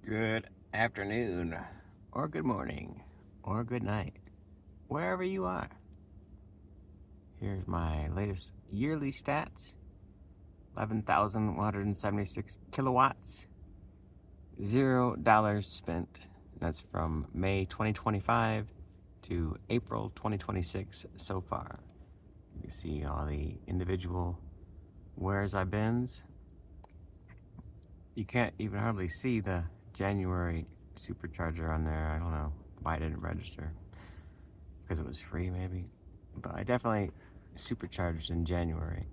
Good afternoon, or good morning, or good night, wherever you are. Here's my latest yearly stats. 11,176 kilowatts, $0 spent. That's from May 2025 to April 2026 so far. You can see all the individual where's I beens. You can't even hardly see the January supercharger on there. I don't know why it didn't register. Because it was free, maybe. But I definitely supercharged in January.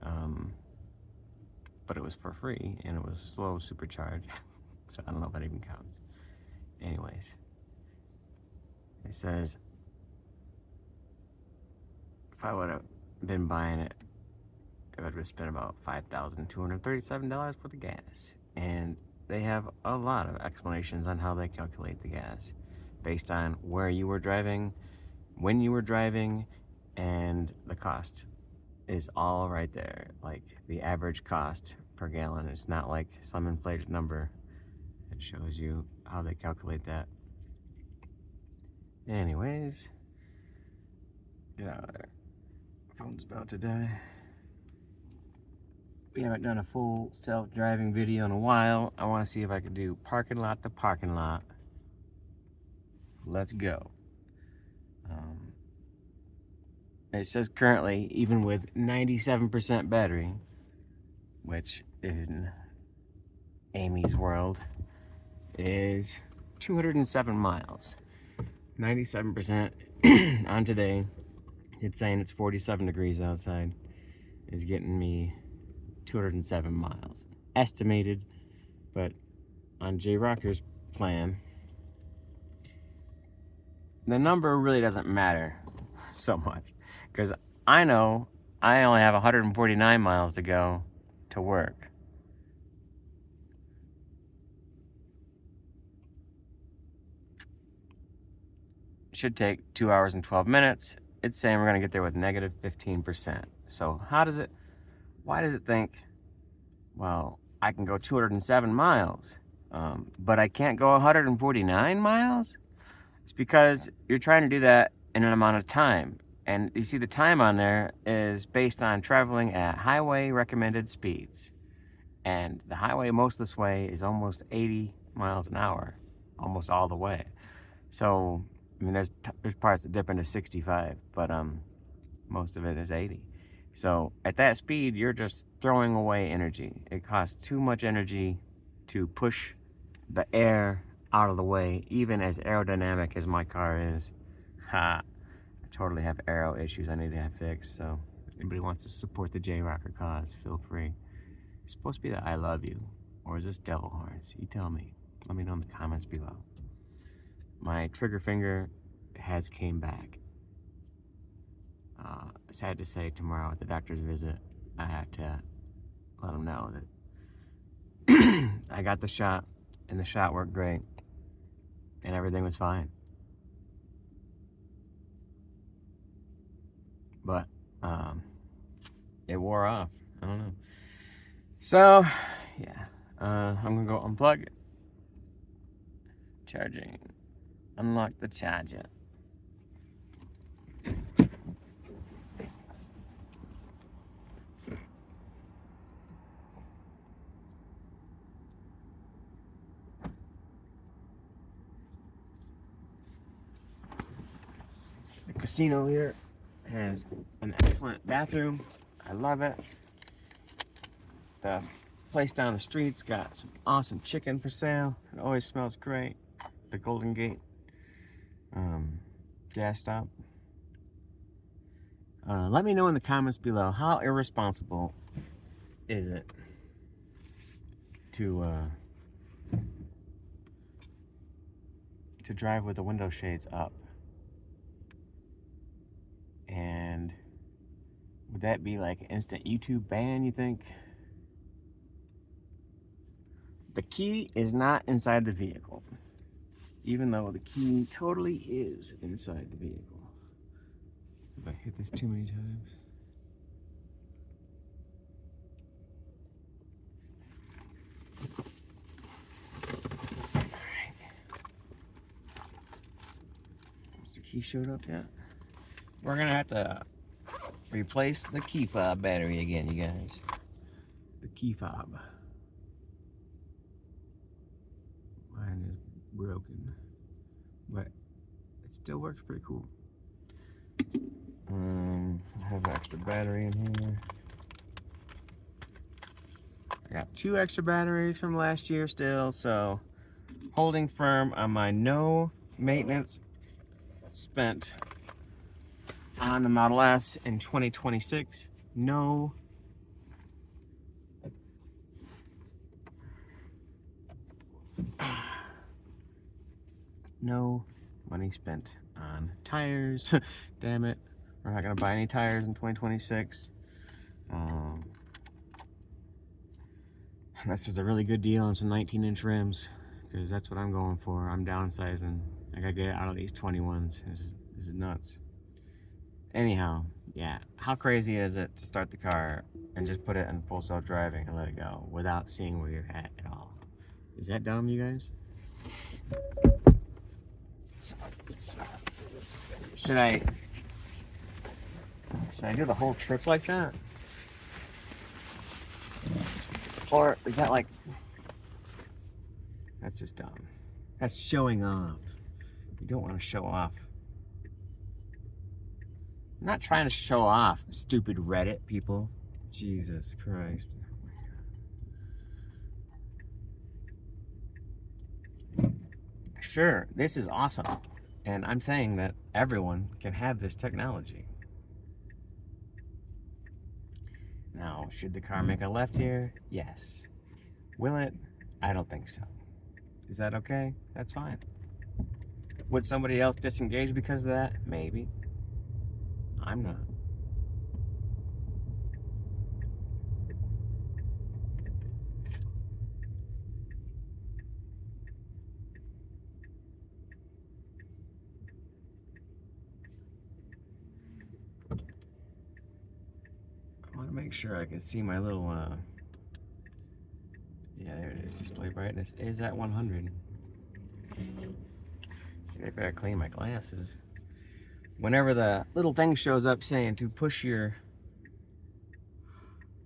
But it was for free, and it was slow supercharge. So I don't know if that even counts. Anyways. It says, if I would have been buying it, it would have spent about $5,237 worth of gas. And they have a lot of explanations on how they calculate the gas based on where you were driving, when you were driving, and the cost is all right there. Like the average cost per gallon. It's not like some inflated number. It shows you how they calculate that. Anyways, get out of there. Phone's about to die. We haven't done a full self-driving video in a while. I want to see if I can do parking lot to parking lot. Let's go. It says currently, even with 97% battery, which in Amy's world is 207 miles. 97% on today. It's saying it's 47 degrees outside. Is getting me 207 miles. Estimated, but on J Rocker's plan, the number really doesn't matter so much. Because I know I only have 149 miles to go to work. Should take 2 hours and 12 minutes. It's saying we're going to get there with negative 15%. So why does it think, well, I can go 207 miles, but I can't go 149 miles? It's because you're trying to do that in an amount of time. And you see the time on there is based on traveling at highway recommended speeds. And the highway most of this way is almost 80 miles an hour, almost all the way. So, I mean, there's parts that dip into 65, but most of it is 80. So at that speed, you're just throwing away energy. It costs too much energy to push the air out of the way, even as aerodynamic as my car is. I totally have aero issues I need to have fixed, so if anybody wants to support the J Rocker cause, feel free. It's supposed to be the I love you, or is this devil horns? You tell me. Let me know in the comments below. My trigger finger has came back. Sad to say, tomorrow at the doctor's visit, I have to let them know that I got the shot, and the shot worked great, and everything was fine. But it wore off. I don't know. So, yeah, I'm gonna go unplug it. Charging. Unlock the charger. The casino here has an excellent bathroom. I love it. The place down the street's got some awesome chicken for sale. It always smells great. The Golden Gate gas stop. Let me know in the comments below, how irresponsible is it to drive with the window shades up? And would that be like an instant YouTube ban, you think? The key is not inside the vehicle, even though the key totally is inside the vehicle. If I hit this too many times. He showed up yet? We're gonna have to replace the key fob battery again, you guys. The key fob. Mine is broken, but it still works pretty cool. I have an extra battery in here. I got 2 extra batteries from last year still, so holding firm on my no maintenance spent on the Model S in 2026. No money spent on tires. Damn it. We're not gonna buy any tires in 2026. This is a really good deal on some 19-inch rims, because that's what I'm going for. I'm downsizing. I gotta get out of these 21s. This is nuts. Anyhow, yeah. How crazy is it to start the car and just put it in full self-driving and let it go without seeing where you're at all? Is that dumb, you guys? Should I do the whole trip like that? Or is that like... That's just dumb. That's showing off. You don't want to show off. I'm not trying to show off, stupid Reddit people. Jesus Christ. Sure, this is awesome. And I'm saying that everyone can have this technology. Now, should the car make a left here? Yes. Will it? I don't think so. Is that okay? That's fine. Would somebody else disengage because of that? Maybe. I'm not. I want to make sure I can see my little, yeah, there it is. Display brightness is at 100. I better clean my glasses. Whenever the little thing shows up saying to push your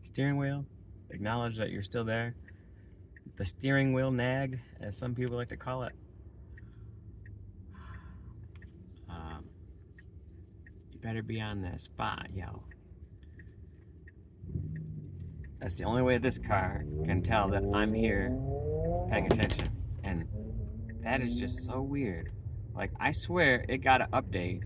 steering wheel, acknowledge that you're still there. The steering wheel nag, as some people like to call it. You better be on that spot, yo. That's the only way this car can tell that I'm here paying attention. And that is just so weird. Like, I swear it got an update.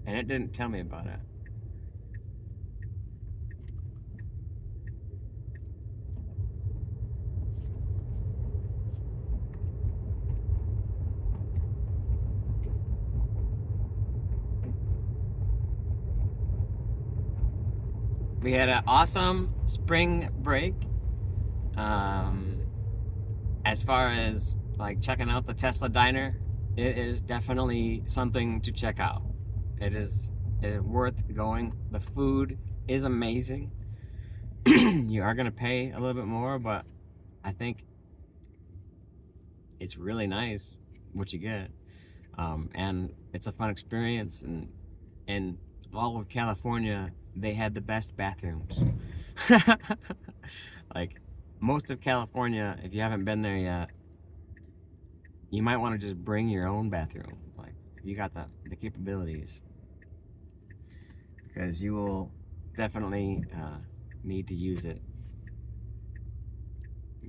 And it didn't tell me about it. We had an awesome spring break. As far as like checking out the Tesla diner, it is definitely something to check out. It is worth going. The food is amazing. You are gonna pay a little bit more, but I think it's really nice what you get. And it's a fun experience, and in all of California, they had the best bathrooms. Like, most of California, if you haven't been there yet, you might want to just bring your own bathroom. Like, you got the capabilities, because you will definitely need to use it.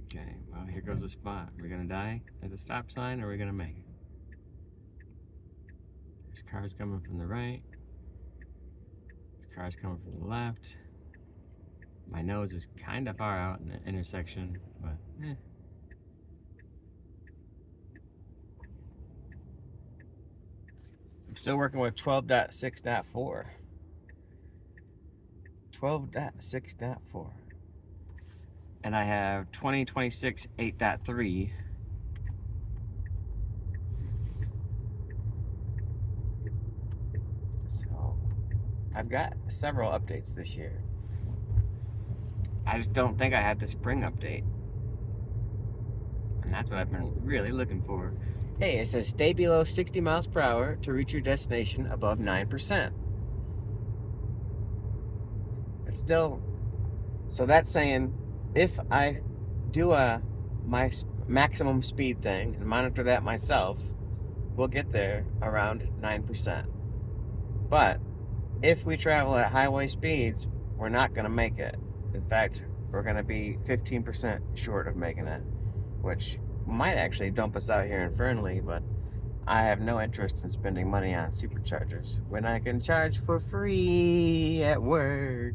Okay, well, here goes the spot. We're gonna die at the stop sign, or are we gonna make it? There's cars coming from the right. There's cars coming from the left. My nose is kind of far out in the intersection, but I'm still working with 12.6.4. 12.6.4. And I have 2026 8.3. So I've got several updates this year. I just don't think I had the spring update. And that's what I've been really looking for. Hey, it says stay below 60 miles per hour to reach your destination above 9%. It's still, so that's saying if I do my maximum speed thing and monitor that myself, we'll get there around 9%. But if we travel at highway speeds, we're not going to make it. In fact, we're going to be 15% short of making it, which might actually dump us out here in Fernley, but I have no interest in spending money on superchargers when I can charge for free at work.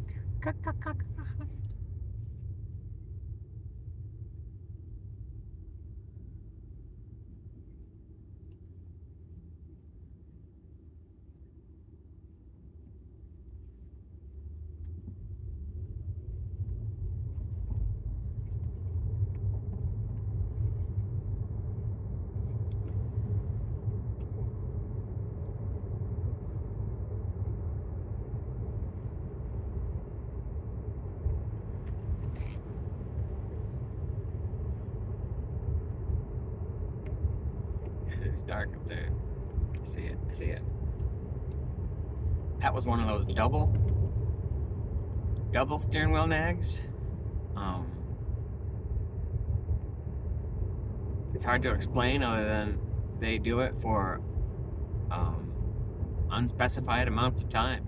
It's dark up there. I see it. I see it. That was one of those double steering wheel nags. It's hard to explain other than they do it for unspecified amounts of time.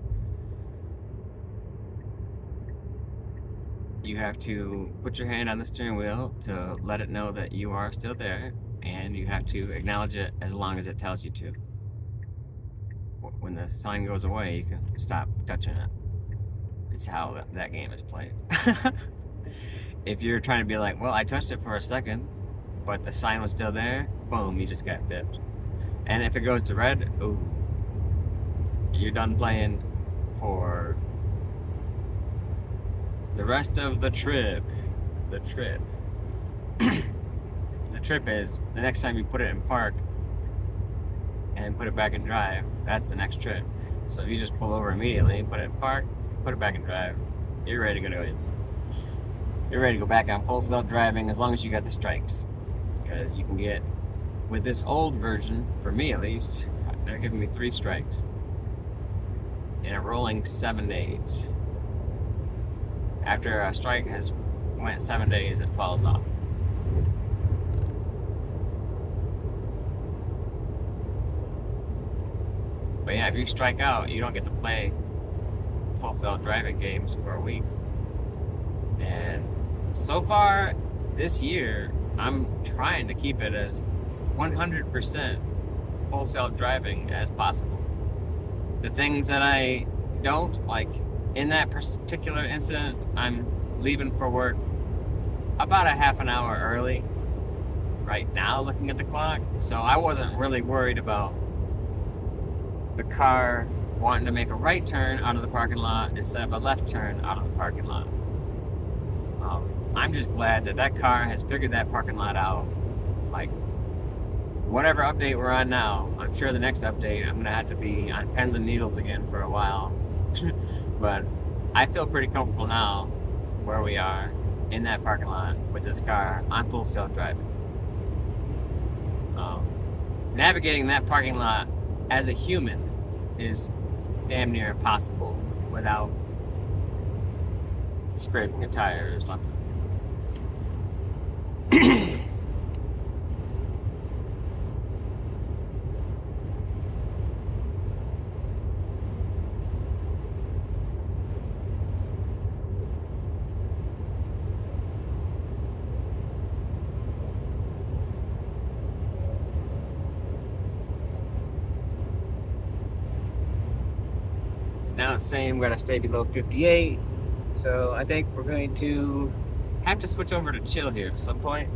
You have to put your hand on the steering wheel to let it know that you are still there, and you have to acknowledge it as long as it tells you to. When the sign goes away, you can stop touching it. It's how that game is played. If you're trying to be like, well, I touched it for a second, but the sign was still there, boom, you just got dipped. And if it goes to red, ooh, you're done playing for the rest of the trip. The trip. The trip is the next time you put it in park and put it back in drive, that's the next trip. So if you just pull over immediately, put it in park, put it back in drive, you're ready to go. You're ready to go back on full self-driving as long as you got the strikes. Because you can get, with this old version, for me at least, they're giving me 3 strikes in a rolling 7 days. After a strike has went 7 days, it falls off. But yeah, if you strike out, you don't get to play full self-driving games for a week. And so far this year, I'm trying to keep it as 100% full self-driving as possible. The things that I don't, like in that particular incident, I'm leaving for work about a half an hour early right now looking at the clock. So I wasn't really worried about the car wanting to make a right turn out of the parking lot instead of a left turn out of the parking lot. I'm just glad that that car has figured that parking lot out. Like, whatever update we're on now, I'm sure the next update I'm gonna have to be on pins and needles again for a while. But I feel pretty comfortable now where we are in that parking lot with this car on full self-driving. Navigating that parking lot as a human is damn near impossible without scraping a tire or something. Now it's saying we're gonna stay below 58, so I think we're going to have to switch over to chill here at some point.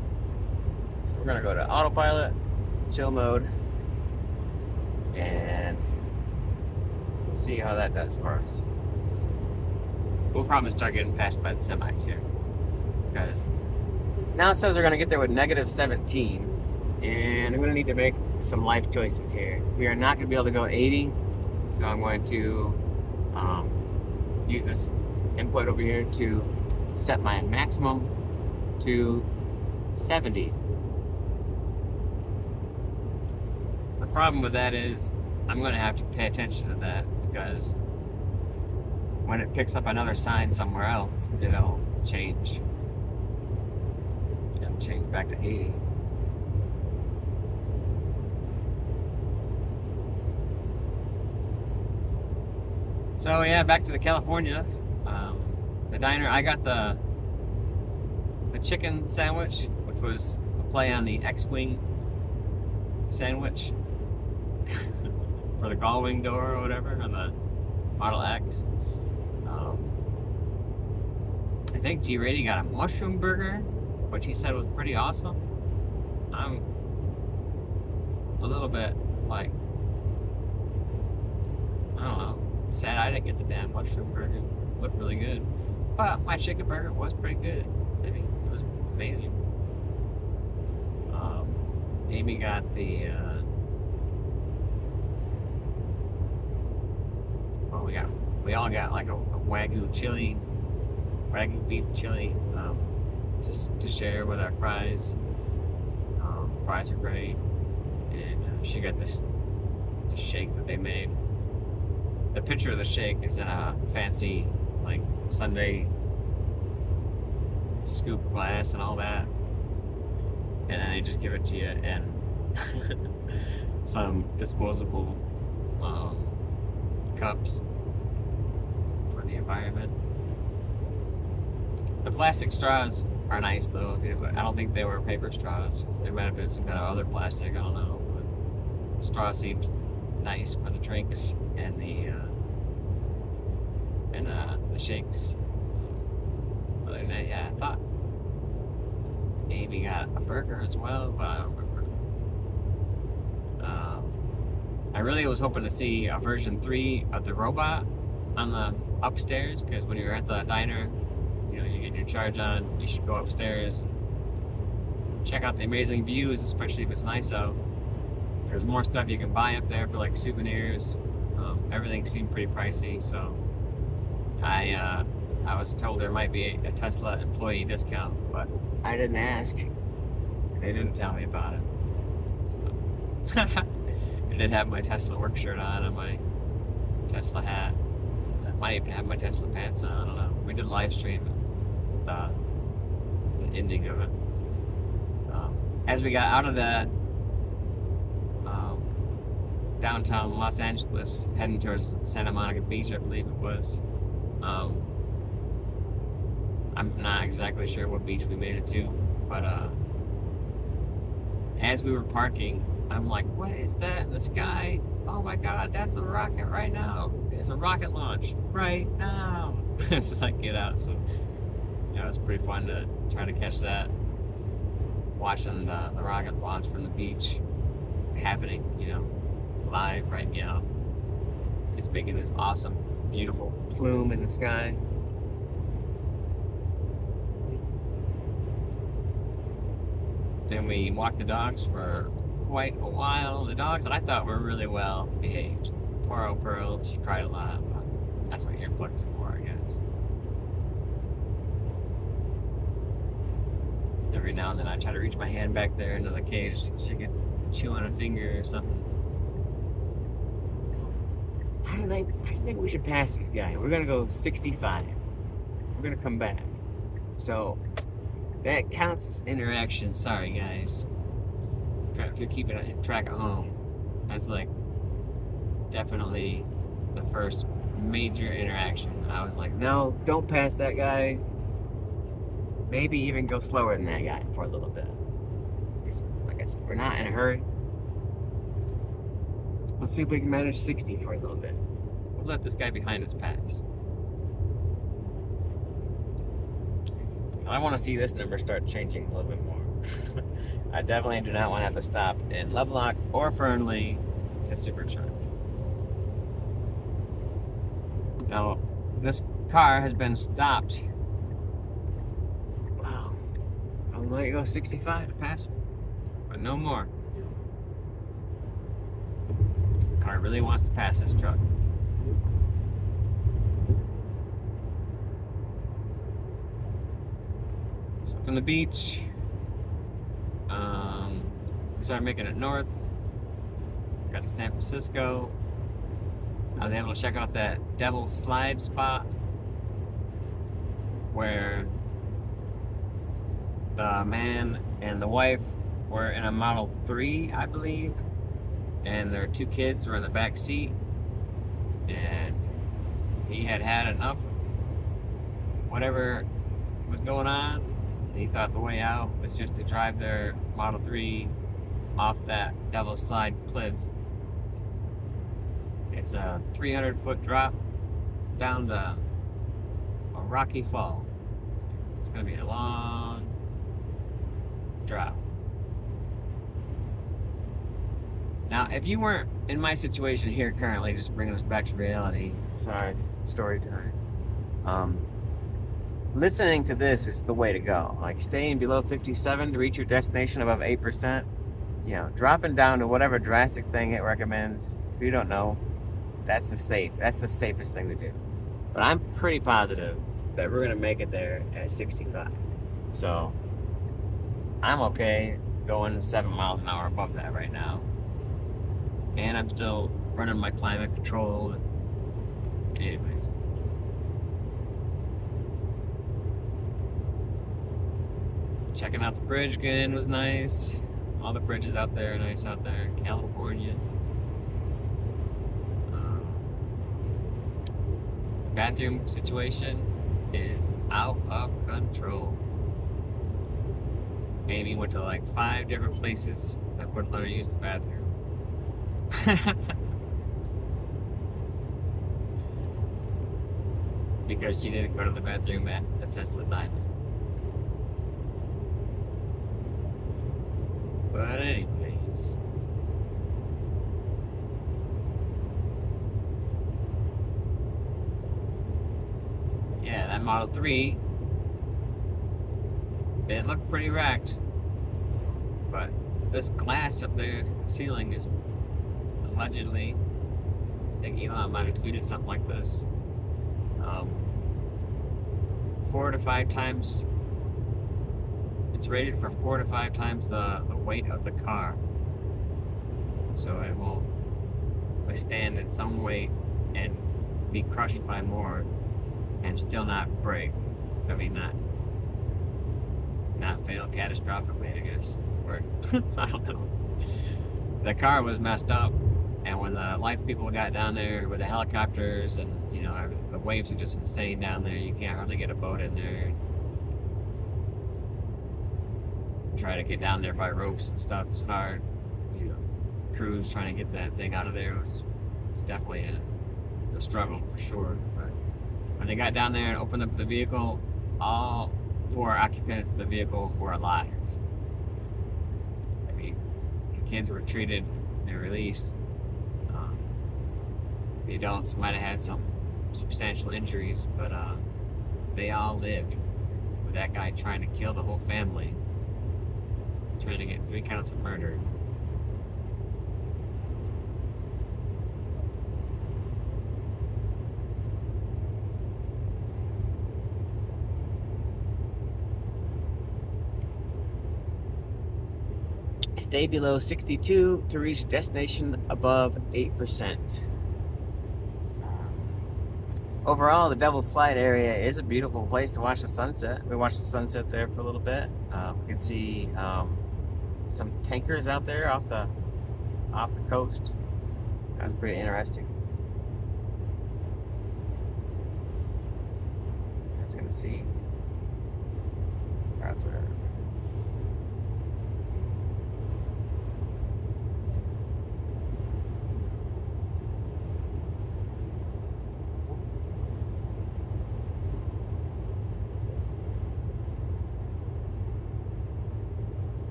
So we're gonna go to autopilot, chill mode, and we'll see how that does for us. We'll probably start getting passed by the semis here, because now it says we're gonna get there with -17, and I'm gonna need to make some life choices here. We are not gonna be able to go 80, so I'm going to use this input over here to set my maximum to 70. The problem with that is I'm going to have to pay attention to that, because when it picks up another sign somewhere else, it'll change. It'll change back to 80. So yeah, back to the California. The diner, I got the chicken sandwich, which was a play on the X-Wing sandwich for the gull wing door or whatever on the Model X. I think G-Rady got a mushroom burger, which he said was pretty awesome. I'm a little bit like, I don't know, sad I didn't get the damn mushroom burger. It looked really good. But my chicken burger was pretty good. I mean, it was amazing. Amy got the we all got like a Wagyu beef chili, just to share with our fries. Fries are great, and she got this shake that they made. The picture of the shake is in a fancy like Sunday scoop glass and all that, and then they just give it to you in some disposable cups for the environment. The plastic straws are nice though. I don't think they were paper straws. There might have been some kind of other plastic, I don't know, but the straw seemed nice for the drinks and the shakes. Other than that, yeah, I thought Amy got a burger as well, but I don't remember. I really was hoping to see a version 3 of the robot on the upstairs, because when you're at the diner, you know, you get your charge on, you should go upstairs and check out the amazing views, especially if it's nice out. There's more stuff you can buy up there for like souvenirs. Everything seemed pretty pricey, so I was told there might be a Tesla employee discount, but I didn't ask. They didn't tell me about it. So I did have my Tesla work shirt on and my Tesla hat. I might even have my Tesla pants on. I don't know. We did a live stream the ending of it. As we got out of that downtown Los Angeles, heading towards Santa Monica Beach, I believe it was. I'm not exactly sure what beach we made it to, but as we were parking, I'm like, what is that in the sky? Oh my God, that's a rocket right now. There's a rocket launch right now. It's just like, get out. So, you know, it's pretty fun to try to catch that. Watching the rocket launch from the beach happening, you know, live right now. It's making this awesome, beautiful plume in the sky. Then we walked the dogs for quite a while. The dogs that I thought were really well behaved. Poor old Pearl, she cried a lot, but that's what earplugs are for, I guess. Every now and then I try to reach my hand back there into the cage so she could chew on a finger or something. I think we should pass this guy. We're gonna go 65. We're gonna come back. So that counts as interaction. Sorry guys. If you're keeping track at home, that's like definitely the first major interaction. I was like, no, don't pass that guy. Maybe even go slower than that guy for a little bit. Because, like I said, we're not in a hurry. Let's see if we can manage 60 for a little bit. We'll let this guy behind us pass. I want to see this number start changing a little bit more. I definitely do not want to have to stop in Lovelock or Fernley to supercharge. Now, this car has been stopped. Wow. I'll let you go 65 to pass it, but no more. The car really wants to pass this truck. So from the beach, we start making it north. got to San Francisco. I was able to check out that Devil's Slide spot where the man and the wife were in a Model 3, I believe, and their 2 kids were in the back seat, and he had had enough of whatever was going on. He thought the way out was just to drive their Model 3 off that Devil's Slide cliff. It's a 300-foot drop down to a rocky fall. It's going to be a long drop. Now, if you weren't in my situation here currently, just bringing us back to reality. Sorry, story time. Listening to this is the way to go. Like staying below 57 to reach your destination above 8%. You know, dropping down to whatever drastic thing it recommends. If you don't know, that's the safest thing to do. But I'm pretty positive that we're gonna make it there at 65. So I'm okay going 7 miles an hour above that right now. And I'm still running my climate control. Anyways. Checking out the bridge again was nice. All the bridges out there are nice out there in California. The bathroom situation is out of control. Amy went to like 5 different places that wouldn't let her use the bathroom. Because she didn't go to the bathroom at the Tesla died. But anyways, yeah, that Model 3, it looked pretty wrecked, but this glass up there, the ceiling is allegedly, I think Elon might have tweeted something like this, 4 to 5 times. It's rated for 4 to 5 times the weight of the car. So it will withstand in some weight and be crushed by more and still not break. I mean, not fail catastrophically, I guess is the word. I don't know. The car was messed up, and when the life people got down there with the helicopters and, you know, the waves are just insane down there. You can't hardly get a boat in there. Try to get down there by ropes and stuff is hard. You know, crews trying to get that thing out of there was definitely a struggle for sure. But when they got down there and opened up the vehicle, all 4 occupants of the vehicle were alive. I mean, the kids were treated and released. The adults might have had some substantial injuries, but they all lived. With that guy trying to kill the whole family. Trying to get 3 counts of murder. Stay below 62 to reach destination above 8%. Overall, the Devil's Slide area is a beautiful place to watch the sunset. We watched the sunset there for a little bit. We can see some tankers out there off the coast. That was pretty interesting. I was gonna see out there.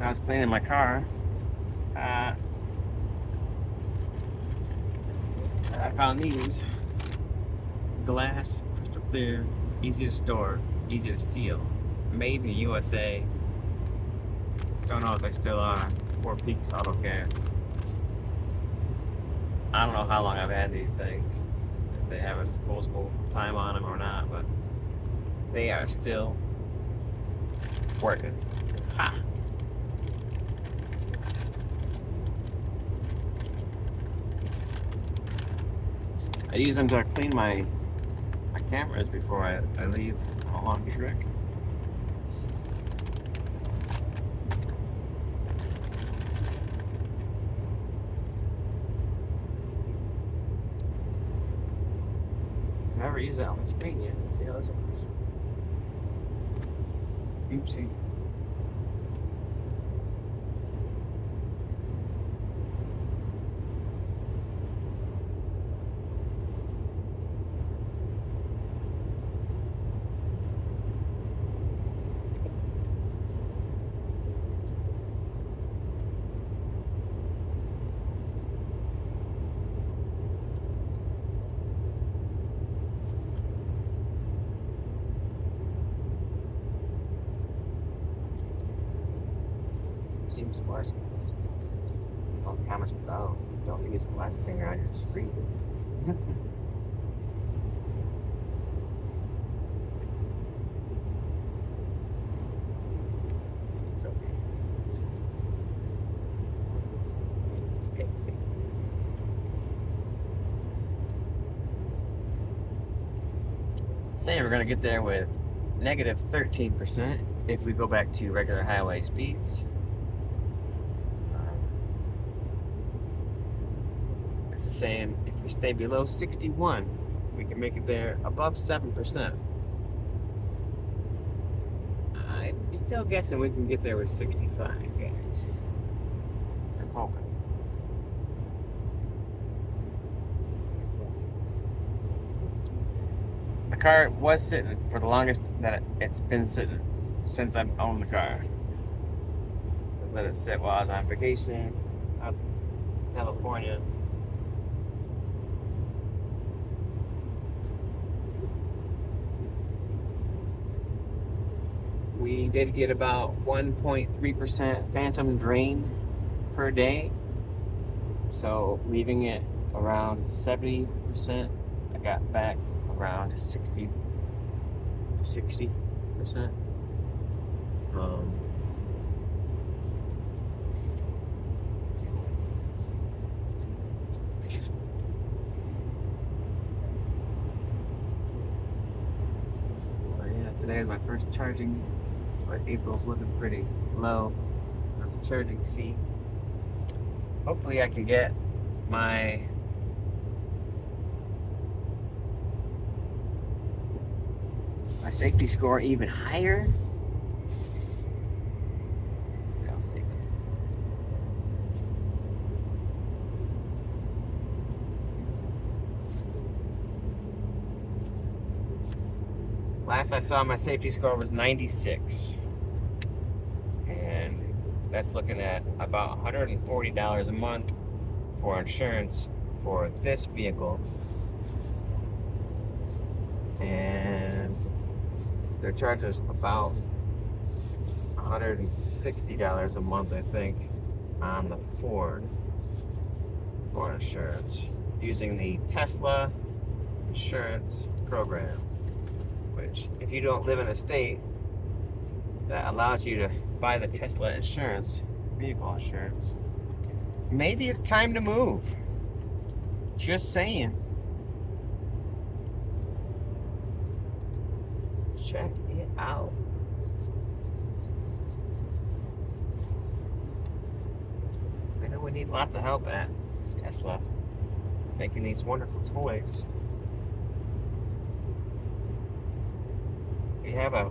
I was cleaning my car. I found these. Glass, crystal clear, easy to store, easy to seal. Made in the USA. Don't know if they still are. 4 Peaks Auto Care. I don't know how long I've had these things. If they have a disposable time on them or not, but they are still working. Ha! I use them to clean my cameras before I leave on a long trek. Never use that on the screen yet. Let's see how this works. Oopsie. Seems worse. Oh, comments below. Don't use the last finger on your screen. It's okay. It's okay. Say we're gonna get there with negative 13% if we go back to regular highway speeds. This is saying if we stay below 61, we can make it there above 7%. I'm still guessing we can get there with 65, guys. I'm hoping. The car was sitting for the longest that it's been sitting since I've owned the car. I let it sit while I was on vacation out in California. We did get about 1.3% phantom drain per day. So leaving it around 70%, I got back around 60%. Today is my first charging. That's why April's looking pretty low on the charging seat. Hopefully I can get my safety score even higher. I'll see. Last I saw, my safety score was 96. And that's looking at about $140 a month for insurance for this vehicle. And their charge is about $160 a month, I think, on the Ford for insurance, using the Tesla insurance program, which if you don't live in a state that allows you to buy the Tesla insurance, vehicle insurance, maybe it's time to move. Just saying. Check it out. I know we need lots of help at Tesla making these wonderful toys. We have a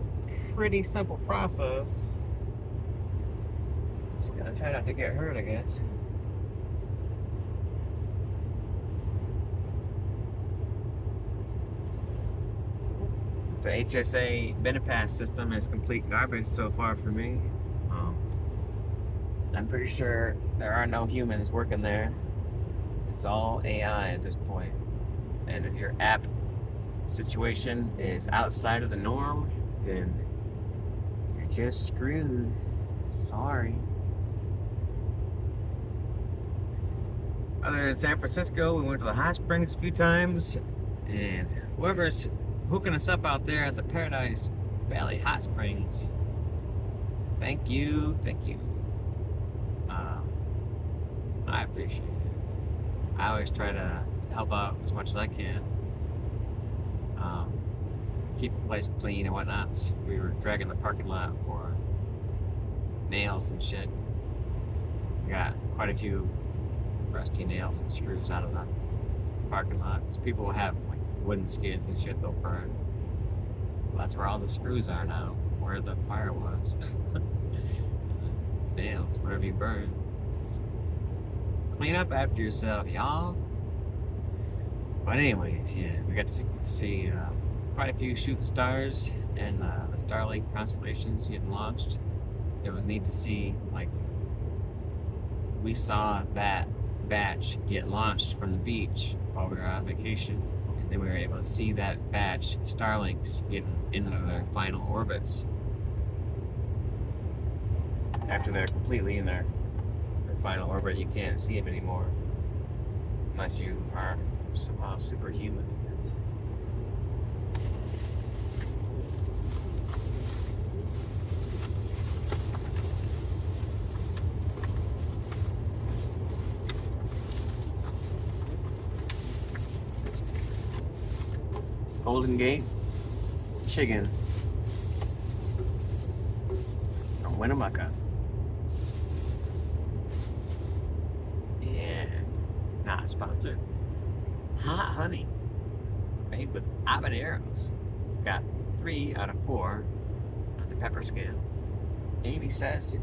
pretty simple process. Just gotta try not to get hurt, I guess. The HSA Benepass system is complete garbage so far for me. I'm pretty sure there are no humans working there. It's all AI at this point. And if your app situation is outside of the norm, then you're just screwed. Sorry. Other than San Francisco, we went to the hot springs a few times, and whoever's hooking us up out there at the Paradise Valley Hot Springs Thank you, thank you. I appreciate it. I always try to help out as much as I can. Keep the place clean and whatnot. We were dragging the parking lot for nails and shit. We got quite a few rusty nails and screws out of the parking lot. Because people will have like wooden skids and shit they'll burn. Well, that's where all the screws are now, where the fire was. Nails, whatever you burn. Clean up after yourself, y'all. But anyways, yeah, we got to see quite a few shooting stars and the Starlink constellations getting launched. It was neat to see, like, we saw that batch get launched from the beach while we were on vacation. And then we were able to see that batch of Starlinks get into their final orbits. After they're completely in their final orbit, you can't see them anymore. Unless you are somehow superhuman, I guess. Golden Gate Chicken from Winnemucca. And not sponsored. Hot honey made with habaneros. It's got 3 out of 4 on the pepper scale. Amy says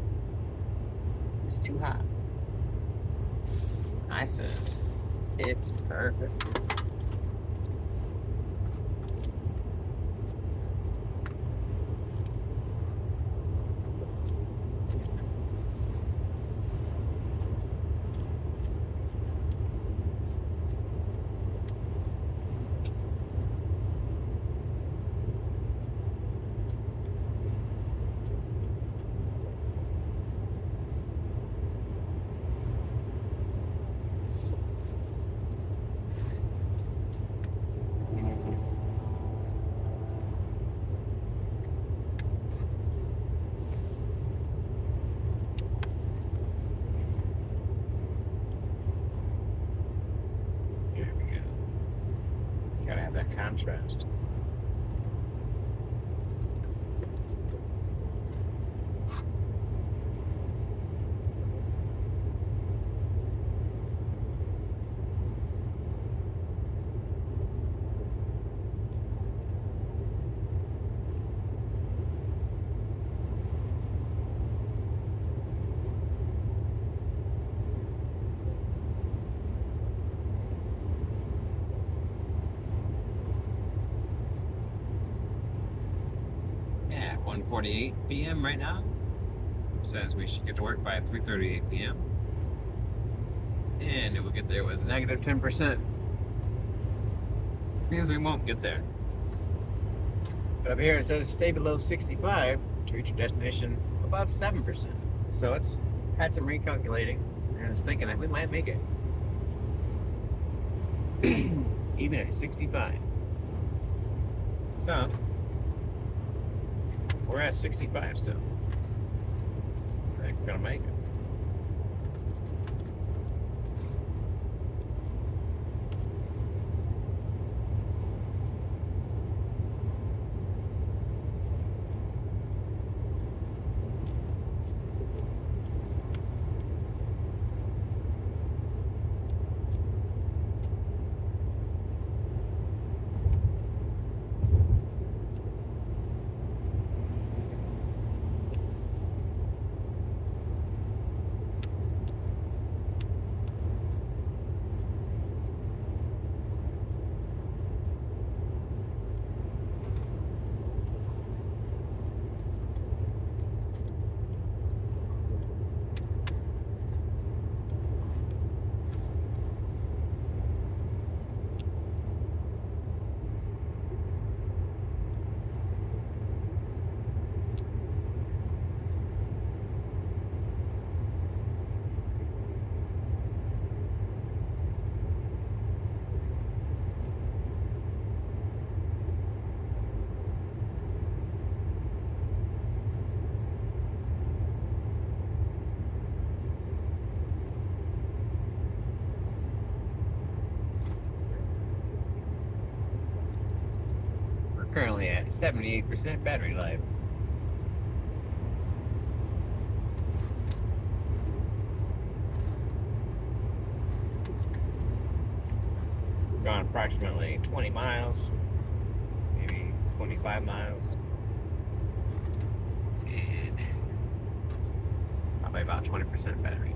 it's too hot. I says it's perfect. Gotta have that contrast. Yeah, 1:48 p.m. right now. Says we should get to work by 3:38 p.m. And it will get there with negative 10%. Means we won't get there. But up here it says stay below 65 to reach your destination above 7%. So it's had some recalculating and it's thinking that we might make it. Even at 65. So we're at 65 still. I think we're gonna make it. currently at 78% battery life. Gone approximately 20 miles, maybe 25 miles, and probably about 20% battery.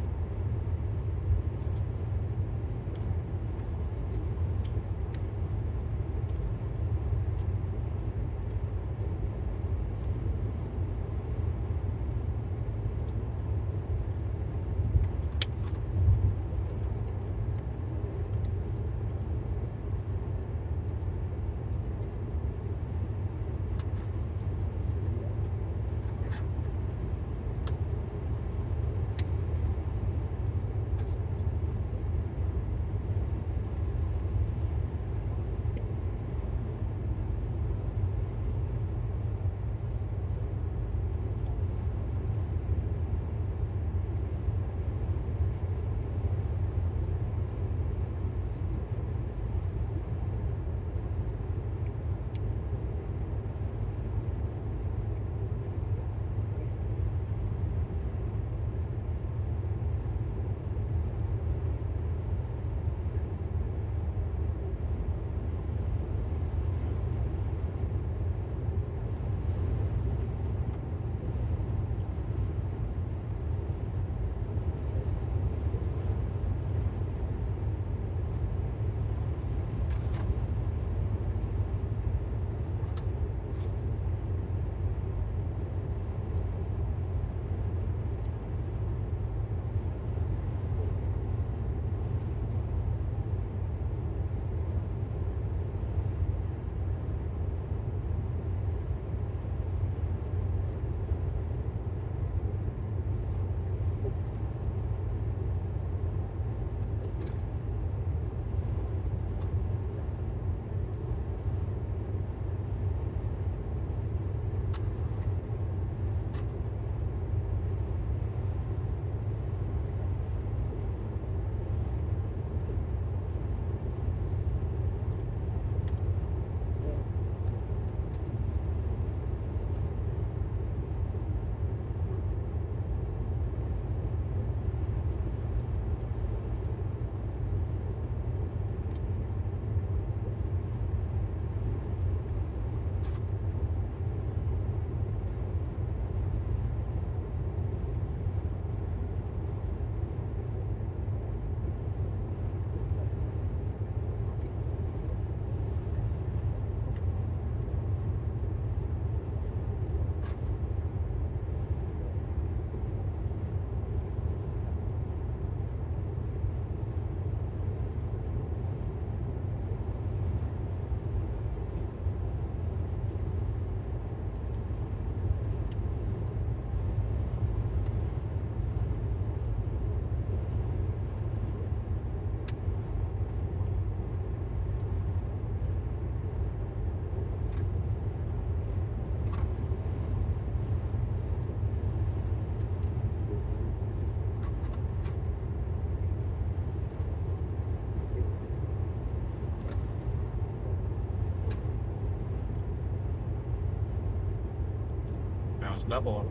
Double.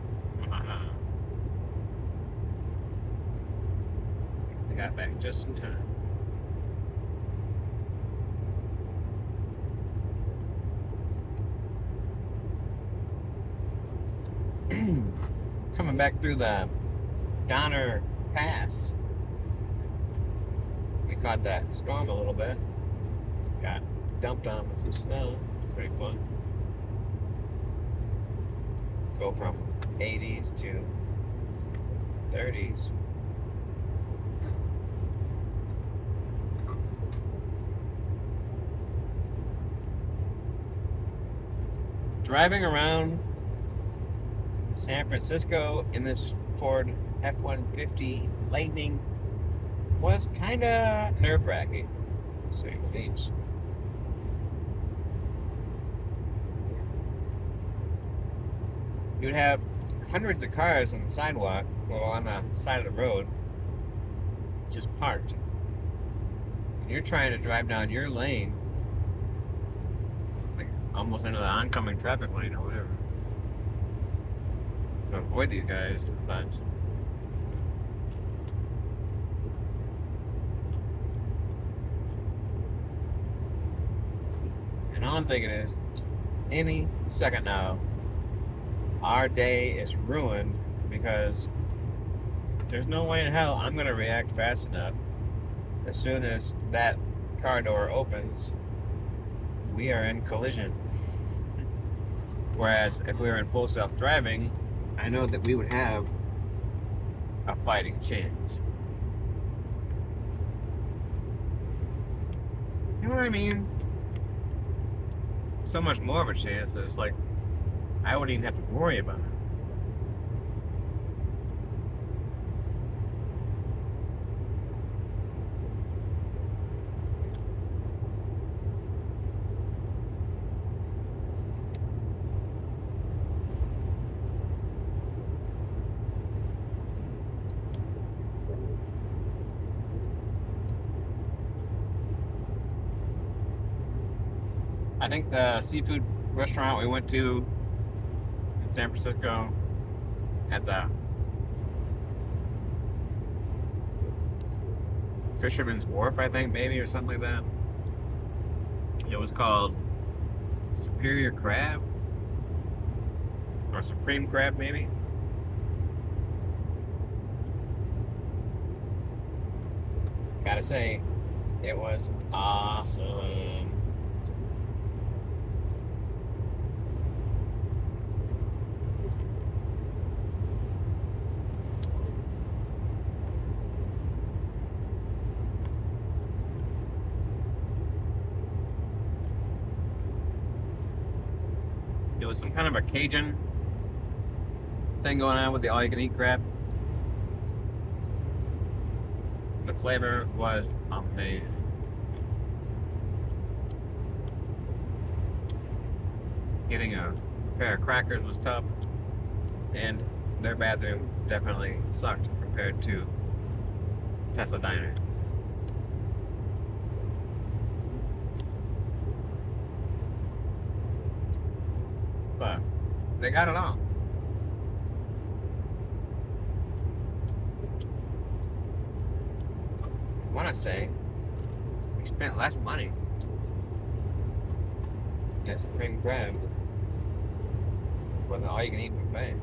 I got back just in time. Coming back through the Donner Pass. We caught that storm a little bit. Got dumped on with some snow. Pretty fun. Go from 80s to 30s. Driving around San Francisco in this Ford F-150 Lightning was kind of nerve-wracking, to say the least. You'd have hundreds of cars on the sidewalk, well, on the side of the road, just parked. And you're trying to drive down your lane, like almost into the oncoming traffic lane or whatever. To avoid these guys, but and all I'm thinking is, any second now, our day is ruined because there's no way in hell I'm gonna react fast enough. As soon as that car door opens, we are in collision. Whereas if we were in full self-driving, I know that we would have a fighting chance. You know what I mean? So much more of a chance that it's like I wouldn't even have to worry about it. I think the seafood restaurant we went to in San Francisco at the Fisherman's Wharf, I think, maybe, or something like that. It was called Superior Crab or Supreme Crab, maybe. Gotta say, it was awesome. It was some kind of a Cajun thing going on with the all-you-can-eat crab. The flavor was amazing. Getting a pair of crackers was tough, and their bathroom definitely sucked compared to Tesla Diner. But they got it all. I want to say we spent less money at Supreme Crab for the all-you-can-eat buffet.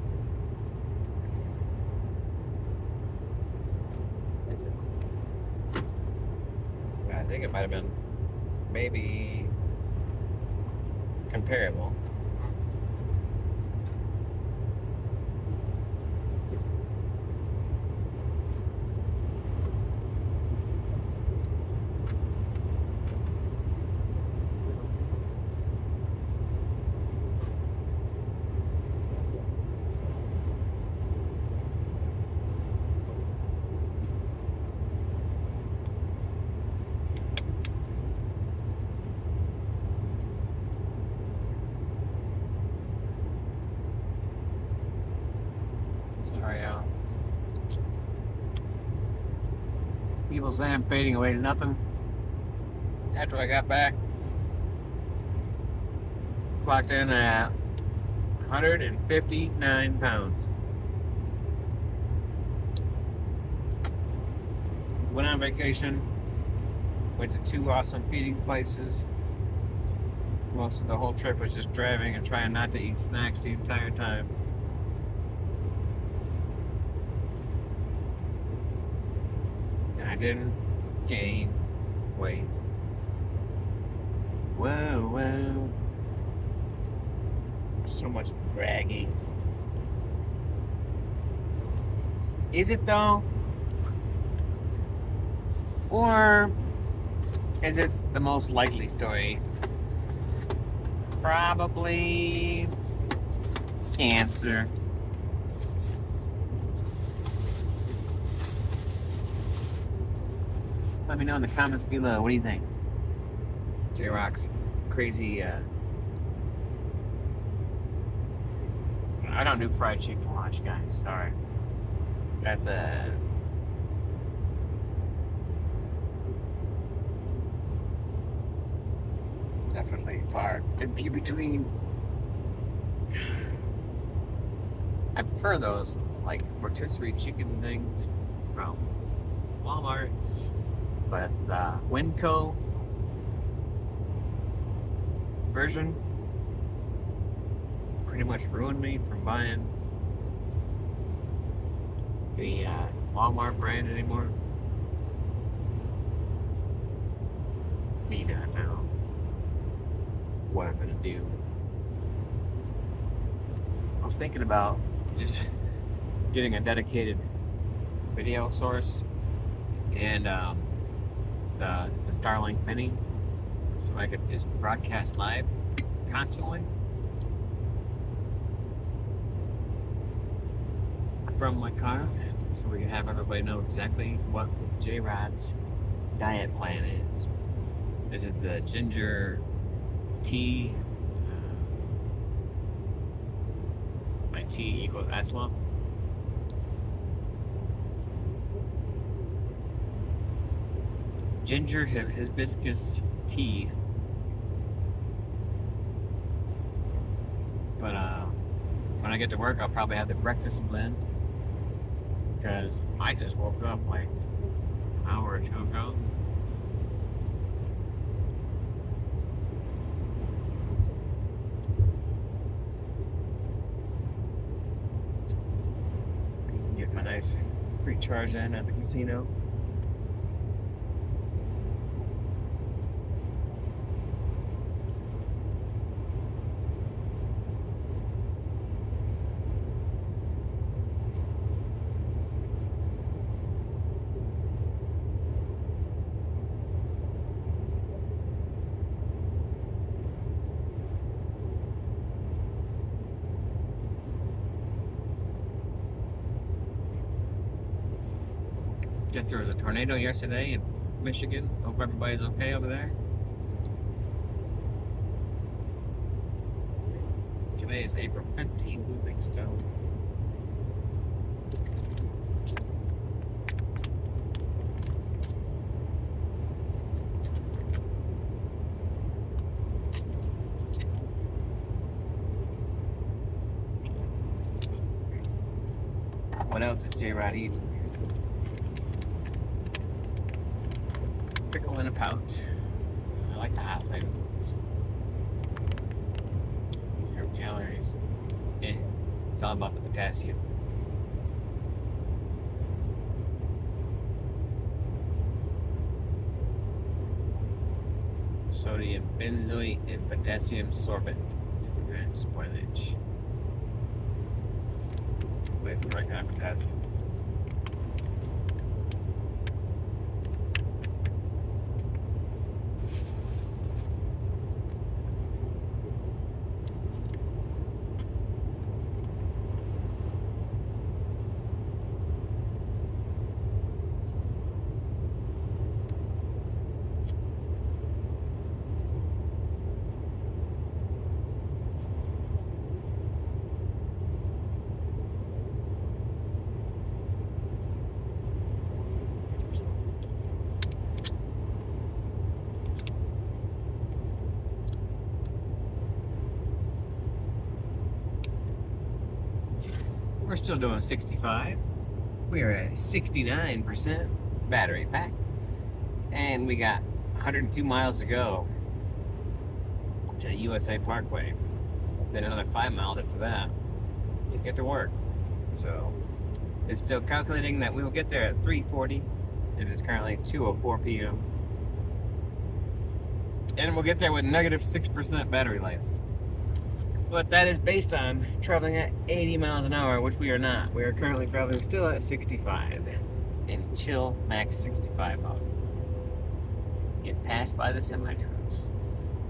I think it might have been maybe comparable. Sorry, people say I'm fading away to nothing. After I got back, clocked in at 159 pounds. Went on vacation, went to 2 awesome feeding places. Most of the whole trip was just driving and trying not to eat snacks the entire time. And I didn't gain weight. Whoa, whoa. So much bragging. Is it though? Or is it the most likely story? Probably cancer. Let me know in the comments below. What do you think? J-Rock's crazy. I don't do fried chicken much, guys. Sorry. That's a. definitely far and few between. I prefer those like rotisserie chicken things from Walmart's, but the Winco version pretty much ruined me from buying the Walmart brand anymore. Me not know what I'm gonna do. I was thinking about just getting a dedicated video source and the Starlink Mini, so I could just broadcast live constantly from my car, so we can have everybody know exactly what J-Rod's diet plan is. This is the ginger tea. My T equals Asla. Ginger hibiscus tea. But when I get to work, I'll probably have the breakfast blend, because I just woke up like an hour or two ago. Get my nice free charge in at the casino. Guess there was a tornado yesterday in Michigan. Hope everybody's okay over there. Today is April 15th, I think still. What else is J-Rod eating? Pickle in a pouch. I like the half items. 0 calories. It's all about the potassium. Sodium benzoate and potassium sorbate to prevent spoilage. It's the right kind of potassium. We're still doing 65. We are at 69% battery pack. And we got 102 miles to go to USA Parkway. Then another 5 miles after that to get to work. So it's still calculating that we'll get there at 3:40. It is currently 2:04 p.m. And we'll get there with negative 6% battery life. But that is based on traveling at 80 miles an hour, which we are not. We are currently traveling still at 65. And chill max 65 out. Get passed by the semi-trucks.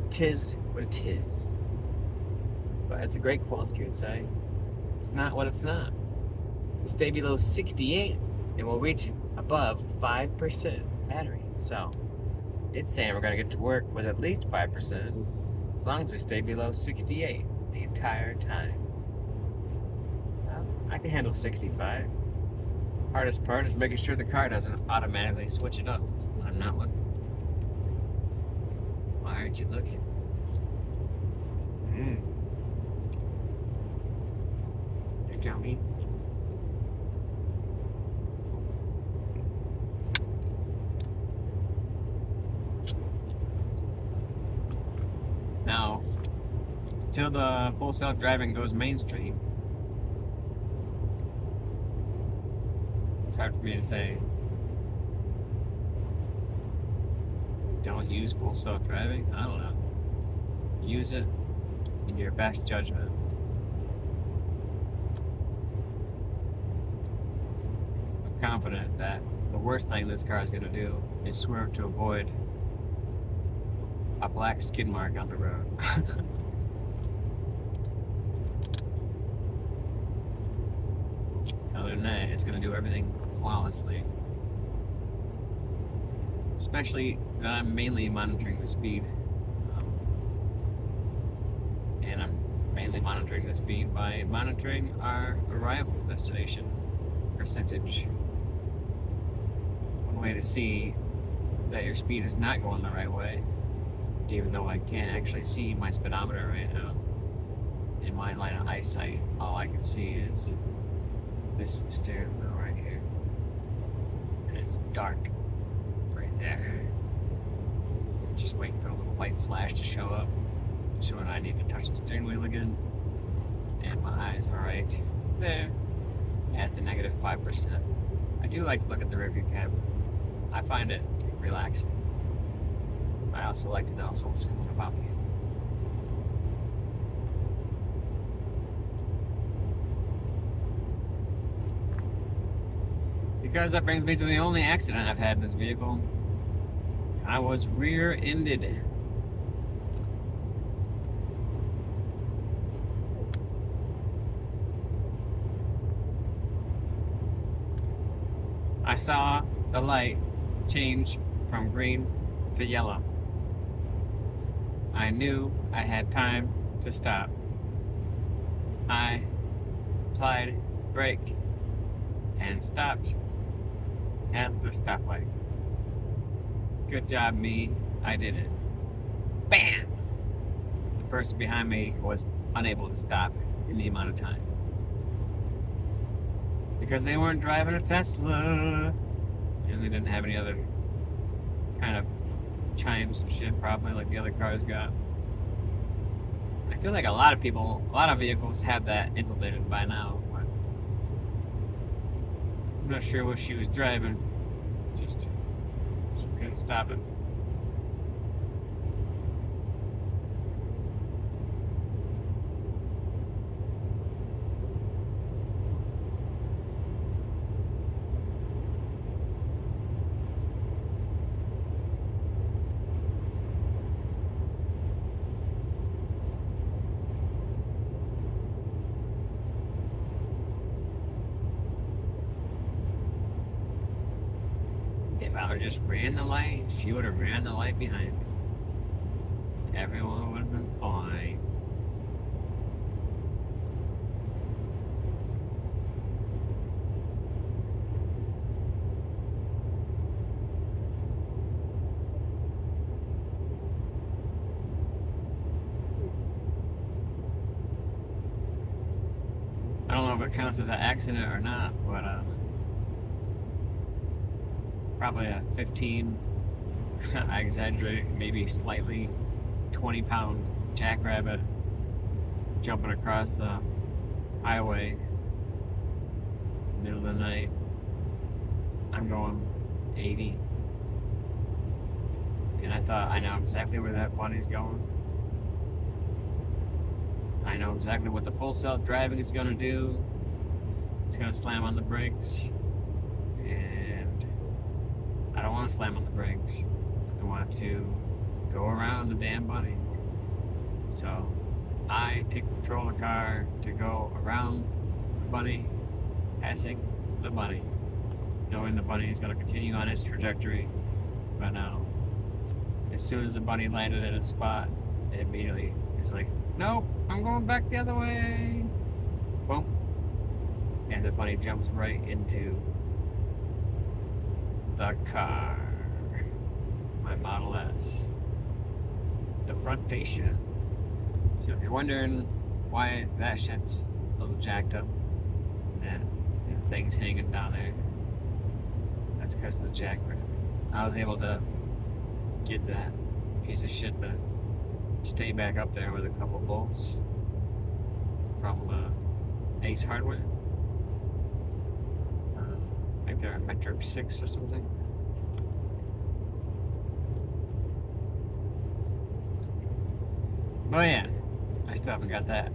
Tis what it is. But as the great quality would say, it's not what it's not. We'll stay below 68 and we'll reach above 5% battery. So it's saying we're going to get to work with at least 5% as long as we stay below 68 the entire time. Well, I can handle 65. Hardest part is making sure the car doesn't automatically switch it up when I'm not looking. Why aren't you looking? They're yummy. Now, until the full self-driving goes mainstream, it's hard for me to say. Don't use full self-driving? I don't know. Use it in your best judgment. I'm confident that the worst thing this car is going to do is swerve to avoid a black skid mark on the road. Other than that, it's going to do everything flawlessly. Especially that I'm mainly monitoring the speed. And I'm mainly monitoring the speed by monitoring our arrival destination percentage. One way to see that your speed is not going the right way, even though I can't actually see my speedometer right now, in my line of eyesight, all I can see is this steering wheel right here. And it's dark right there. Just waiting for a little white flash to show up, showing I need to touch the steering wheel again. And my eyes are right there at the negative 5%. I do like to look at the rearview camera. I find it relaxing. I also like to know what's going about me. Because that brings me to the only accident I've had in this vehicle. I was rear-ended. I saw the light change from green to yellow. I knew I had time to stop. I applied brake and stopped at the stoplight. Good job, me. I did it. Bam! The person behind me was unable to stop in the amount of time. Because they weren't driving a Tesla. And they didn't have any other kind of chimes and shit, probably, like the other cars got. I feel like a lot of vehicles have that implemented by now. But I'm not sure what she was driving. Just, she couldn't stop it. If I would just ran the light, she would have ran the light behind me. Everyone would have been fine. I don't know if it counts as an accident or not, but probably a 15, I exaggerate, maybe slightly, 20-pound jackrabbit jumping across the highway middle of the night. I'm going 80. And I thought, I know exactly where that bunny's going. I know exactly what the full self-driving is going to do. It's going to slam on the brakes. I don't want to slam on the brakes. I want to go around the damn bunny. So I take control of the car to go around the bunny, passing the bunny, knowing the bunny is going to continue on its trajectory. But now, as soon as the bunny landed at a spot, it immediately is like, nope, I'm going back the other way. Boom. And the bunny jumps right into the car, my Model S, the front fascia. So if you're wondering why that shit's a little jacked up, and things hanging down there, that's because of the jack rabbit. I was able to get that piece of shit to stay back up there with a couple bolts from Ace Hardware. I think they're a metric 6 or something. Oh yeah, I still haven't got that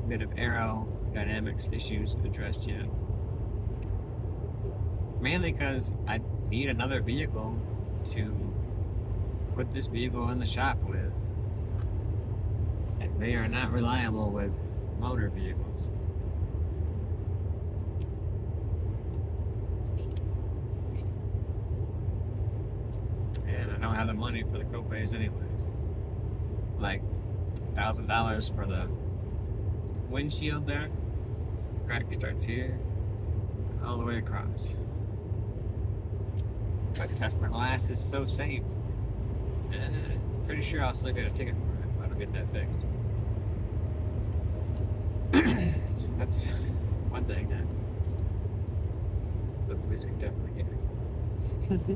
bit of aerodynamics issues addressed yet. Mainly because I need another vehicle to put this vehicle in the shop with. And they are not reliable with motor vehicles. And I don't have the money for the copays anyways. Like $1,000 for the windshield there. Crack starts here, all the way across. But Tesla glass is so safe. Pretty sure I'll still get a ticket for it if I don't get that fixed. So that's one thing that the police can definitely get me for.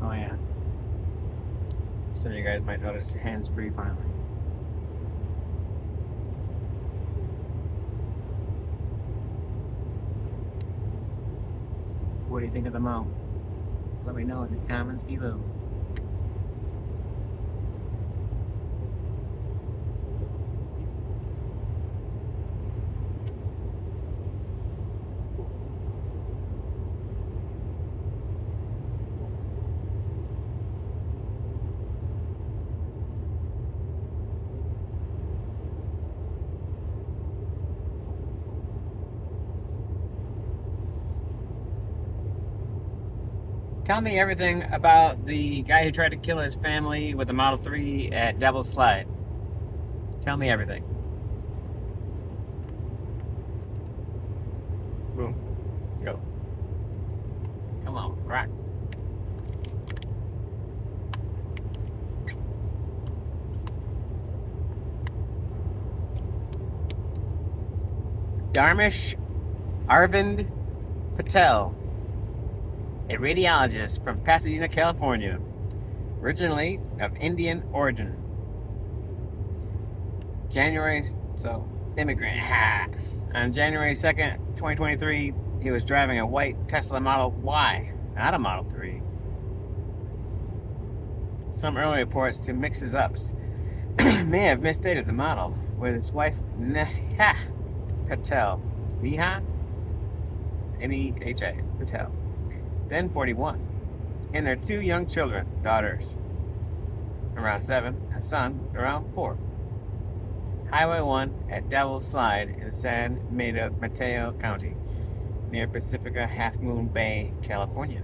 Oh yeah. Some of you guys might notice hands-free finally. What do you think of the mount? Let me know in the comments below. Tell me everything about the guy who tried to kill his family with the Model 3 at Devil's Slide. Tell me everything. Boom. Go. Come on, rock. Dharmesh Arvind Patel, a radiologist from Pasadena, California, originally of Indian origin. Immigrant. On January 2nd, 2023, he was driving a white Tesla Model Y, not a Model 3. Some early reports to mixes ups may have misstated the model, with his wife Neha Patel, Neha, N-E-H-A, Patel, then 41, and their 2 young children, daughters, around 7, and son, around 4. Highway 1 at Devil's Slide in San Mateo County, near Pacifica Half Moon Bay, California.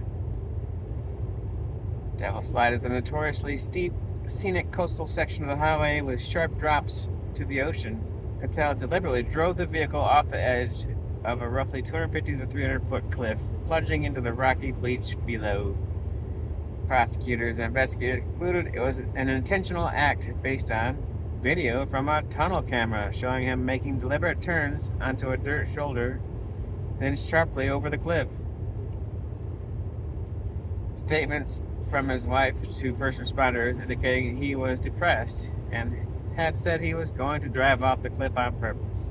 Devil's Slide is a notoriously steep, scenic coastal section of the highway with sharp drops to the ocean. Patel deliberately drove the vehicle off the edge of a roughly 250 to 300 foot cliff, plunging into the rocky beach below. Prosecutors and investigators concluded it was an intentional act based on video from a tunnel camera showing him making deliberate turns onto a dirt shoulder, then sharply over the cliff. Statements from his wife to first responders indicating he was depressed and had said he was going to drive off the cliff on purpose.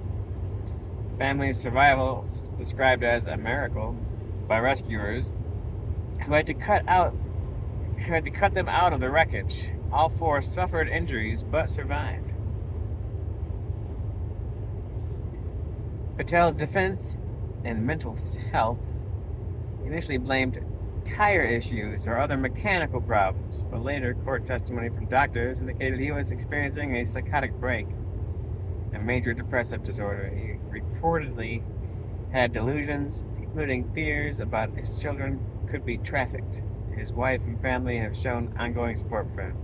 Family's survival described as a miracle by rescuers who had to cut them out of the wreckage. All 4 suffered injuries but survived. Patel's defense and mental health initially blamed tire issues or other mechanical problems, but later court testimony from doctors indicated he was experiencing a psychotic break, a major depressive disorder. He reportedly had delusions, including fears about his children could be trafficked. His wife and family have shown ongoing support for him.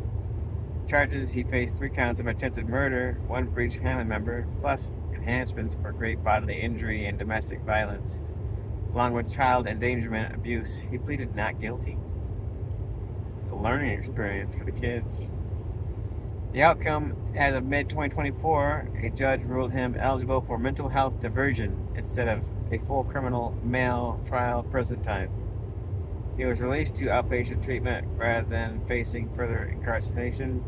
Charges: he faced 3 counts of attempted murder, 1 for each family member, plus enhancements for great bodily injury and domestic violence, along with child endangerment abuse. He pleaded not guilty. It's a learning experience for the kids. The outcome: as of mid-2024, a judge ruled him eligible for mental health diversion instead of a full criminal male trial prison time. He was released to outpatient treatment rather than facing further incarceration.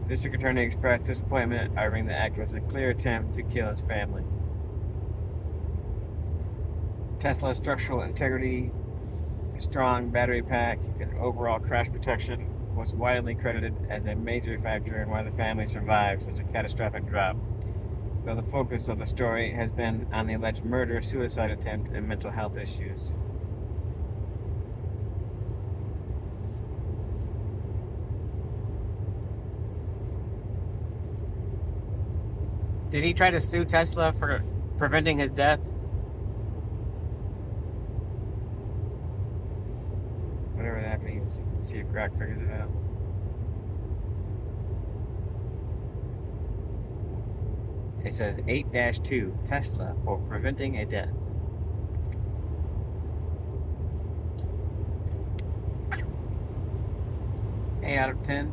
The district attorney expressed disappointment, arguing the act was a clear attempt to kill his family. Tesla's structural integrity, strong battery pack, and overall crash protection was widely credited as a major factor in why the family survived such a catastrophic drop, though the focus of the story has been on the alleged murder, suicide attempt, and mental health issues. Did he try to sue Tesla for preventing his death? Whatever that means. Let's see if Greg figures it out. It says 8-2, Tesla for preventing a death. Eight out of 10.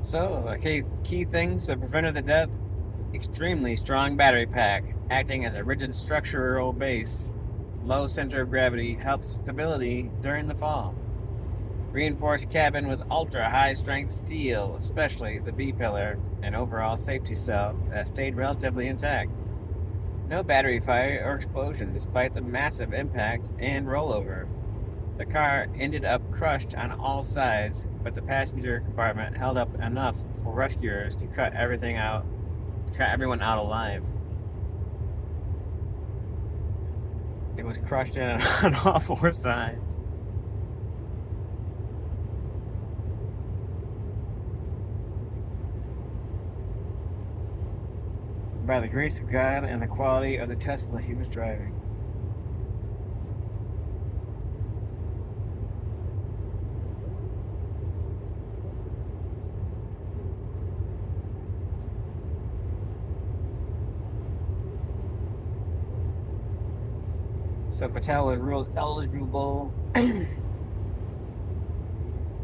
So, the key things that prevented the death: extremely strong battery pack, acting as a rigid structural base. Low center of gravity helps stability during the fall. Reinforced cabin with ultra-high strength steel, especially the B-pillar, and overall safety cell that stayed relatively intact. No battery fire or explosion despite the massive impact and rollover. The car ended up crushed on all sides, but the passenger compartment held up enough for rescuers to cut everyone out alive. It was crushed in on all 4 sides. By the grace of God and the quality of the Tesla he was driving. So Patel was ruled eligible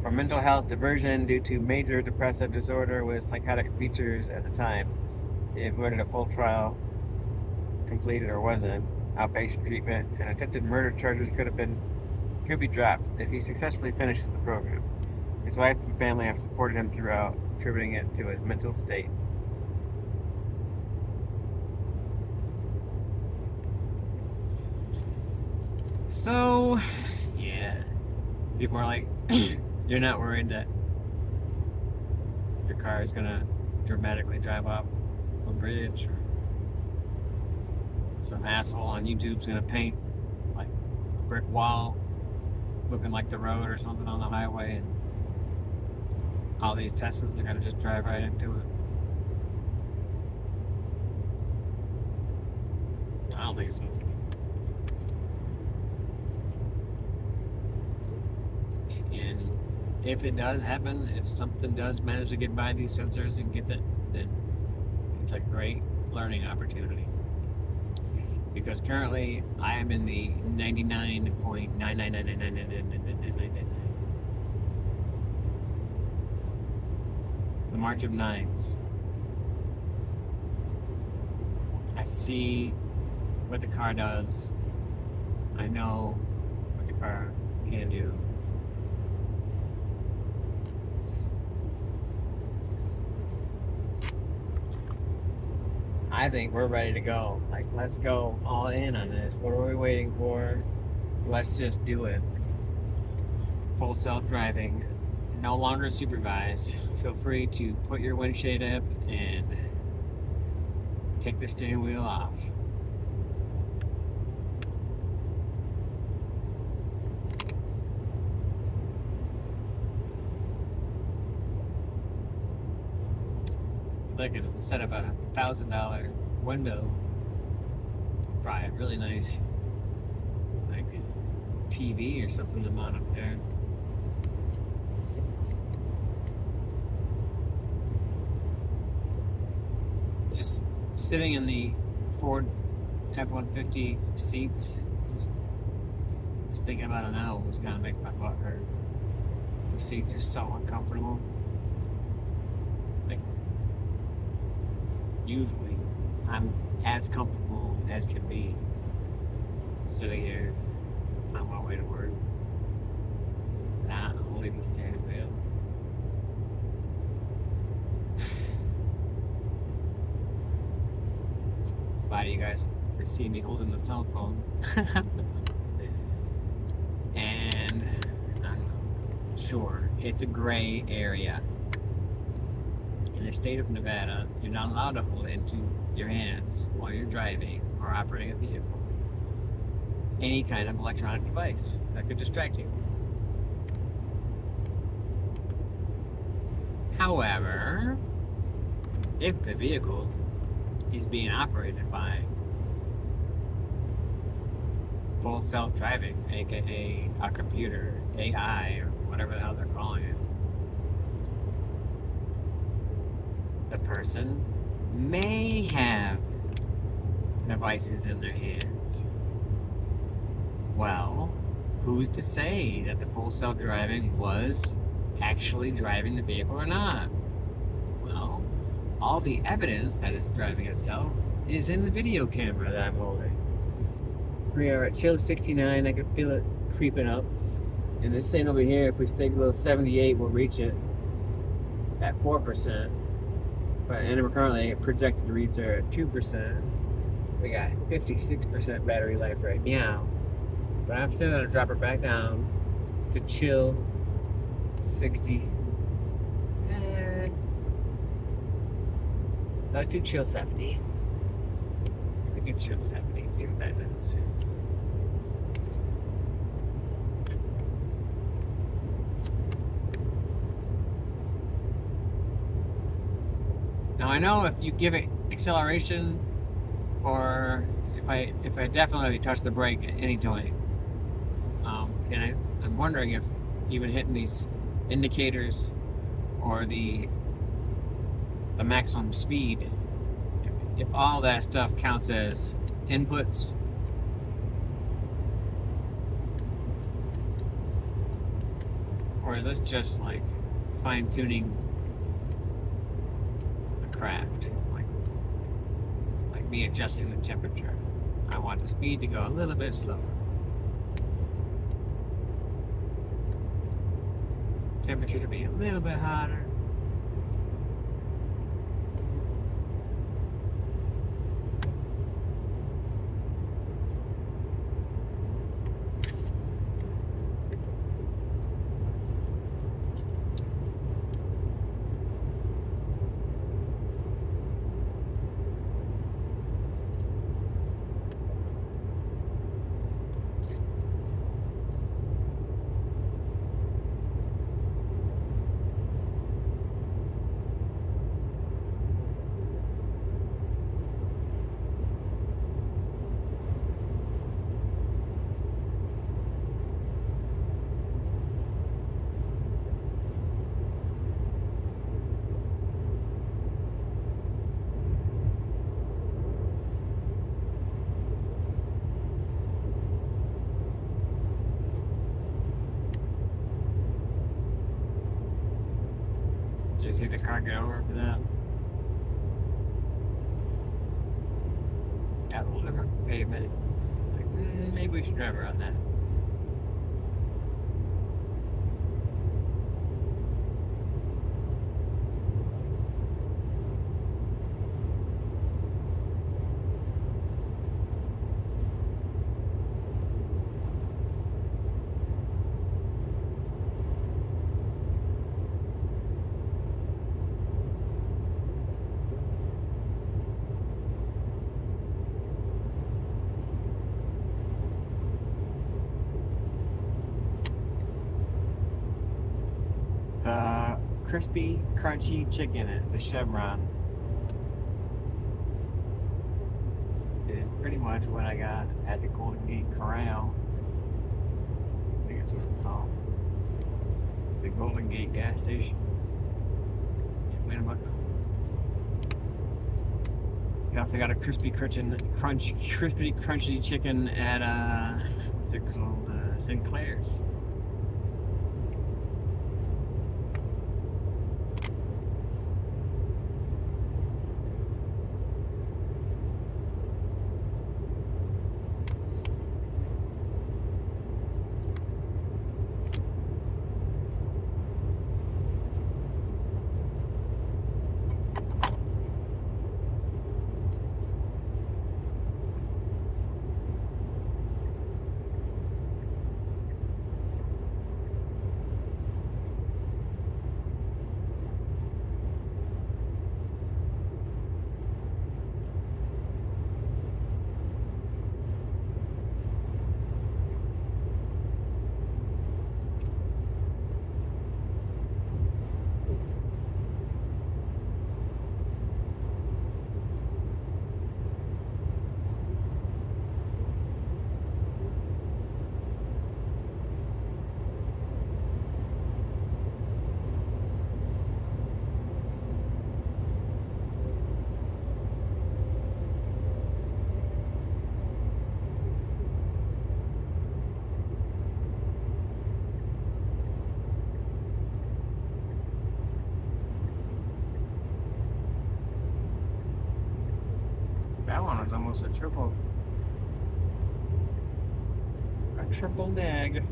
for mental health diversion due to major depressive disorder with psychotic features at the time. He avoided a full trial, completed or wasn't, outpatient treatment, and attempted murder charges could be dropped if he successfully finishes the program. His wife and family have supported him throughout, attributing it to his mental state. So, yeah, people are like, you're not worried that your car is gonna dramatically drive off a bridge, or some asshole on YouTube's gonna paint like a brick wall looking like the road or something on the highway, and all these Teslas are gonna just drive right into it. I don't think so. And if it does happen, if something does manage to get by these sensors and get it, then it's a great learning opportunity. Because currently I am in the 99.999999999. The March of Nines. I see what the car does. I know what the car can do. I think we're ready to go. Like, let's go all in on this. What are we waiting for? Let's just do it. Full self-driving, no longer supervised. Feel free to put your windshield up and take the steering wheel off. Like instead of a $1,000 window, probably a really nice like TV or something to mount up there. Just sitting in the Ford F-150 seats, just thinking about it now was kind of making my butt hurt. The seats are so uncomfortable. Like, usually I'm as comfortable as can be sitting here on my way to work, not holding the steering wheel. Why do you guys see me holding the cell phone? And I don't know. Sure, it's a gray area. In the state of Nevada, you're not allowed to hold it into your hands while you're driving or operating a vehicle. Any kind of electronic device that could distract you. However, if the vehicle is being operated by full self-driving, aka a computer, AI, or whatever the hell they're calling it, the person may have devices in their hands. Well, who's to say that the full self-driving was actually driving the vehicle or not? Well, all the evidence that it's driving itself is in the video camera that I'm holding. We are at chill 69. I can feel it creeping up. And this thing over here, if we stay below 78, we'll reach it at 4%. And we're currently projected to reach there at 2%. We got 56% battery life right now. But I'm still gonna drop her back down to chill 60. Let's do chill 70. We can chill 70 and see what that does. Now I know if you give it acceleration, or if I definitely touch the brake at any point, and I'm wondering if even hitting these indicators or the maximum speed, if all that stuff counts as inputs, Or is this just like fine-tuning the craft? Like me adjusting the temperature. I want the speed to go a little bit slower. Temperature to be a little bit hotter. Did you see the car get over for that? Got a little different pavement. It's like, maybe we should drive around that. The crispy, crunchy chicken at the Chevron is pretty much what I got at the Golden Gate Corral. I think that's what it's called. The Golden Gate gas station in Winnemucca. You also got a crispy, crunchy chicken at what's it called? Sinclair's. That one was almost a triple nag.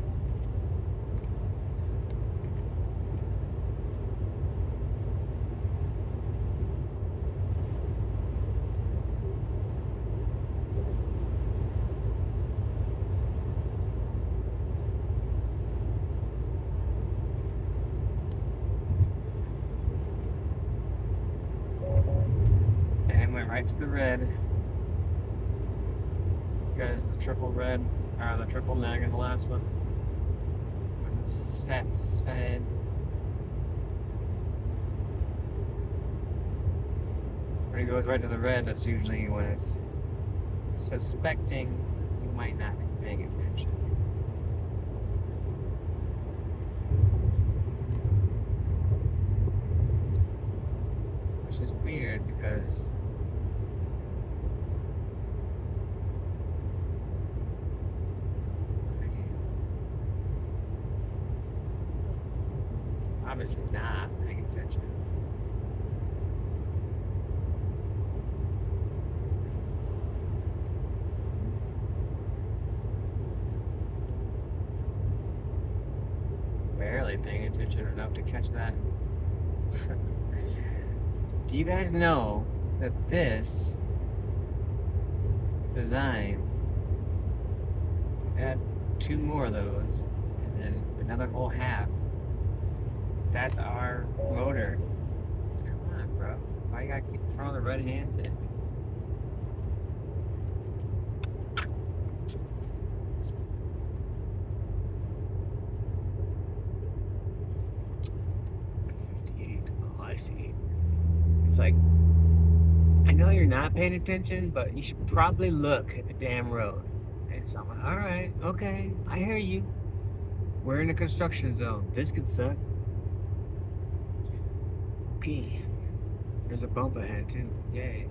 And went right to the red. Because the triple red, or the triple nag in the last one wasn't satisfied. When it goes right to the red, that's usually when it's suspecting you might not be paying attention. Which is weird because obviously not paying attention. Barely paying attention enough to catch that. Do you guys know that this design, add 2 more of those, and then another whole half, that's our motor. Come on, bro. Why you gotta keep throwing the red hands at me? Oh, I see. It's like, I know you're not paying attention, but you should probably look at the damn road. And so I'm like, all right, okay, I hear you. We're in a construction zone. This could suck. Okay. There's a bump ahead too. Yay.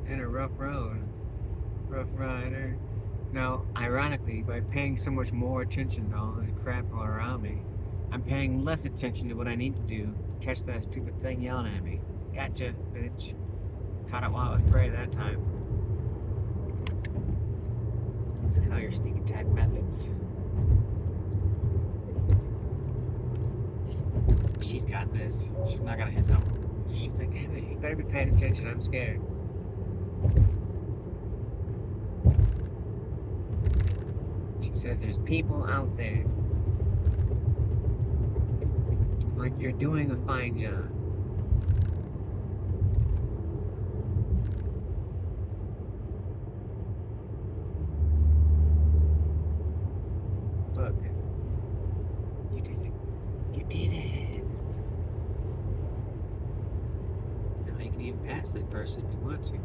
And a rough road. Rough rider. Now, ironically, by paying so much more attention to all this crap all around me, I'm paying less attention to what I need to do to catch that stupid thing yelling at me. Gotcha, bitch. Caught it while it was prey that time. Let's know your sneak attack methods. She's got this. She's not gonna hit them. She's like, damn it, you better be paying attention. I'm scared. She says there's people out there. Like, you're doing a fine job. Look. You did it. You did it. Now you can even pass that person if you want to.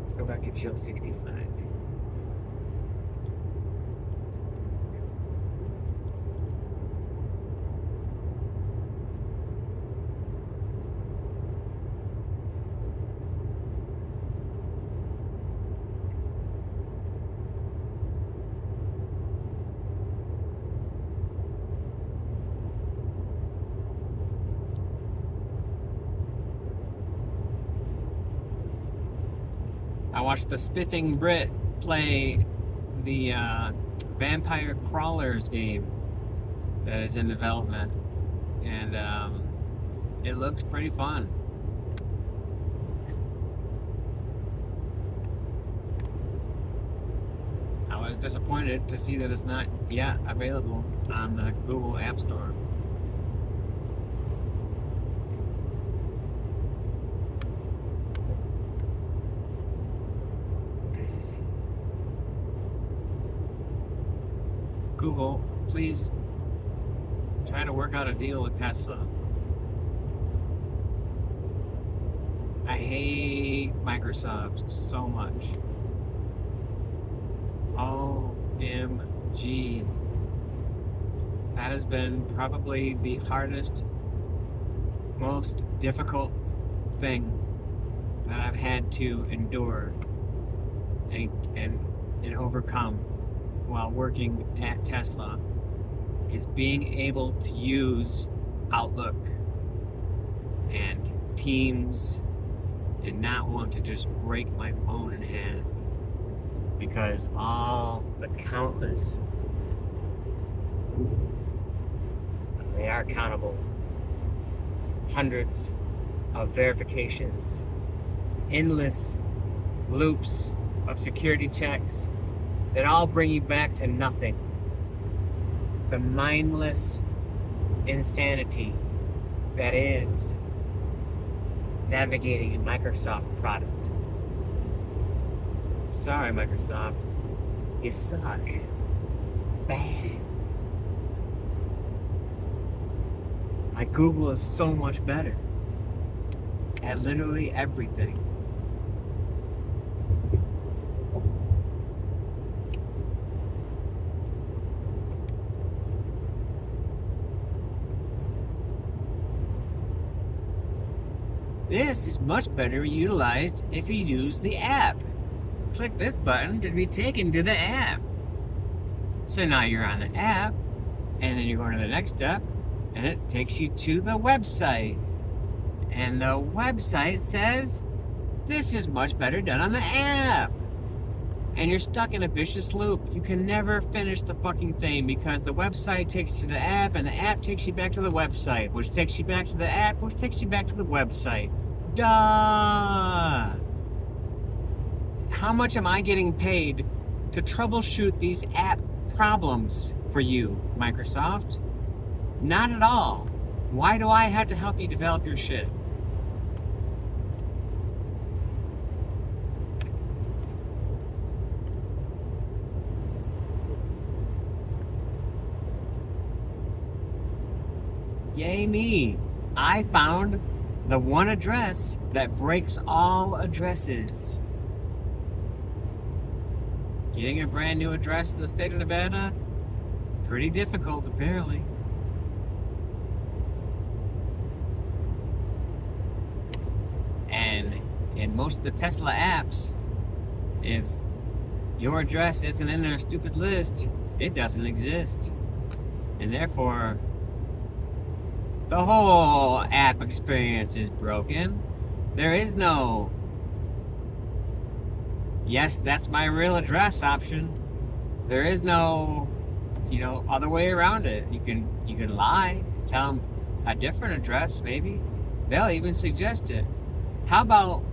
Let's go back to chill 65. I watched the Spiffing Brit play the Vampire Crawlers game that is in development, and it looks pretty fun. I was disappointed to see that it's not yet available on the Google App Store. Google, please try to work out a deal with Tesla. I hate Microsoft so much. OMG. That has been probably the hardest, most difficult thing that I've had to endure and overcome while working at Tesla, is being able to use Outlook and Teams and not want to just break my phone in half, because all the countless, they are countable, hundreds of verifications, endless loops of security checks that all bring you back to nothing. The mindless insanity that is navigating a Microsoft product. Sorry, Microsoft. You suck. Bad. Like, Google is so much better at literally everything. This is much better utilized if you use the app. Click this button to be taken to the app. So now you're on the app, and then you're going to the next step, and it takes you to the website. And the website says, this is much better done on the app. And you're stuck in a vicious loop. You can never finish the fucking thing because the website takes you to the app, and the app takes you back to the website, which takes you back to the app, which takes you back to the website. Duh! How much am I getting paid to troubleshoot these app problems for you, Microsoft? Not at all. Why do I have to help you develop your shit? Yay me! I found the one address that breaks all addresses. Getting a brand new address in the state of Nevada? Pretty difficult, apparently. And in most of the Tesla apps, if your address isn't in their stupid list, it doesn't exist. And therefore, the whole app experience is broken. There is no, yes, that's my real address option. There is no, other way around it. You can lie, tell them a different address, maybe. They'll even suggest it. How about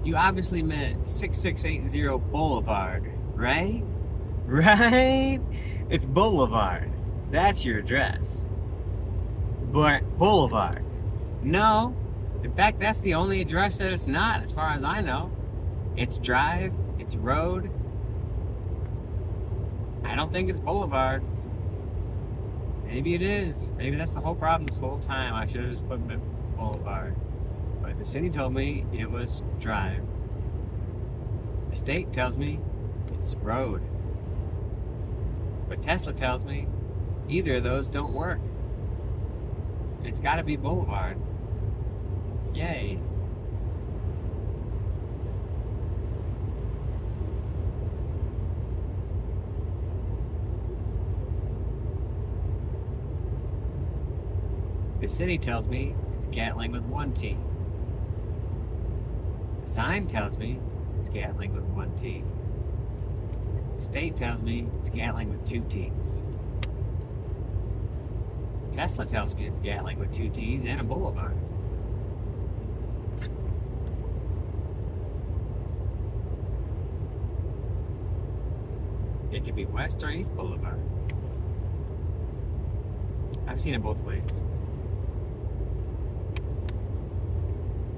you obviously meant 6680 Boulevard, right? Right? It's Boulevard. That's your address. But Boulevard. No. In fact, that's the only address that it's not, as far as I know. It's Drive, it's Road. I don't think it's Boulevard. Maybe it is. Maybe that's the whole problem this whole time. I should have just put Boulevard. But the city told me it was Drive. The state tells me it's Road. But Tesla tells me either of those don't work. It's got to be Boulevard. Yay. The city tells me it's Gatling with one T. The sign tells me it's Gatling with one T. The state tells me it's Gatling with two T's. Tesla tells me it's Gatling with two T's and a boulevard. It could be West or East Boulevard. I've seen it both ways.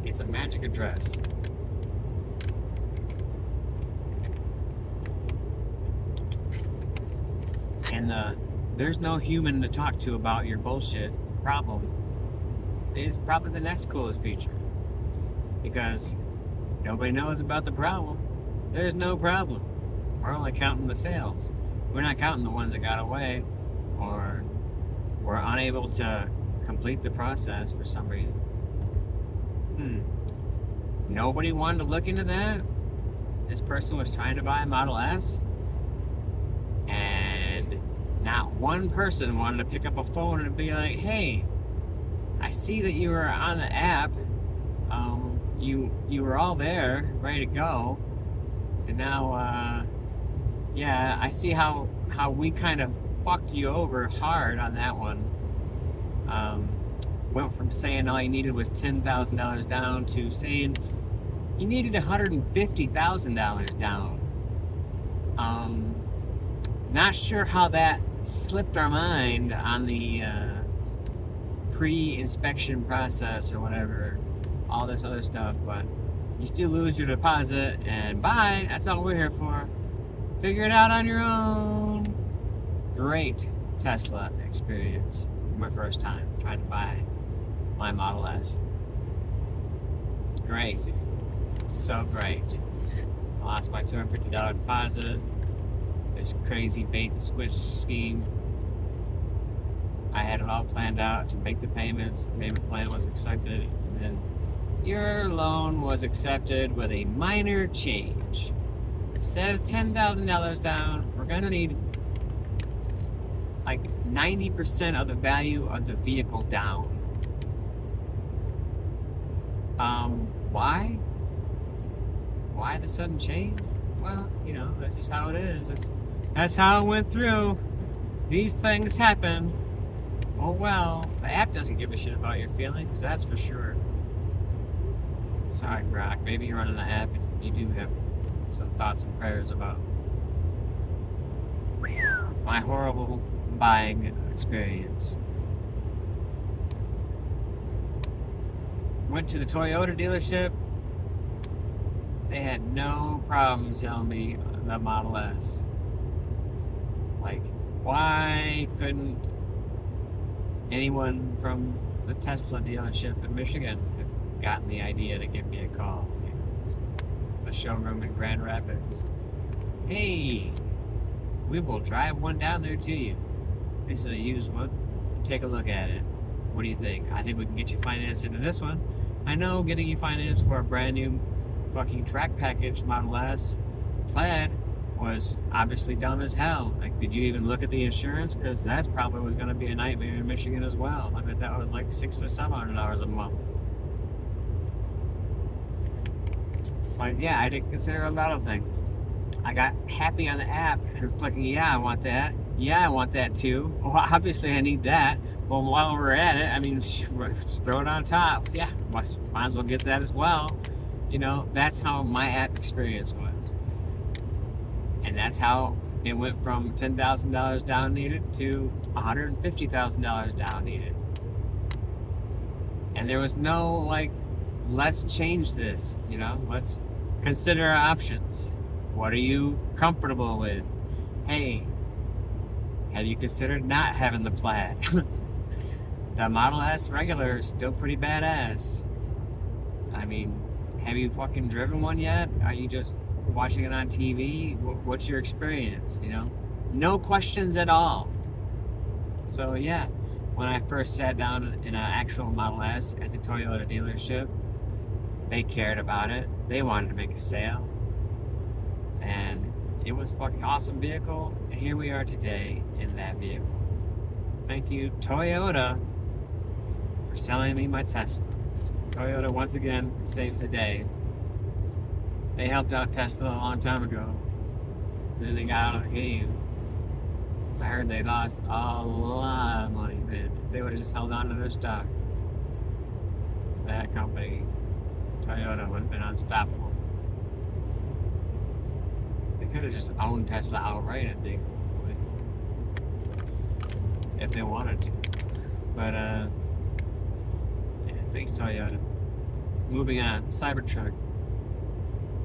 It's a magic address. And there's no human to talk to about your bullshit problem is probably the next coolest feature. Because nobody knows about the problem. There's no problem. We're only counting the sales. We're not counting the ones that got away or were unable to complete the process for some reason. Nobody wanted to look into that. This person was trying to buy a Model S, and not one person wanted to pick up a phone and be like, hey, I see that you were on the app. You were all there, ready to go. And now, yeah, I see how we kind of fucked you over hard on that one. Went from saying all you needed was $10,000 down to saying you needed $150,000 down. Not sure how that slipped our mind on the pre-inspection process or whatever, all this other stuff, but you still lose your deposit, and bye, that's all we're here for. Figure it out on your own. Great Tesla experience. My first time trying to buy my Model S. Great. So great. I lost my $250 deposit. This crazy bait and switch scheme. I had it all planned out to make the payments. The payment plan was accepted, and then your loan was accepted with a minor change. Instead of $10,000 down, we're gonna need like 90% of the value of the vehicle down. Why? Why the sudden change? Well, you know, that's just how it is. That's how it went through. These things happen. Oh well, the app doesn't give a shit about your feelings, that's for sure. Sorry, Brock. Maybe you're running the app and you do have some thoughts and prayers about my horrible buying experience. Went to the Toyota dealership. They had no problem selling me the Model S. Like, why couldn't anyone from the Tesla dealership in Michigan have gotten the idea to give me a call? The showroom in Grand Rapids. Hey, we will drive one down there to you. This is a used one. Take a look at it. What do you think? I think we can get you financed into this one. I know getting you financed for a brand new fucking track package Model S Plaid was obviously dumb as hell. Like, did you even look at the insurance? Because that's probably was going to be a nightmare in Michigan as well. I bet that was like $600 or $700 a month. But yeah, I didn't consider a lot of things. I got happy on the app and clicking, yeah, I want that. Yeah, I want that too. Well, obviously I need that. Well, while we're at it, I mean, throw it on top. Yeah, might as well get that as well. You know, that's how my app experience was. And that's how it went from $10,000 down needed to $150,000 down needed. And there was no, like, let's change this, you know, let's consider our options. What are you comfortable with? Hey, have you considered not having the Plaid? The Model S regular is still pretty badass. I mean, have you fucking driven one yet? Are you just watching it on TV? What's your experience, you know? No questions at all. So yeah, when I first sat down in an actual Model S at the Toyota dealership, they cared about it. They wanted to make a sale. And it was a fucking awesome vehicle. And here we are today in that vehicle. Thank you, Toyota, for selling me my Tesla. Toyota, once again, saves the day. They helped out Tesla a long time ago. Then they got out of the game. I heard they lost a lot of money, man. If they would have just held on to their stock, that company, Toyota, would have been unstoppable. They could have just owned Tesla outright, I think, if they wanted to. But, yeah, thanks, Toyota. Moving on, Cybertruck.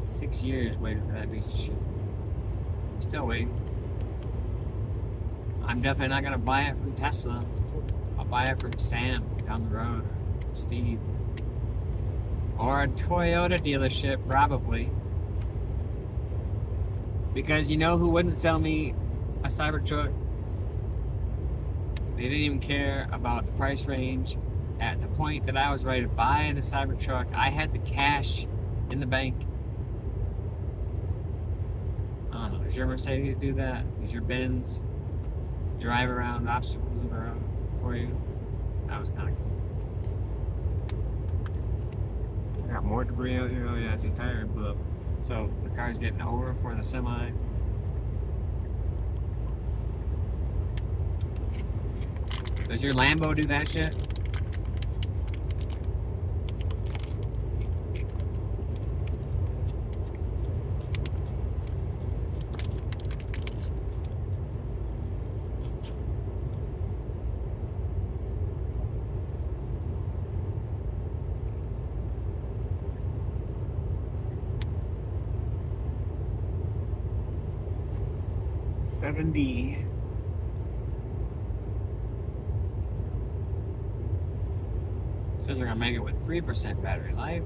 6 years waiting for that piece of shit. Still waiting. I'm definitely not gonna buy it from Tesla. I'll buy it from Sam down the road, Steve, or a Toyota dealership, probably. Because you know who wouldn't sell me a Cybertruck? They didn't even care about the price range. At the point that I was ready to buy the Cybertruck, I had the cash in the bank. I don't know, does your Mercedes do that? Does your Benz drive around obstacles in the road for you? That was kind of cool. I got more debris out here. Oh yeah, it's his tire blew up. So the car's getting over for the semi. Does your Lambo do that shit? $70. Says we're gonna make it with 3% battery life.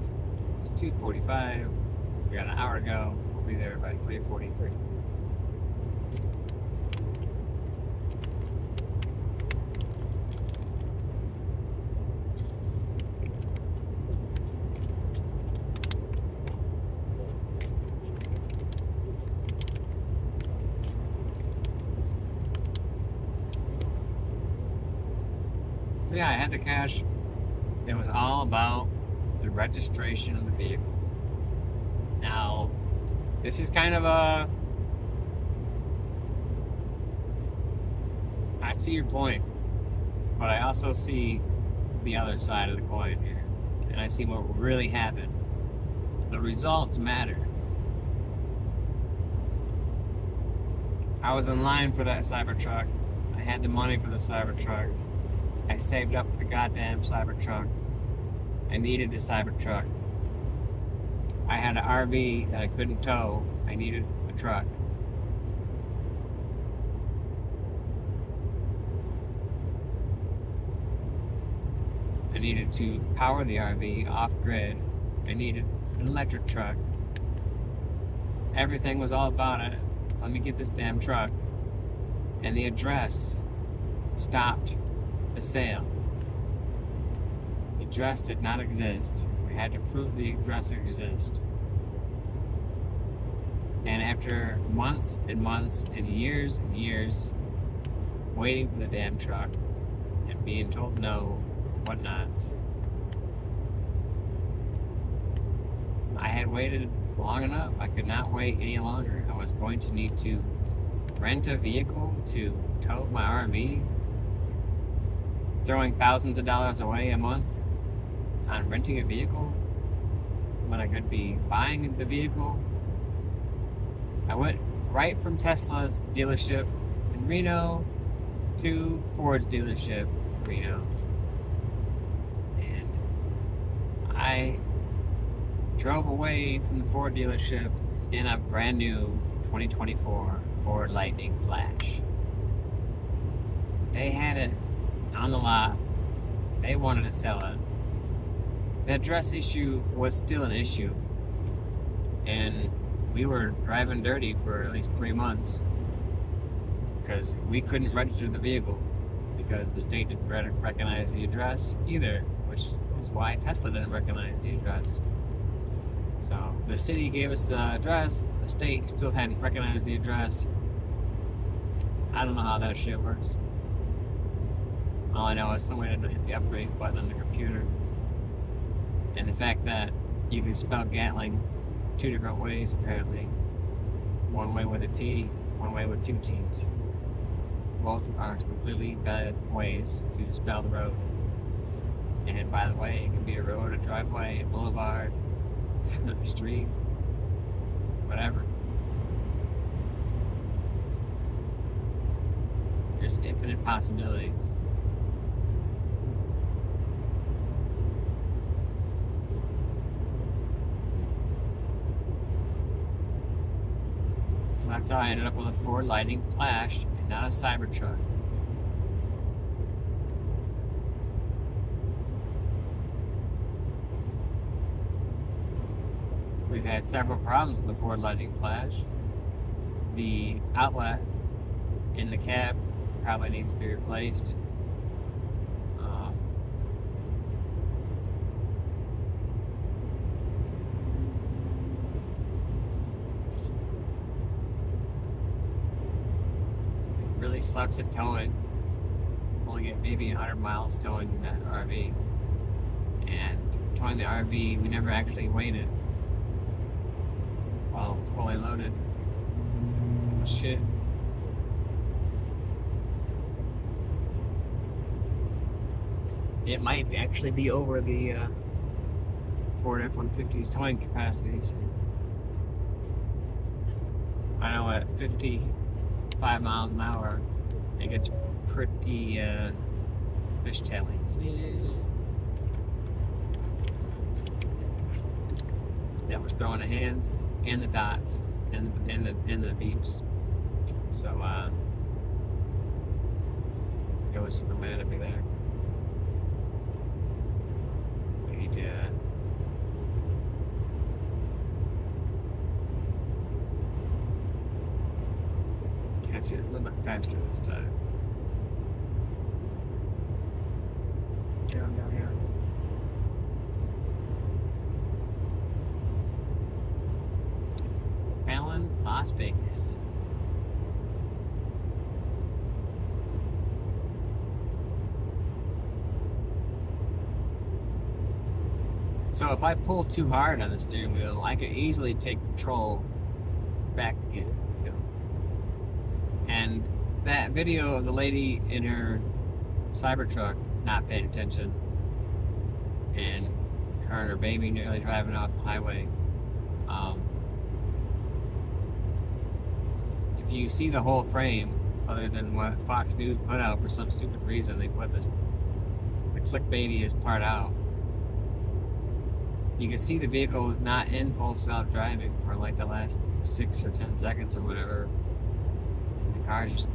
It's 2:45. We got an hour to go. We'll be there by 3:43. So yeah, I had the cash. It was all about the registration of the vehicle. Now, this is kind of a... I see your point, but I also see the other side of the coin here. And I see what really happened. The results matter. I was in line for that Cybertruck. I had the money for the Cybertruck. I saved up for the goddamn Cybertruck. I needed the Cybertruck. I had an RV that I couldn't tow. I needed a truck. I needed to power the RV off-grid. I needed an electric truck. Everything was all about it. Let me get this damn truck. And the address stopped the sale. The address did not exist. We had to prove the address exists. And after months and months and years waiting for the damn truck and being told no, whatnots, I had waited long enough. I could not wait any longer. I was going to need to rent a vehicle to tow my RV, throwing thousands of dollars away a month on renting a vehicle when I could be buying the vehicle. I went right from Tesla's dealership in Reno to Ford's dealership in Reno. And I drove away from the Ford dealership in a brand new 2024 Ford Lightning Flash. They had it on the lot. They wanted to sell it. The address issue was still an issue. And we were driving dirty for at least 3 months because we couldn't register the vehicle because the state didn't recognize the address either, which is why Tesla didn't recognize the address. So the city gave us the address, the state still hadn't recognized the address. I don't know how that shit works. All I know is somebody didn't hit the upgrade button on the computer. And the fact that you can spell Gatling 2 different ways, apparently. One way with a T, one way with 2 T's. Both are completely bad ways to spell the road. And by the way, it can be a road, a driveway, a boulevard, a street, whatever. There's infinite possibilities. So that's how I ended up with a Ford Lightning Flash and not a Cybertruck. We've had several problems with the Ford Lightning Flash. The outlet in the cab probably needs to be replaced. It really sucks at towing. Only get maybe 100 miles towing that RV. And towing the RV, we never actually waited while it was fully loaded. Full of shit. It might actually be over the Ford F-150's towing capacities. I know at 55 miles an hour, it gets pretty fishtailing. That was throwing the hands and the dots and the beeps. So it was super mad at me there. We need to catch it a little bit faster this time. Down here. Fallon, Las Vegas. So if I pull too hard on the steering wheel, I could easily take control back again. You know? And that video of the lady in her Cybertruck not paying attention, and her and her baby nearly driving off the highway. If you see the whole frame, other than what Fox News put out for some stupid reason, they put the clickbaitiest part out. You can see the vehicle was not in full self-driving for like the last 6 or 10 seconds or whatever. The car just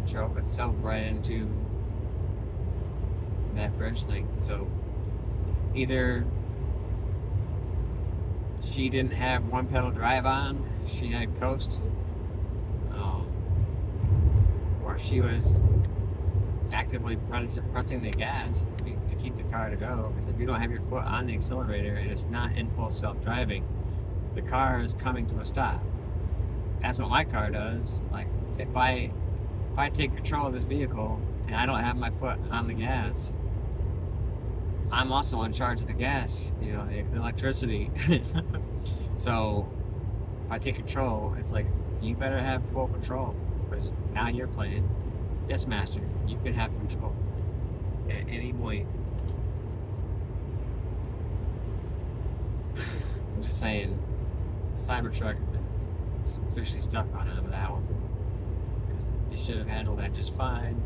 drove itself right into that bridge thing. So either she didn't have one pedal drive on, she had coast, or she was actively pressing the gas to keep the car to go. Because if you don't have your foot on the accelerator and it's not in full self-driving, the car is coming to a stop. That's what my car does. Like if I take control of this vehicle and I don't have my foot on the gas, I'm also in charge of the gas, you know, the electricity. So if I take control, it's like, you better have full control, because now you're playing. Yes, master, you can have control at any point. I'm just saying, the Cybertruck, some fishy stuff on out of that one, because it should have handled that just fine.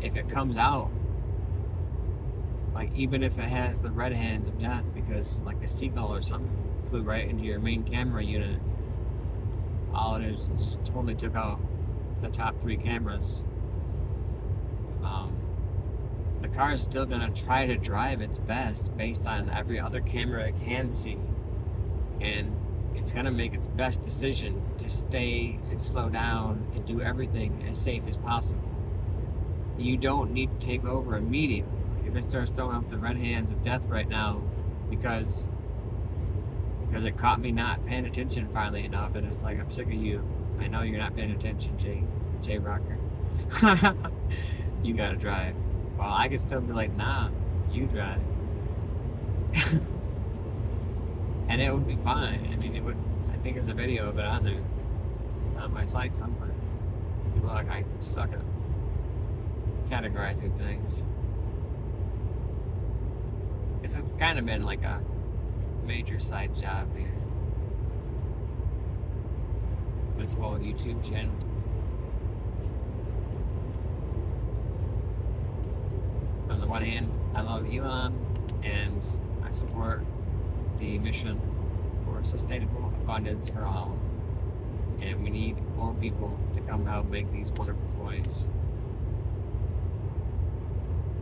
If it comes out, like even if it has the red hands of death because like a seagull or something flew right into your main camera unit, all it is just totally took out the top 3 cameras. The car is still gonna try to drive its best based on every other camera it can see, and it's gonna make its best decision to stay and slow down and do everything as safe as possible. You don't need to take over immediately. If it starts throwing up the red hands of death right now because it caught me not paying attention finally enough, and it's like, I'm sick of you. I know you're not paying attention, Jay Rocker. You gotta drive. Well, I could still be like, nah, you drive. And it would be fine. I mean, it would. I think there's a video of it on there, on my site somewhere. People are like, I suck at categorizing things. This has kind of been like a major side job here. This whole YouTube channel. On the one hand, I love Elon and I support the mission for sustainable abundance for all. And we need more people to come help make these wonderful toys.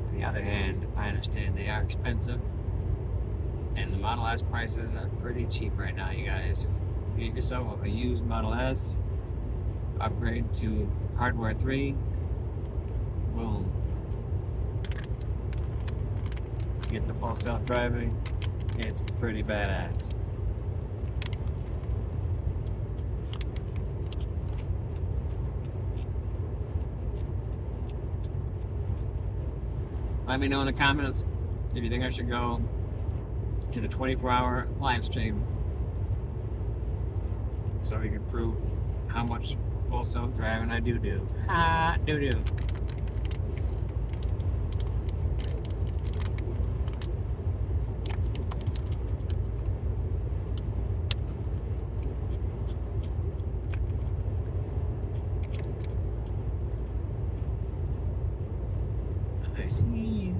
On the other hand, I understand they are expensive, and the Model S prices are pretty cheap right now, you guys. Get yourself a used Model S, upgrade to hardware 3, boom. Get the full self-driving, it's pretty badass. Let me know in the comments if you think I should go to the 24-hour live stream so we can prove how much full self-driving I do. Do. I see you.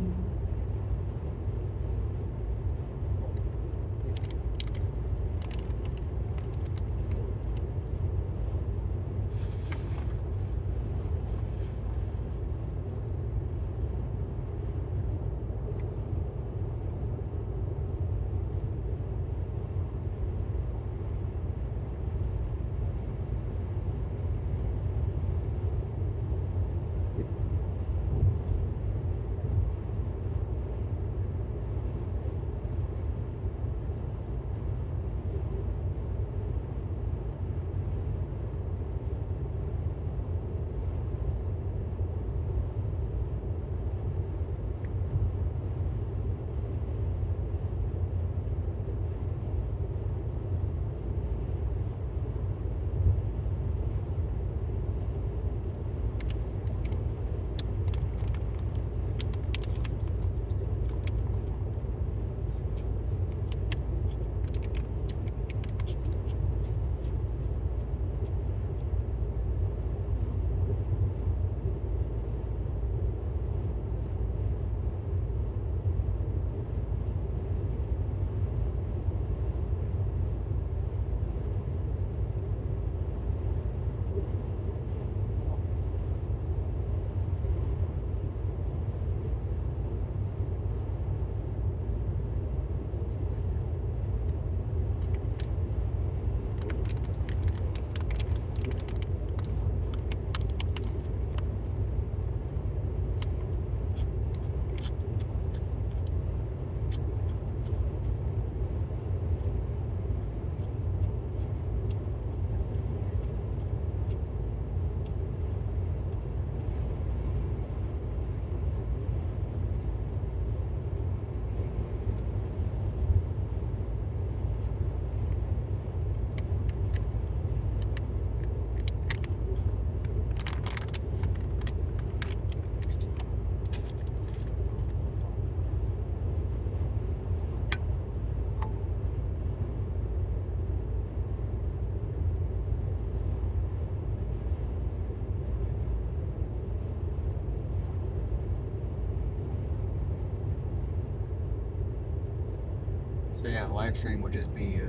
So yeah, live stream would just be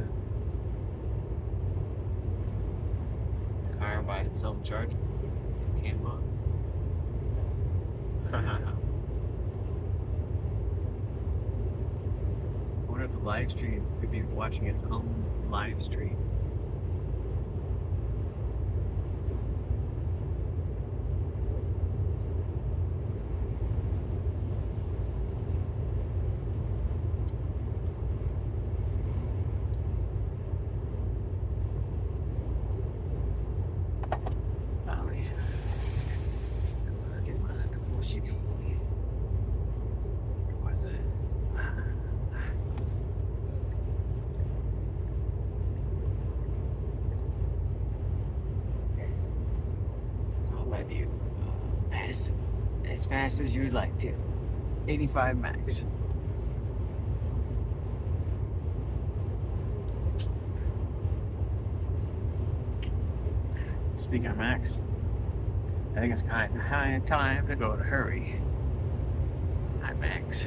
the car by itself charging. It came on. I wonder if the live stream could be watching its own live stream. Oh yeah. Come on, get my bullshit. What is it? I'll let you pass as fast as you'd like to. 85 max. Speaking of max, I think it's kind of time to go to hurry. Hi, Max.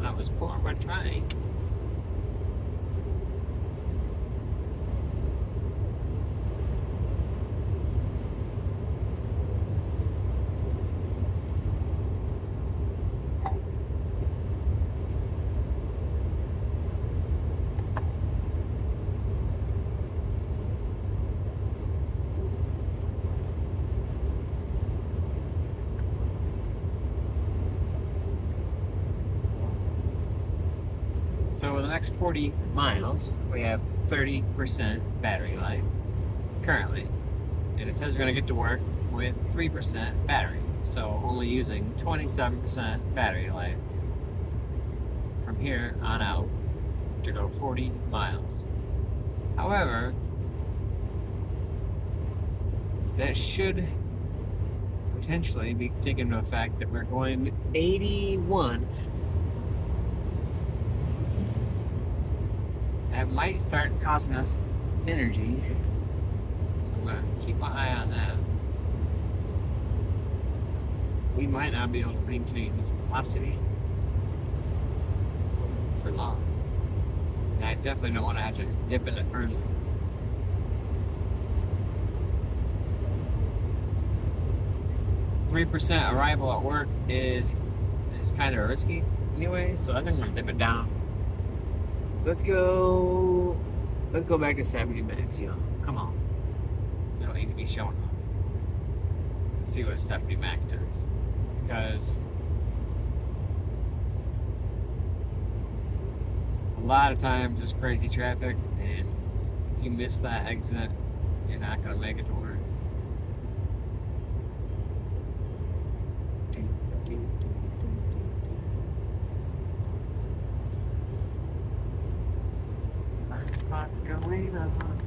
I was poor but trying. So for the next 40 miles, we have 30% battery life currently. And it says we're going to get to work with 3% battery. So only using 27% battery life from here on out to go 40 miles. However, that should potentially be taken into effect that we're going 81. That might start costing us energy, so I'm gonna keep my eye on that. We might not be able to maintain this velocity for long. And I definitely don't want to have to dip in it further. .3% arrival at work is kind of risky anyway, so I think I'm gonna dip it down. Let's go back to 70 max, yo. Come on. You don't need to be showing off. Let's see what 70 max does. Because a lot of times there's crazy traffic, and if you miss that exit, you're not gonna make it to work. Going on.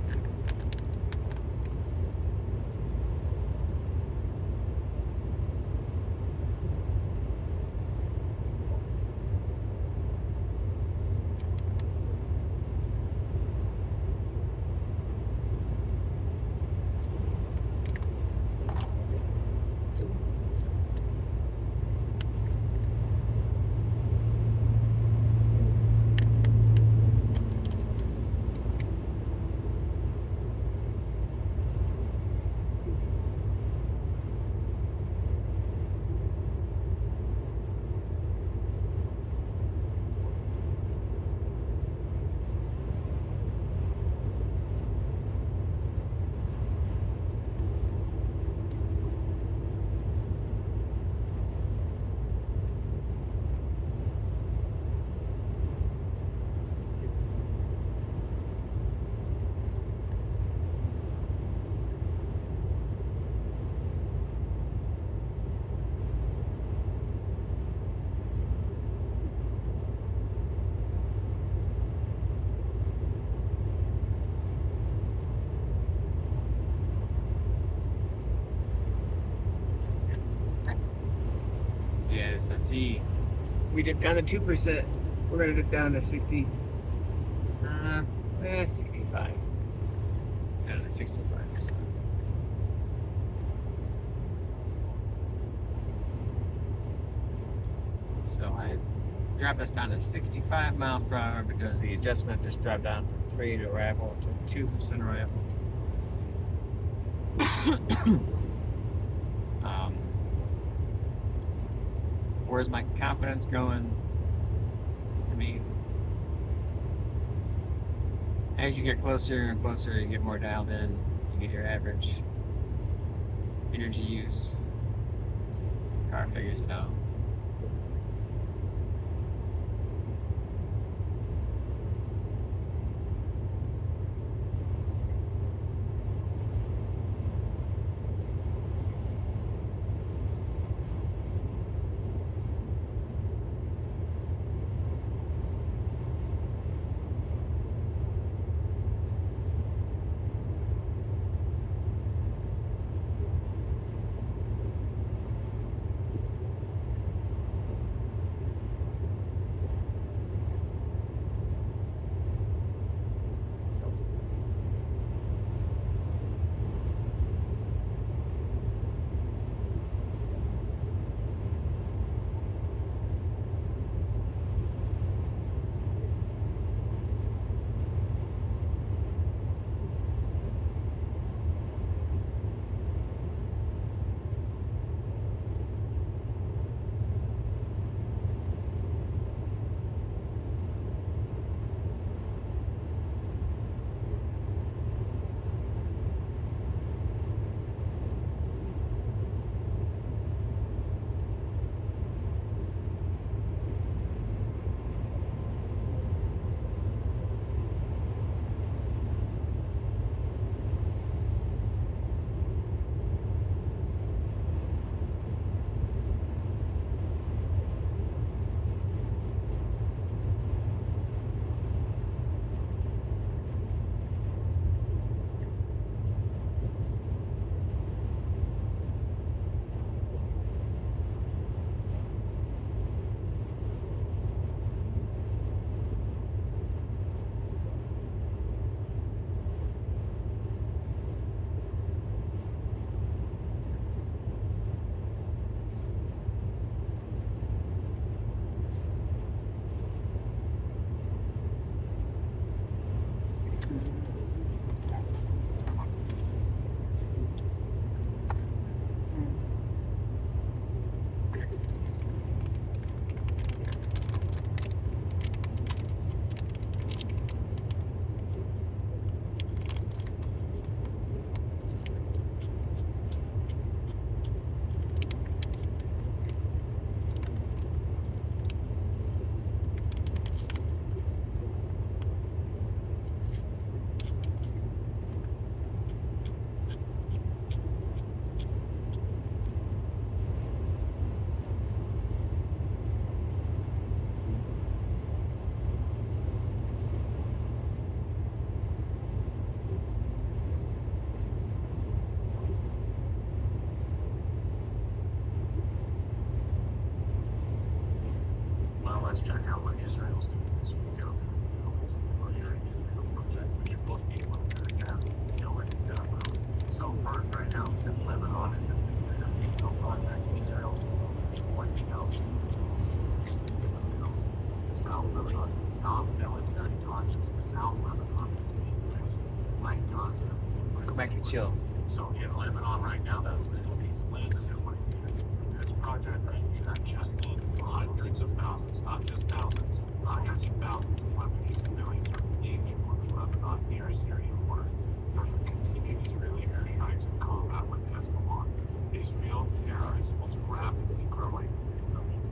Yes, I see We dipped down to 2%. We're gonna dip down to 60. 65. Down to 65%. So I dropped us down to 65 miles per hour because the adjustment just dropped down from 3 to arrival to 2% arrival. Where's my confidence going? I mean, as you get closer and closer, you get more dialed in. You get your average energy use. The car figures it out. Let's check out what Israel's doing this week out there with the Middle East and the Greater Israel project, which most people already know about. So first, right now, because Lebanon is in the Greater Israel project, Israel's bulldozers are wiping out states of Lebanon. In South Lebanon, non-military targets in South Lebanon is being used like Gaza. Go back and chill. So in Lebanon right now, that little piece of land that they're wiping out for this project right here, just in hundreds of thousands, not just thousands, hundreds of thousands of Lebanese civilians are fleeing in northern Lebanon near Syrian borders after continued Israeli airstrikes and combat with Hezbollah. Israel terrorism is rapidly growing in the region.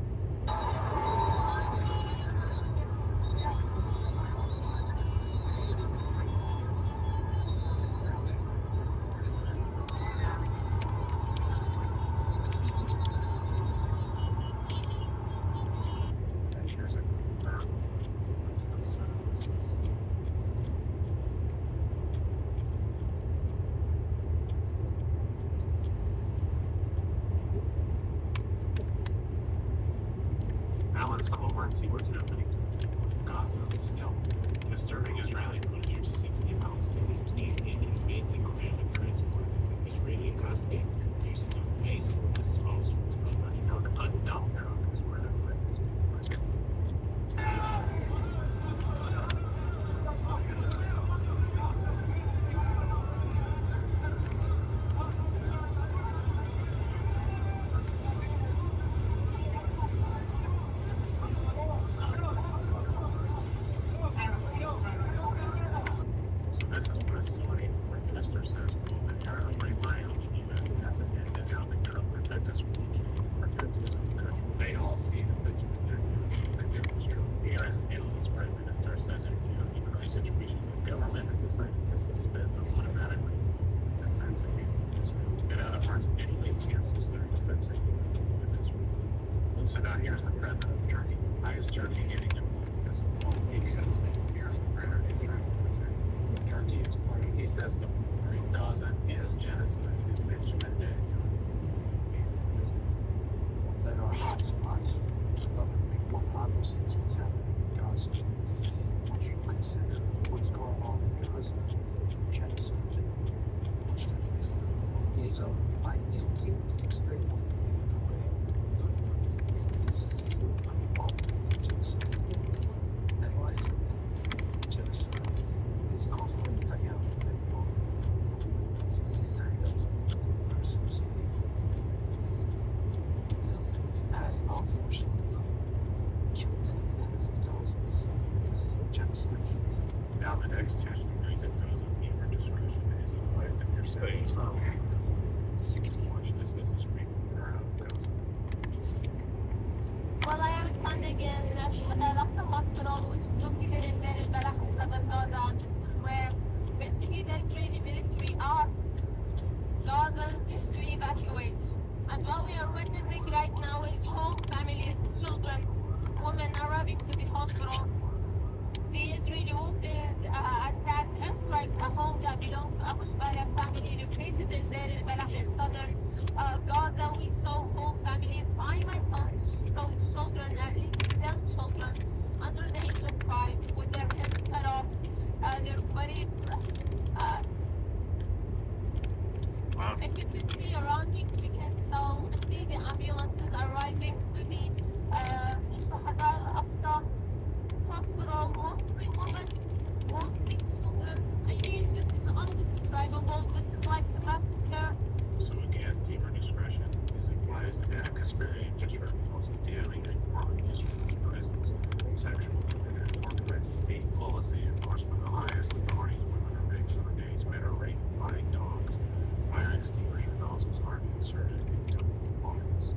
let's go over and see what's happening to the people in Gaza. Still, disturbing Israeli footage of 60 Palestinians being inhumanely crammed and transported into Israeli custody using a waste disposal truck. A dump truck is where they're putting these people. So this is what a Saudi foreign minister says. They are relying on the U.S. as an end and how they Trump protect us when they can't even protect his own country. They all see that they're controls Trump. Here is Italy's prime minister says in view of the current situation, the government has decided to suspend the automatic defense agreement with Israel. In other words, Italy cancels their defense agreement with Israel. And so now here's the president of Turkey. Why is Turkey getting involved? Because they fear the greater Israel project. Turkey is part of. He says the war in Gaza is genocide. And Benjamin That are hotspots. Another big one, obviously, is what's happening in Gaza. Would you consider what's going on in Gaza genocide? I don't think we can explain it any other way. This is ultimately genocide. And this genocide is caused by Netanyahu. Netanyahu mercilessly has unfortunately killed tens of thousands of this genocide. Now the next 2 stories in Gaza, viewer discretion is advised if you're saying 60 watch this. This is a reporter out of Gaza. Well, I am standing in Al-Aqsa Hospital, which is located in Deir al-Balah in southern Gaza, and this is where basically the Israeli military asked Gazans to evacuate. And what we are witnessing right now is whole families, children, women arriving to the hospitals. The Israeli forces attacked and striked a home that belonged to Abu Shbara family located in Deir al-Balah in southern Gaza. We saw whole families. I myself saw children, at least 10 children under the age of 5 with their heads cut off, their bodies. Wow. If you can see around me, we can still see the ambulances arriving to the Shuhada al-Aqsa hospital, mostly women, mostly children. I mean, this is undescribable. This is like a massacre. So again, viewer discretion is advised. And Kasparian just heard the most damning report on Israel's prisons. Sexual torture is organized state policy enforced by the highest authorities. Women are raped for days. Men are raped by dogs. Fire extinguisher nozzles are inserted into bodies.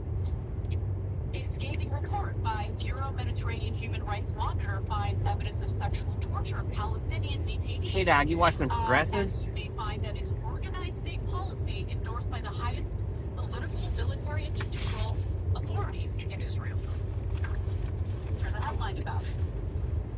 A scathing report by Euro-Mediterranean Human Rights Monitor finds evidence of sexual torture of Palestinian detainees. Hey, Dog, you watch some progressives? And they find that it's organized state policy endorsed by the highest political, military, and judicial authorities in Israel. There's a headline about it.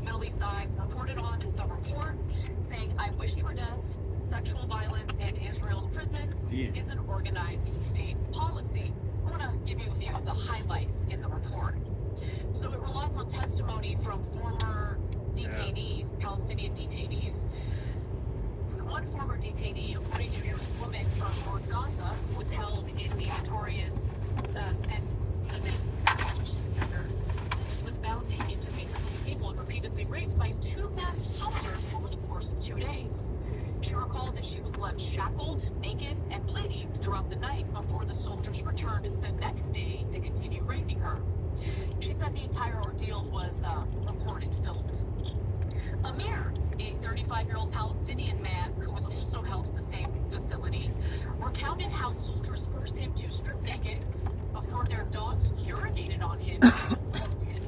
Middle East Eye reported on the report saying, "I wished for death. Sexual violence in Israel's prisons is an organized state policy." I want to give you a few of the highlights in the report. So it relies on testimony from former detainees, Palestinian detainees. One former detainee, a 42-year-old woman from North Gaza, who was held in the notorious St. Timan Detention Center, said she was bound naked to a metal table and repeatedly raped by 2 masked soldiers over the course of 2 days. She recalled that she was left shackled, naked, and bleeding throughout the night before the soldiers returned the next day to continue raping her. She said the entire ordeal was recorded, filmed. Amir, a 35-year-old Palestinian man who was also held at the same facility, recounted how soldiers forced him to strip naked before their dogs urinated on him and raped him.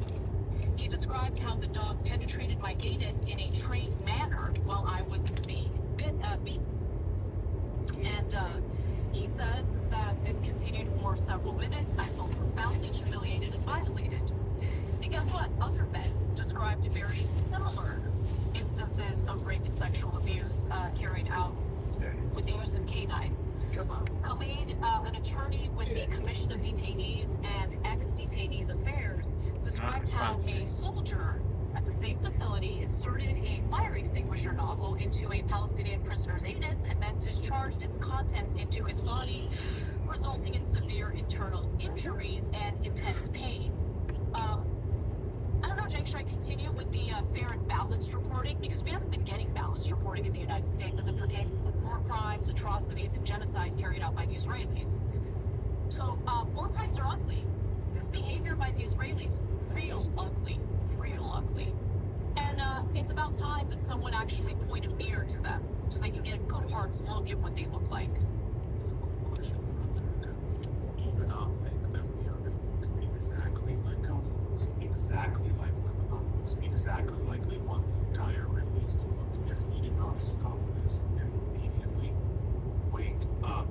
He described how the dog penetrated my gayness in a trained manner while I was being beaten. And he says that this continued for several minutes. I felt profoundly humiliated and violated. And guess what? Other men described very similar instances of rape and sexual abuse carried out with the use of canines. Khalid, an attorney with the Commission of Detainees and Ex-Detainees Affairs, described how a soldier at the same facility inserted a fire extinguisher nozzle into a Palestinian prisoner's anus and then discharged its contents into his body, resulting in severe internal injuries and intense pain. I don't know, Jake, should I continue with the fair and balanced reporting? Because we haven't been getting balanced reporting in the United States as it pertains to war crimes, atrocities, and genocide carried out by the Israelis. So, war crimes are ugly. This behavior by the Israelis, real ugly. And it's about time that someone actually point a mirror to them so they can get a good hard look at what they look like. Question for America. Do you not think that we are going to look exactly like Gaza looks, exactly like Lebanon looks, exactly like we want the entire Middle East to look if we do not stop this immediately? Wake up,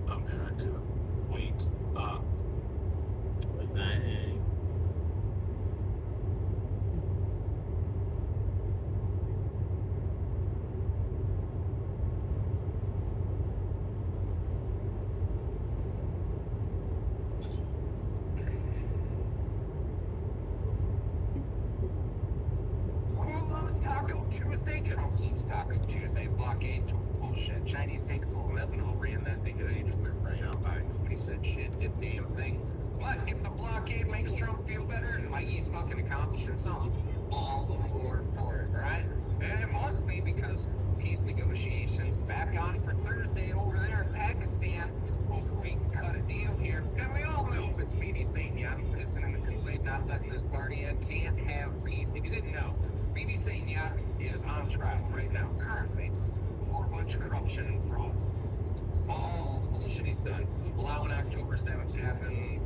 America. Wake up. What's that? Who loves Taco Tuesday? Trump loves Taco Tuesday. Blockade bullshit. Chinese take full methanol, ran that thing to age went right out by. Nobody said shit, did the damn thing. But if the blockade makes Trump feel better and like he's fucking accomplishing something, all the more for it, right? And it must be because peace negotiations back on for Thursday over there in Pakistan. Hopefully we can cut a deal here. And we all know it's Bibi Netanyahu pissing in the Kool-Aid, not letting this party in. Can't have peace. If you didn't know, Bibi Netanyahu is on trial right now, currently, for a bunch of corruption and fraud. All the bullshit he's done. Allowing October 7th to happen,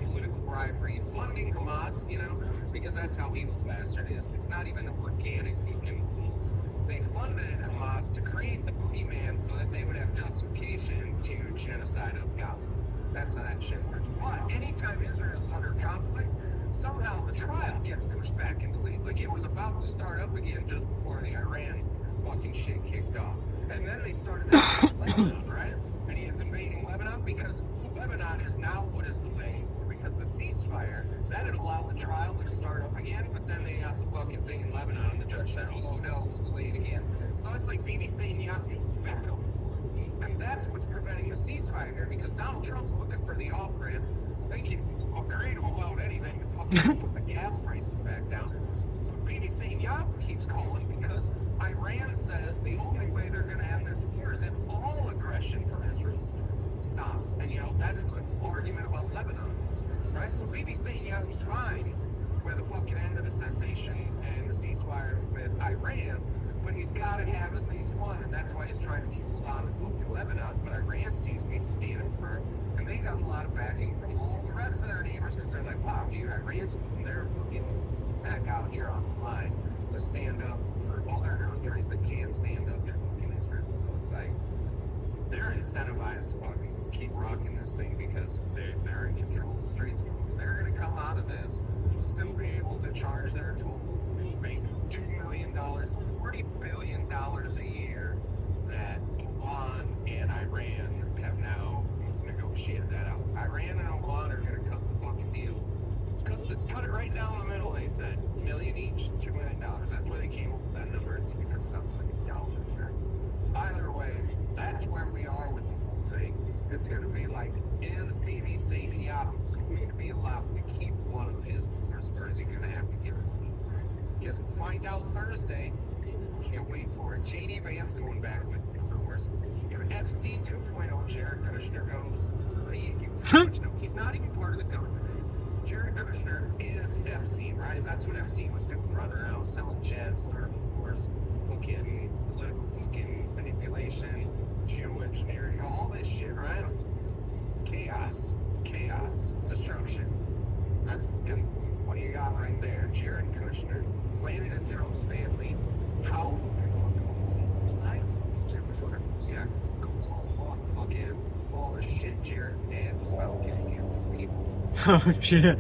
political bribery, funding Hamas, you know, because that's how evil the bastard is. It's not even organic fucking means. They funded Hamas to create the boogeyman so that they would have justification to genocide of Gaza. That's how that shit works. But anytime Israel's under conflict, somehow the trial gets pushed back into late. Like it was about to start up again just before the Iran fucking shit kicked off. And then they started Lebanon, right? And he is invading Lebanon because Lebanon is now what is delayed. Because the ceasefire, that had allowed the trial to start up again, but then they got the fucking thing in Lebanon, and the judge said, oh no, we'll delay it again. So it's like Bibi Netanyahu's back up. And that's what's preventing the ceasefire here, because Donald Trump's looking for the off-ramp. They can agree to about anything to fucking put the gas prices back down. But Bibi Netanyahu keeps calling because Iran says the only way they're going to end this war is if all aggression from Israel stops. And, you know, that's what the whole argument about Lebanon is, right? So Bibi Netanyahu's fine with the fucking end of the cessation and the ceasefire with Iran, but he's got to have at least one, and that's why he's trying to hold on to fucking Lebanon. But Iran sees me standing firm, and they got a lot of backing from all the rest of their neighbors, because they're like, wow, dude, Iran's putting their fucking back out here on the line to stand up for other countries that can't stand up to fucking Israel. So it's like, they're incentivized to fucking keep rocking this thing because they're in control of the Straits. They're going to come out of this, still be able to charge their toll, make $2 million, $40 billion a year that Iran and Iran have now negotiated that out. Iran and Iran are going to cut the fucking deal. Cut it right down the middle, they said. $1 million each, $2 million. That's where they came up with that number. It comes up to like $1. Either way, that's where we are with the whole thing. It's going to be like, is Bibi Netanyahu going to be allowed to keep one of his wars, or is he going to have to give it up? Guess we'll find out Thursday. Can't wait for it. J.D. Vance going back with, of course. If FC 2.0, Jared Kushner goes, he's not even part of the government. Jared Kushner is Epstein, right? That's what Epstein was doing, running around selling jets, starting wars, fucking political fucking manipulation, geoengineering, all this shit, right? Chaos, destruction. That's what you got right there. Jared Kushner, planted in Trump's family. How fucking long ago? Full life. Yeah, go fucking all the shit Jared's dad was found giving him as people. Oh shit.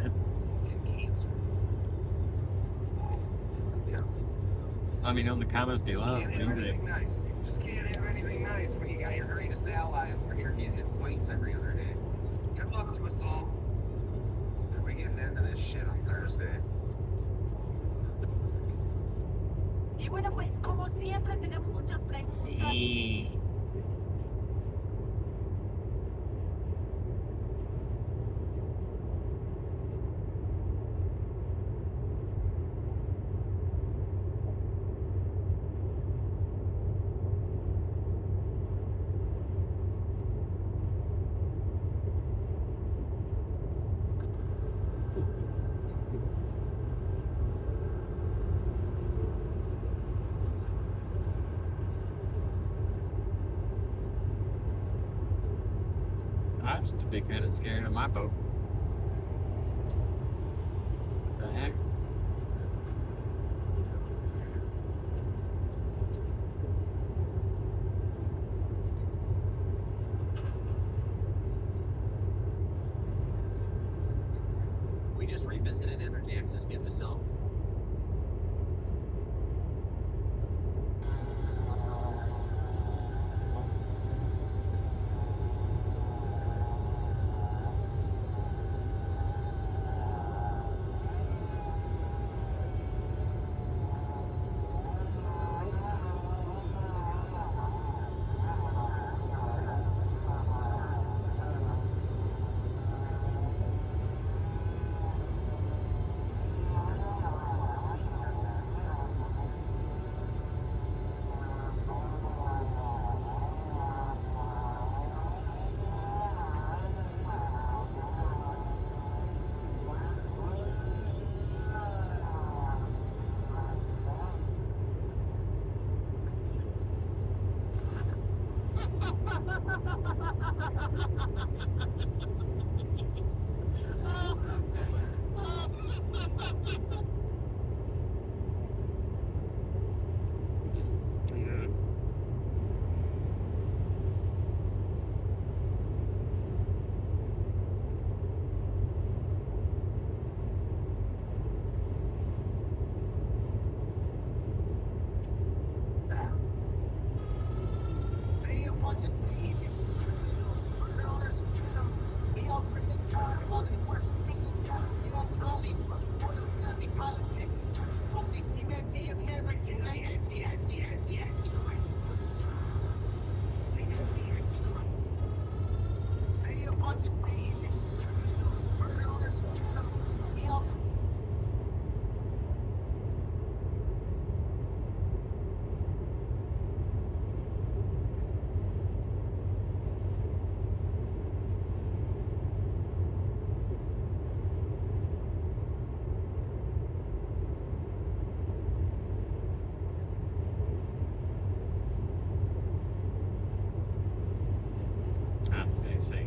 Let me know in the comments below. Can't have anything nice. You just can't have anything nice when you got your greatest ally over here getting in fights every other day. Good luck to us all. We get into this shit on Thursday. Y bueno, pues como siempre tenemos muchas preguntas. Sí. I used to be kind of scared of my boat. What the heck? We just revisited energy access gift facility. They a bunch of saviors. Put all this we all pray to God. All they worship things God. They don't tell me what oil family politics. What they seem anti-American, they anti-Christ. They anti-Christ. They a bunch of saviors. Put all this we all That's what they say.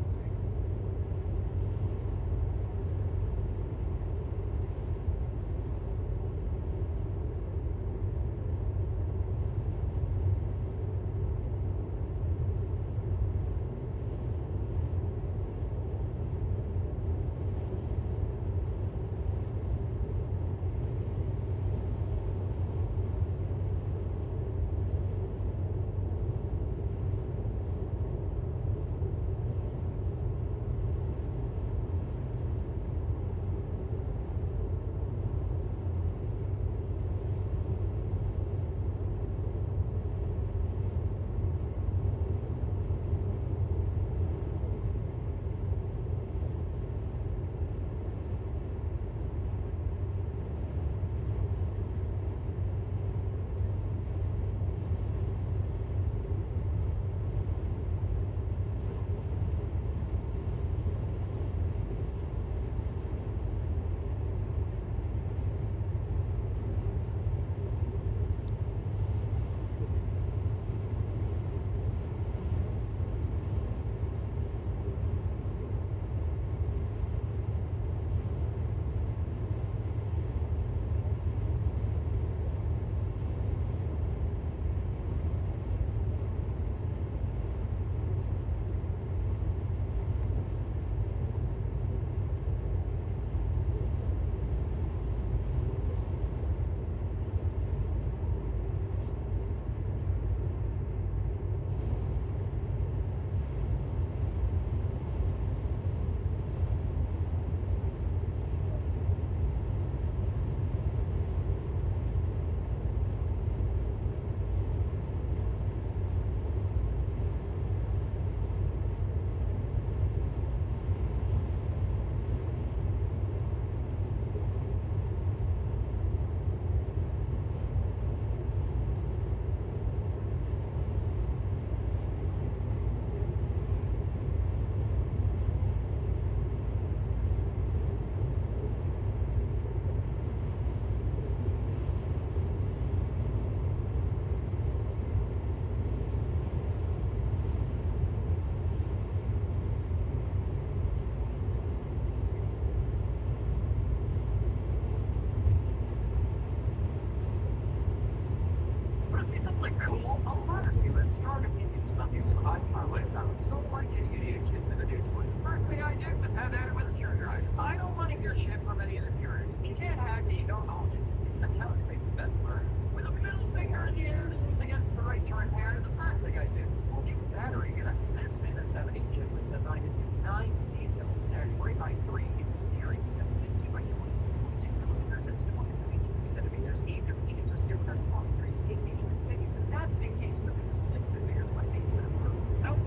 something cool? A lot of you have strong opinions about the old iPod I found, so like any idiot kid with a new toy, the first thing I did was have at it with a screwdriver. I don't want to hear shit from any of the viewers. If you can't hack it, you don't own it. See, Alex makes the best learners. With a middle finger in the air that leans against the right to repair, the first thing I did was pull you a battery track. This man, a 70s kid, was designed to do 9 C-cells stacked 3x3 in series at 50 by 22 millimeters and 27 cubic centimeters each, which gives us 243 cc's of space, and that's in case the biggest place that bigger than my basement of room. No,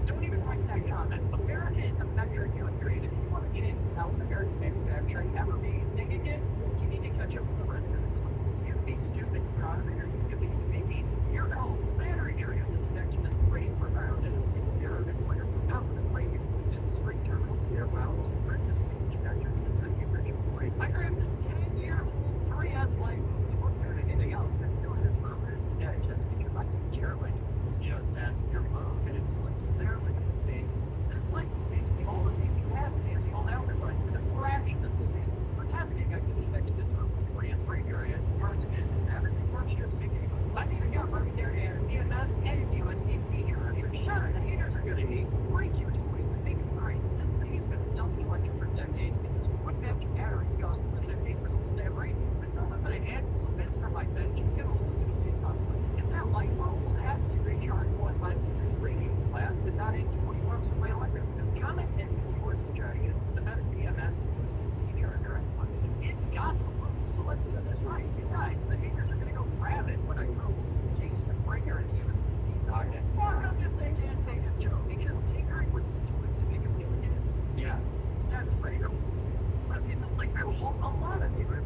don't even write that comment. America is a metric country, and if you want a chance at how American manufacturing ever being a thing again, you need to catch up with the rest of the class. You can be stupid and proud of it, or you can be impatient. You're cold. The battery tray will be connected to the frame for ground and a single eroded wire from out of the radio. And the spring terminals near rounds and practice being connected to the tiny original board. I grabbed a 10-year-old 3S light bulb. It won't hurt anything else, but still has murmurs today just because I take care of my tools. Just ask your mom. And it's slipped in there like it was made for. This light bulb needs to be all the same capacity as the old outlet lights in a fraction of the space. For testing, I just connected it to a 3 area, plugged it in, and everything works just fine. I even got right there to add an EMS and USB-C charger. Sure, the haters are gonna hate. Break your toys and make them great. This thing has been a dust collector for decades because wood match batteries cost more than I paid for the whole damn rate. With nothing but a handful of bits from my bench, it's gonna hold a new lease on life. And that light bulb will happily recharge one lens in this radio blast and not in 20 bucks of my electric bill. Comment in with your suggestions for the best EMS and USB-C charger I can. It's got to lose, so let's do this right. Besides, the haters are gonna go grab it when I drill holes in the case for breaker and USB-C socket. Fuck up if they can't take a joke, because tinkering with your toys to make them do it. Yeah, that's pretty cool. Let's see something cool. A lot of you are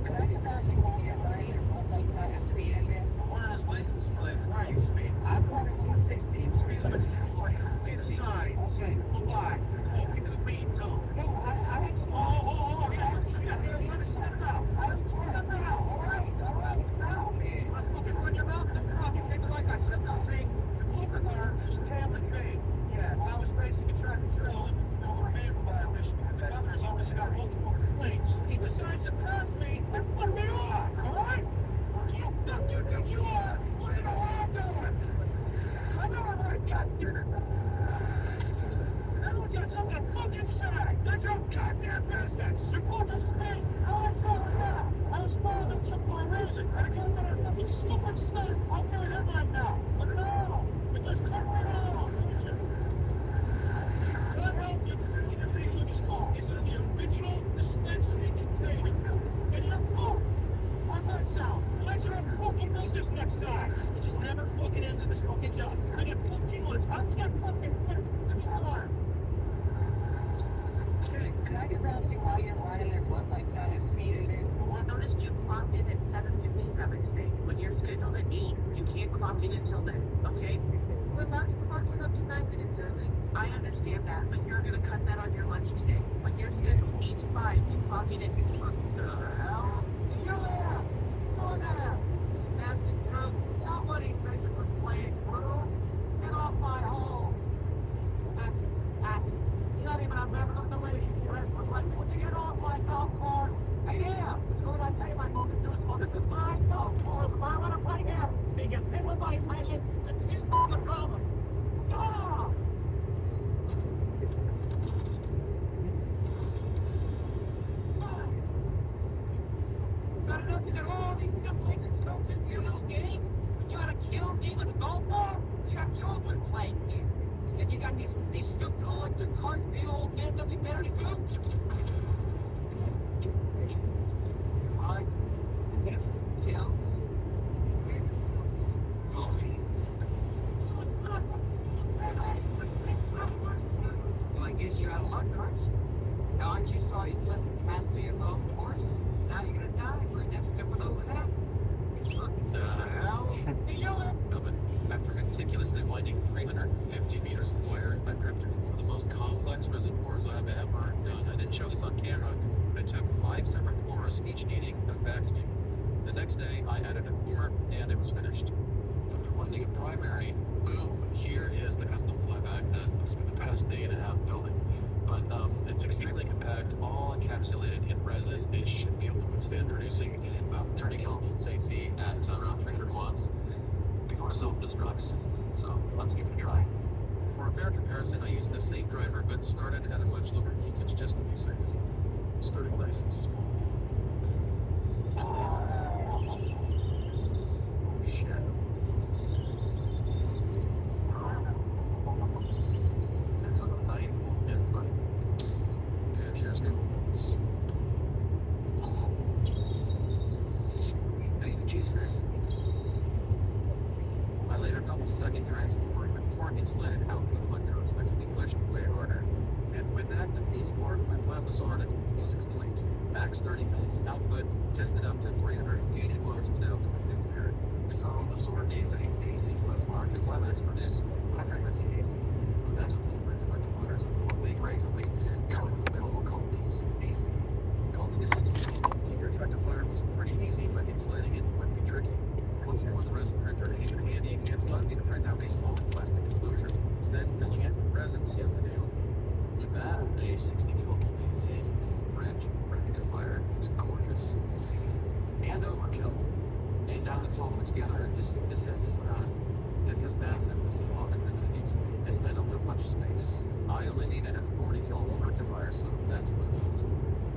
Could I just ask you why you're riding your blood like that at speed? Where is license plate? Why are you speeding? I'm probably going 16 speed limits. Inside. Okay. Why? Oh, because we too. No, I had to. Oh, yeah. Step out. I have to step out. All right, stop, man. I fucking run your mouth in the crowd. You take it like I said. I'm saying the blue car is tailing me. Yeah, I was racing a tractor trailer and for a vehicle violation because the governor's office got multiple complaints. He decides to pass me and fuck me off, alright? Who the fuck do you think you are? What do you know what I'm doing? I know I'm right, goddammit. Everyone's got something to fucking say. That's your goddamn business. You're fucking speed. How I feel right now. I was following them for a reason. And I can't get a fucking stupid state. I'll get a headline now. But no, because cover it all. God help you, because anything illegal in this car is in the original dispensary container. And you're fucked. How's that sound? Mind your own fucking business next time. You just never fucking ends this fucking job. I get 14 months. I can't fucking wait to be done. Could I just ask you why you're riding your blood like that at speed? I noticed you clocked in at 7:57 today. When you're scheduled at 8, you can't clock in until then, okay? We're allowed to clock in up to 9 minutes early. I understand that, but you're gonna cut that on your lunch today. When you're scheduled 8 to 5, you clock in at 8. What the hell? You're there! You doing that? Just passing through? Nobody said you could play it through. Get off my hole! Passing. You don't even have to look at the lady if you're requesting. Would you get off my golf course? Hey, yeah! It's good I pay my fucking dues for. This is my golf course. If I want to play here, if he gets hit with my titleist, it's his fucking problem. Ah! Is that enough to get all these people like this folks in your little game? You try to kill me with a golf ball? You got children playing here. Instead you got these stupid electric cart for the old man that we better to do. Alright. Kills. Well, I guess you're out of luck, aren't you? Now, aren't you sorry you let me pass through your golf course? Now you're gonna die for that stupid little hat. What the hell? Hey, you Oven. After meticulously winding 350 meters of wire, I prepped it for one of the most complex resin pours I have ever done. I didn't show this on camera, but I took 5 separate pours, each needing a vacuuming. The next day, I added a core, and it was finished. After winding a primary, boom, here is the custom flyback that I spent the past day and a half building. but it's extremely compact, all encapsulated in resin. It should be able to withstand producing about 30 kilovolts AC at around 300 watts before it self-destructs. So let's give it a try. For a fair comparison, I used the same driver, but started at a much lower voltage just to be safe. Starting nice and small. Oh shit. That's a 9-volt input. And here's 12 volts. Sweet baby Jesus. I later built a second transformer with more insulated output electrodes that can be pushed way harder. And with that, the beating heart of my plasma sword was complete. Max 30 kilovolt output, tested up to 380 watts without going nuclear. So the sword needs a DC plasma arc if laminates produce high frequency AC. But that's what full bridge rectifiers are for. They create something kind of in the middle called pulsing DC. Building a 60 kilovolt full bridge rectifier was pretty easy, but insulating it would be tricky. Once more, the resin printer came in handy and allowed me to print out a solid plastic enclosure. Then filling it with resin sealed the deal. With that, a 60 kilovolt AC full bridge rectifier. It's gorgeous. And overkill. And now that it's all put together, this is massive. This is a lot bigger than it needs to be. And I don't have much space. I only needed a 40 kilovolt rectifier, so that's what I built.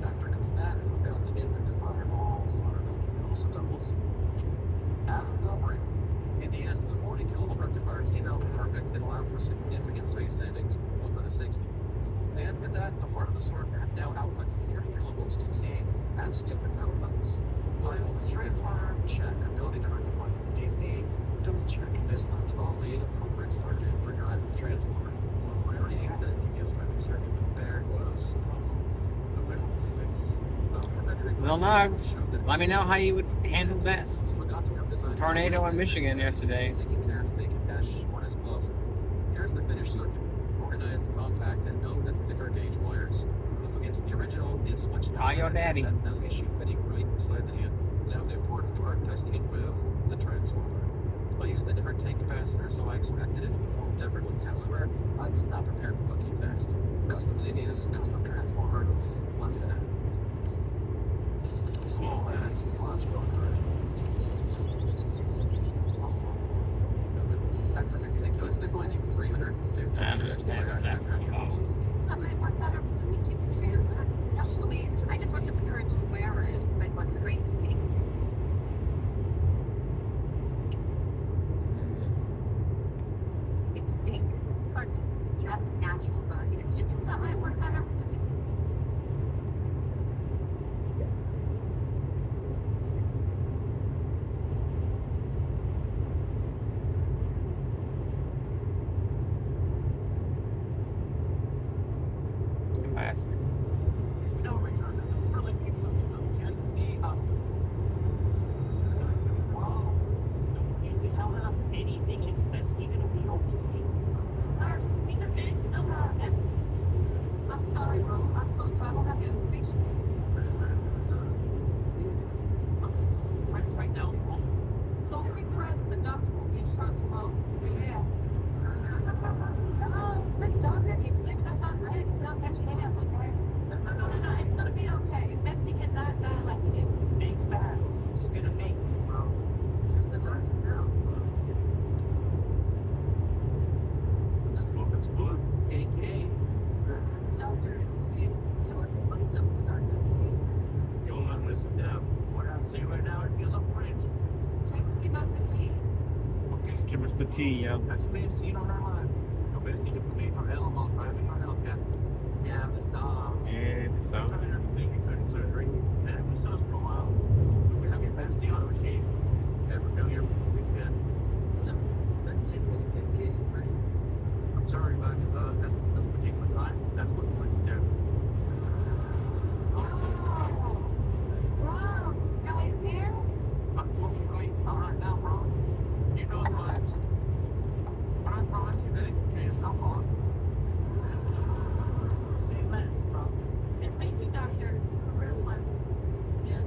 After doing that, I built the new rectifier all soldered up. It also doubles as a filtering. In the end, the 40 kilovolt rectifier came out perfect and allowed for significant space savings over the 60. And with that, the heart of the sword could now output 40 kilovolts DC at stupid power levels. High voltage transformer, check. Ability to rectify with the DC, double check. This left only an appropriate circuit for driving the transformer. Well, I already had that CPS driving circuit, but there was a problem. Available space. Well, Nugs, let me know how you would handle that So I got to work designing tornado in Michigan yesterday. taking care to make it as short as possible. Here's the finished circuit. Organized, compact, and built with thicker gauge wires. Up against the original, it's much Call your daddy. and no issue fitting right inside the handle. Now the important part, testing it with the transformer. I used a different tank capacitor, so I expected it to perform differently. However, I was not prepared for what came next. Custom Xenius, custom transformer. Let's hit it. Oh, that is much better. After meticulously binding 350 I meters of wire, understand that. That might work better with the keep it true. Yes, please. I just worked up the courage to wear it. My work's a great mistake. It's pink. Pardon me. You have some natural rossiness. Just that might work better with the Classic. We now return to the thrilling conclusion of Tennessee Hospital. Whoa. Nobody's telling us anything is Bestie gonna be okay. Nurse, we demand to know how our besties do. I'm sorry, bro. I told you I don't have your information. Seriously, I'm so impressed right now, bro. Don't be pressed. The doctor will be in trouble, bro. Relax. This doctor keeps leaving us on red. He's gonna catch hands like that. No. It's gonna be okay. Bestie cannot die like this. Big facts. She's gonna make it, bro. Here's the doctor now. Smoking split. AK. Doctor, please tell us what's up with our bestie. You'll not listen down. What I'm saying right now, I feel a French. Just give us the tea. Just give us the tea, yo. That's been seen on our line. Your bestie took me for elbow driving our Hellcat. Yeah, I saw. Yeah, so. I'm trying to make a cutting surgery. And it was sus for a while. We have your bestie on a machine. Never failure. We can. So, that's just gonna get giddy, right? I'm sorry about it. At this particular time, that's what we're going to do. Wow, guys here? Unfortunately, all right now, bro. You know the vibes. But I promise you that it can change no more. Say less, bro. And thank you, doctor. Real one. He's dead.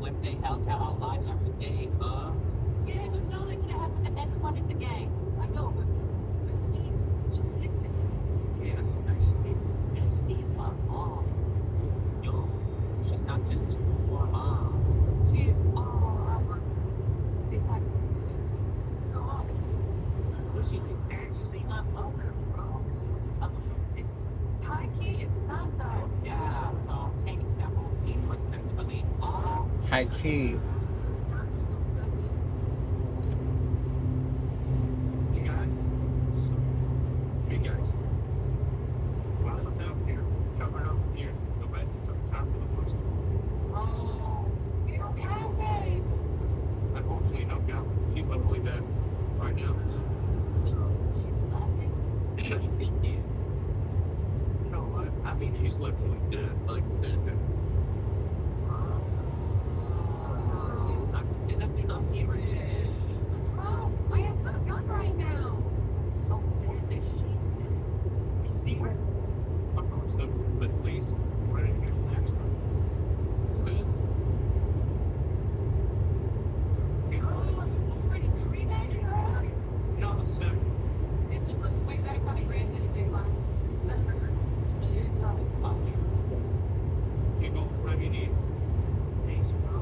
flip they held out online every day, huh? Yeah, but no, they could have happened to anyone in the gang. I know, but Steve just hit different. Yeah, especially since FSD is my mom. Yo, she's not just your mom. She's our. Exactly. Please, go off, kid. But she's actually my mother, bro. So it's a little different. High key, it's not though. Yeah, so take several seats respectfully. High key. The doctor's gonna wreck me. Hey guys. So, hey guys. While I was out here covering up here, the West took time for the worst. Oh, you okay, babe? Unfortunately, no doubt. She's literally dead right now. So, she's laughing. That's good news. You know what? I mean, she's literally dead. Like, dead. I pretend I do not hear it. Bro, I am so done right now. I'm so dead that she's dead. You see her? Of course, but please, put it in your next one. Sis? God, you already cremated her? Not a second. This just looks way better from a granddaddy daylight. It's really coming. Take all the time you need. Thanks, bro.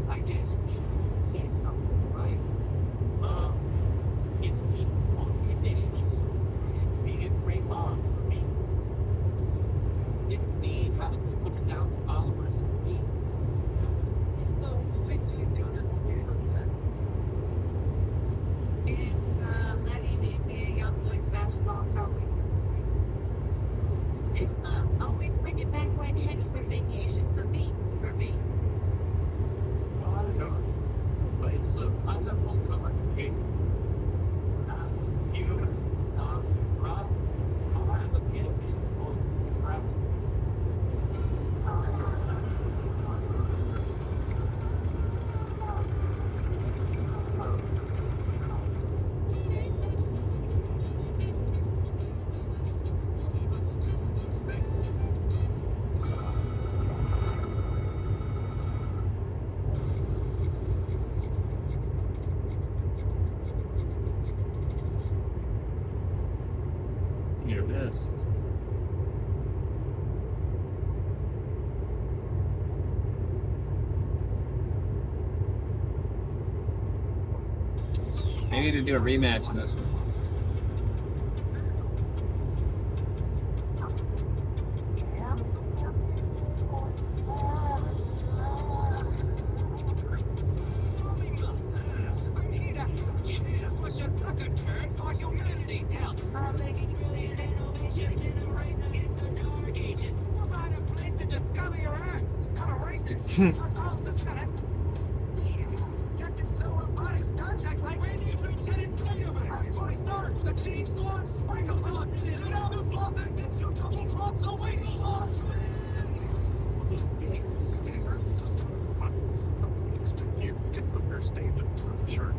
I guess we should say something, right? It's the unconditional support being a great mom for me. It's the having 200,000 followers for me. It's the always doing donuts in your cat. It's letting it be a young boy's basketball star. It's the always bringing back White Henny for vacation for me. Well, I don't know. But it's I have full coverage for me. That was beautiful. Dr. Rob. All right, let's get it. Rob. Hear this. They need to do a rematch in this one. I'm here to help you. Push a sucker turd for humanity's health. I'm making brilliant innovations in a race against the dark ages. Provide a place to discover your acts. Kind of racist. You're called to Senate. Damn. Captain So Robotic Star Trek like Randy Lieutenant Data. Tony Stark, the James Bond sprinkles us. Good album flossing since you double crossed the way you lost. You can understand it. Sure.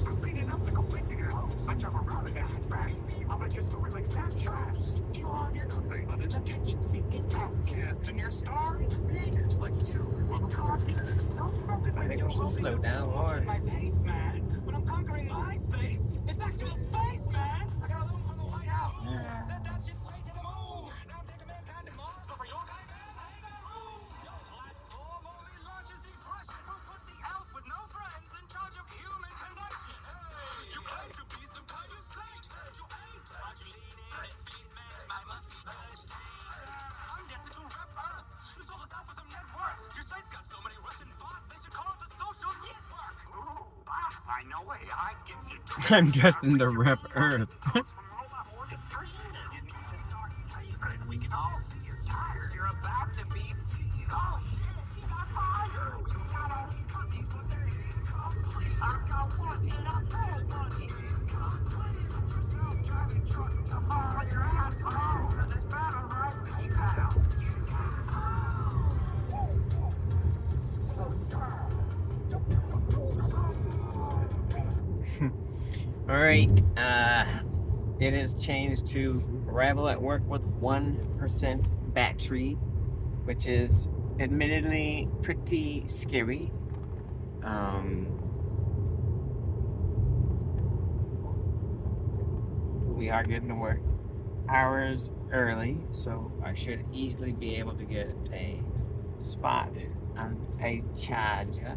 I'm cleaning up the complete house. I jump around in a hatchback. I'm a historic Snapchat. You on your nothing but an attention-seeking outcast, and your star is faded like you. I think we should slow down more. My pace, man. When I'm conquering my space, it's actual space, man. I got a loom from the White House. Sent that shit straight to the moon. Now I'm taking mankind to Mars, but for your kind, man, I ain't got room. Your platform only launches depression. Who put the elf with no friends in charge of human connection? You claim to be some kind of saint, but you ain't. Why'd you lean in and face man? I must be vegetarian. I'm destined to rep Earth. You sold us out for some net worth. Your site's got so many Russian bots, they should call it the social network. Ooh, bots. I know a AI gives you. I'm destined to rep Earth. We can all see you're tired. You're about to be seen. Oh shit, you got fire. You got all these cookies, but they're incomplete. I've got one and I'm paying money. Incomplete. Set yourself driving truck to fire your asshole. This battle's Alright, it has changed to arrival at work with 1% battery, which is admittedly pretty scary. We are getting to work hours early, so I should easily be able to get a spot on a charger.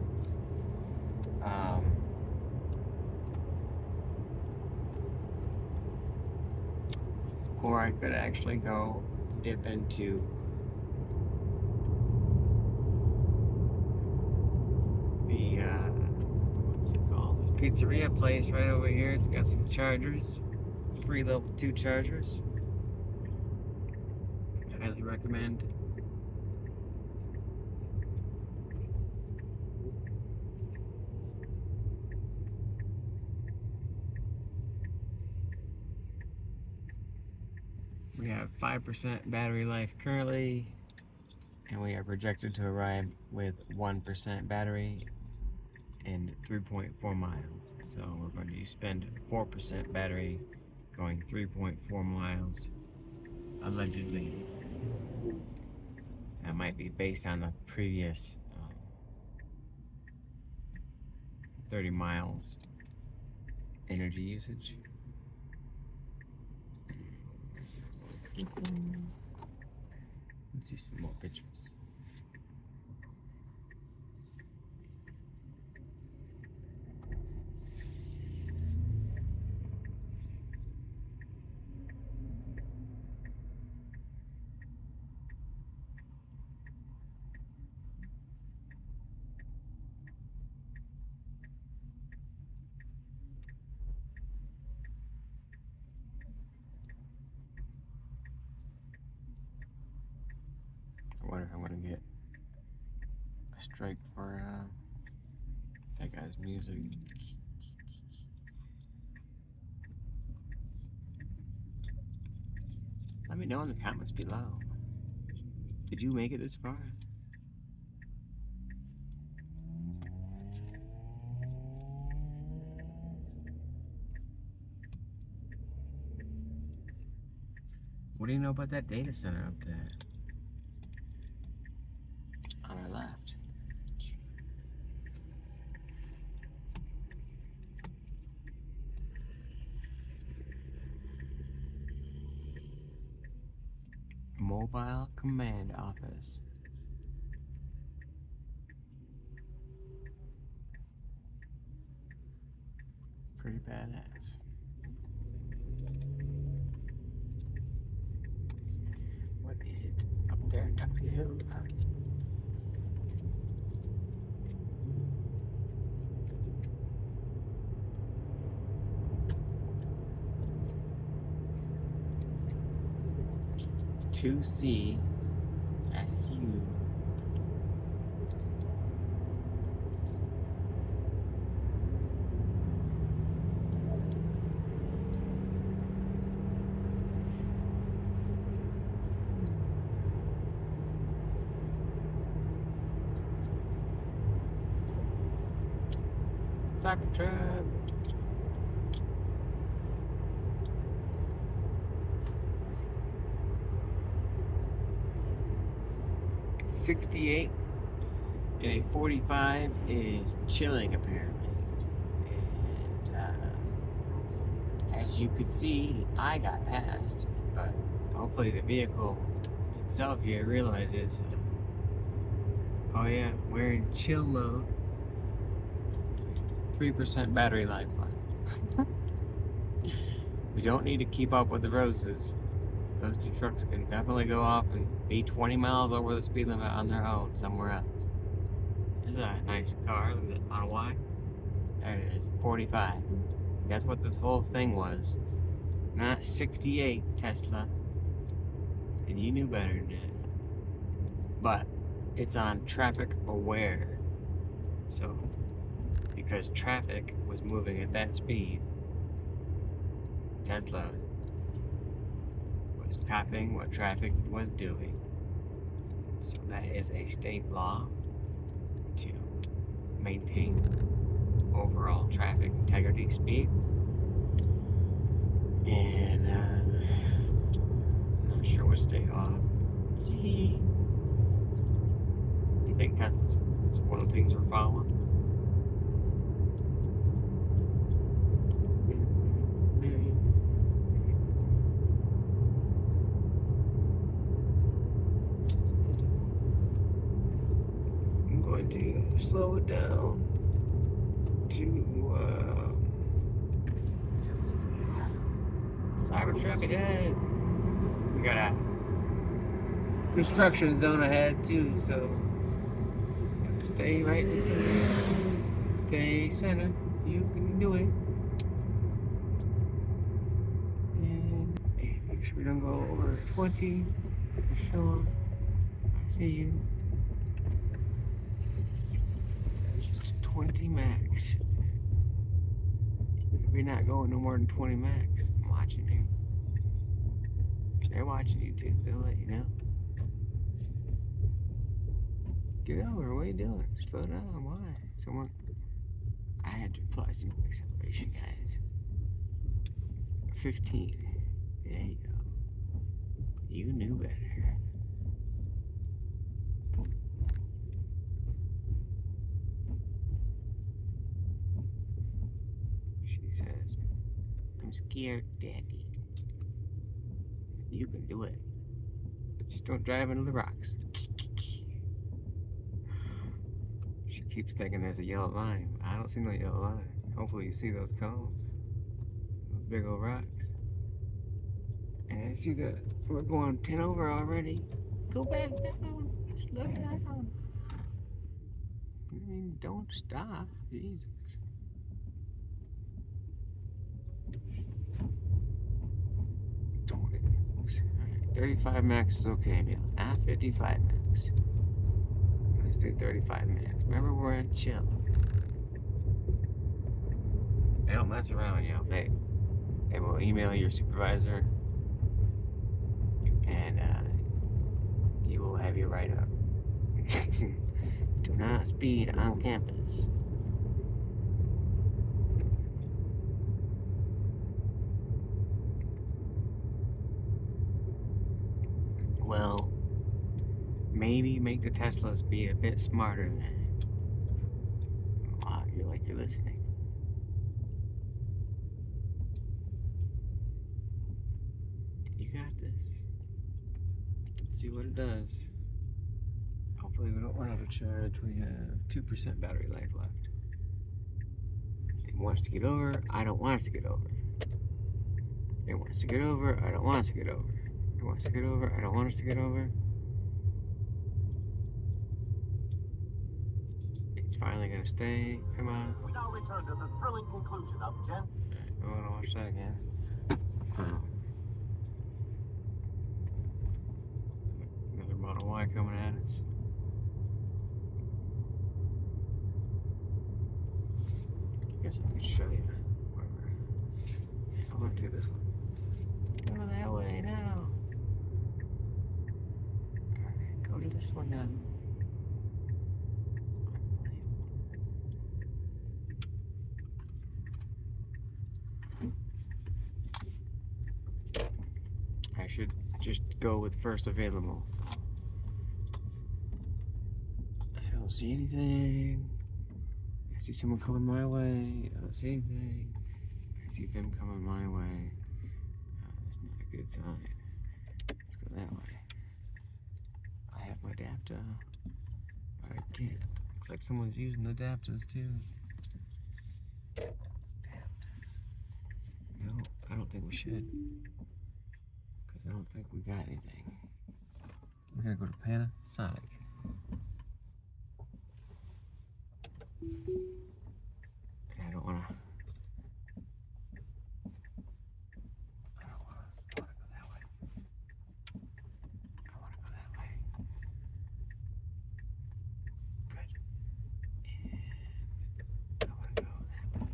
Or I could actually go dip into the what's it called? This pizzeria place right over here. It's got some chargers, free level 2 chargers. I highly recommend. We have 5% battery life currently, and we are projected to arrive with 1% battery and 3.4 miles. So we're going to spend 4% battery going 3.4 miles, allegedly. That might be based on the previous 30 miles energy usage. Let's see some more pictures. I wonder if I'm gonna get a strike for that guy's music. Let me know in the comments below. Did you make it this far? What do you know about that data center up there? On our left. Mobile Command Office. Pretty badass. What is it up there on top of the hill? C SU. Cybertruck. .68 and a 45 is chilling apparently, and as you could see, I got past, but hopefully the vehicle itself here realizes, oh yeah, we're in chill mode. 3% battery life left. We don't need to keep up with the roses. Those two trucks can definitely go off and be 20 miles over the speed limit on their own somewhere else. This is a nice car. Look at that Model Y. There it is, 45. That's what this whole thing was. Not 68, Tesla. And you knew better than that. But it's on traffic aware. So, because traffic was moving at that speed, Tesla was copying what traffic was doing. So that is a state law to maintain overall traffic integrity speed. And I'm not sure which state off. I think Tesla's one of the things we're following. I'm going to slow it down to Cybertruck ahead. We got a construction zone ahead too, so stay right in the center. Stay center. You can do it. And make sure we don't go over 20 for sure. I see you. 20 max. We're not going no more than 20 max. I'm watching you. They're watching you too. They'll let you know. Get over. What are you doing? Slow down. Why? Someone. I had to apply some acceleration, guys. 15. There you go. You knew better. She says, I'm scared, Daddy. You can do it. Just don't drive into the rocks. She keeps thinking there's a yellow line. I don't see no yellow line. Hopefully you see those cones. Those big old rocks. And I see that we're going 10 over already. Go back down. Slow down. I mean, don't stop. Jesus. Alright, 35 max is okay, Neil. 55 max. Let's do 35 max. Remember, we're in chill. They don't mess around, you know. They will email your supervisor and he will have you write up. Do not speed on campus. Well, maybe make the Teslas be a bit smarter than that. Wow, you're like you're listening. You got this. Let's see what it does. Hopefully we don't run out of charge. We have 2% battery life left. It wants to get over. I don't want it to get over. It wants to get over. I don't want it to get over. It wants to get over. I don't want it to get over. It's finally gonna stay. Come on. We now return to the thrilling conclusion of Gen. I wanna watch that again. Wow. Another Model Y coming at us. I guess I could show you where we're at. I'm gonna do this one. Go that way now. Alright, go to this one now. I should just go with first available. I don't see anything. I see someone coming my way. I don't see anything. I see them coming my way. That's not a good sign. Let's go that way. I have my adapter, but I can't. Looks like someone's using the adapters too. Adapters. No, I don't think we should. I don't think we got anything. We're gonna go to Panasonic. And I don't wanna go that way. I wanna go that way. Good. And I wanna go that way.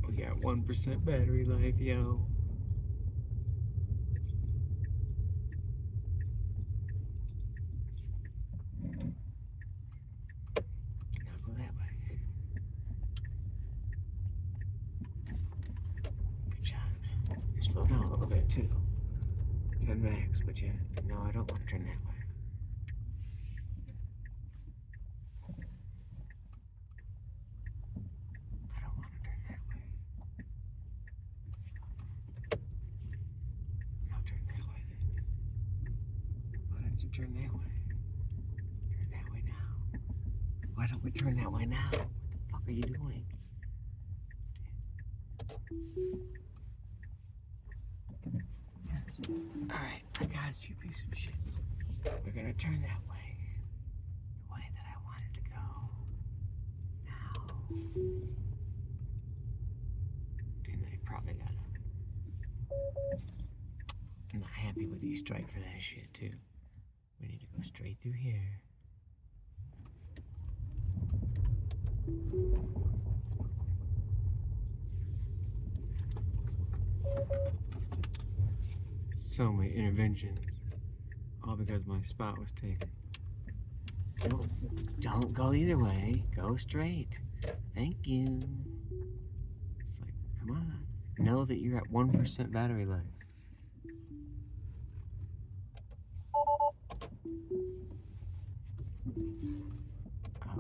We got 1% battery life, yo. slow down a little bit too. 10 max, but yeah, no, I don't want to turn that way. I don't want to turn that way. I'll turn that way then. Why don't you turn that way? Turn that way now. Why don't we turn that way now? What the fuck are you doing? Yes. Alright, I got you, piece of shit. We're gonna turn that way. The way that I wanted to go. Now. And I probably gotta. I'm not happy with these strike for that shit too. We need to go straight through here. So many interventions. All because my spot was taken. Don't go either way. Go straight. Thank you. It's like, come on. Know that you're at 1% battery life.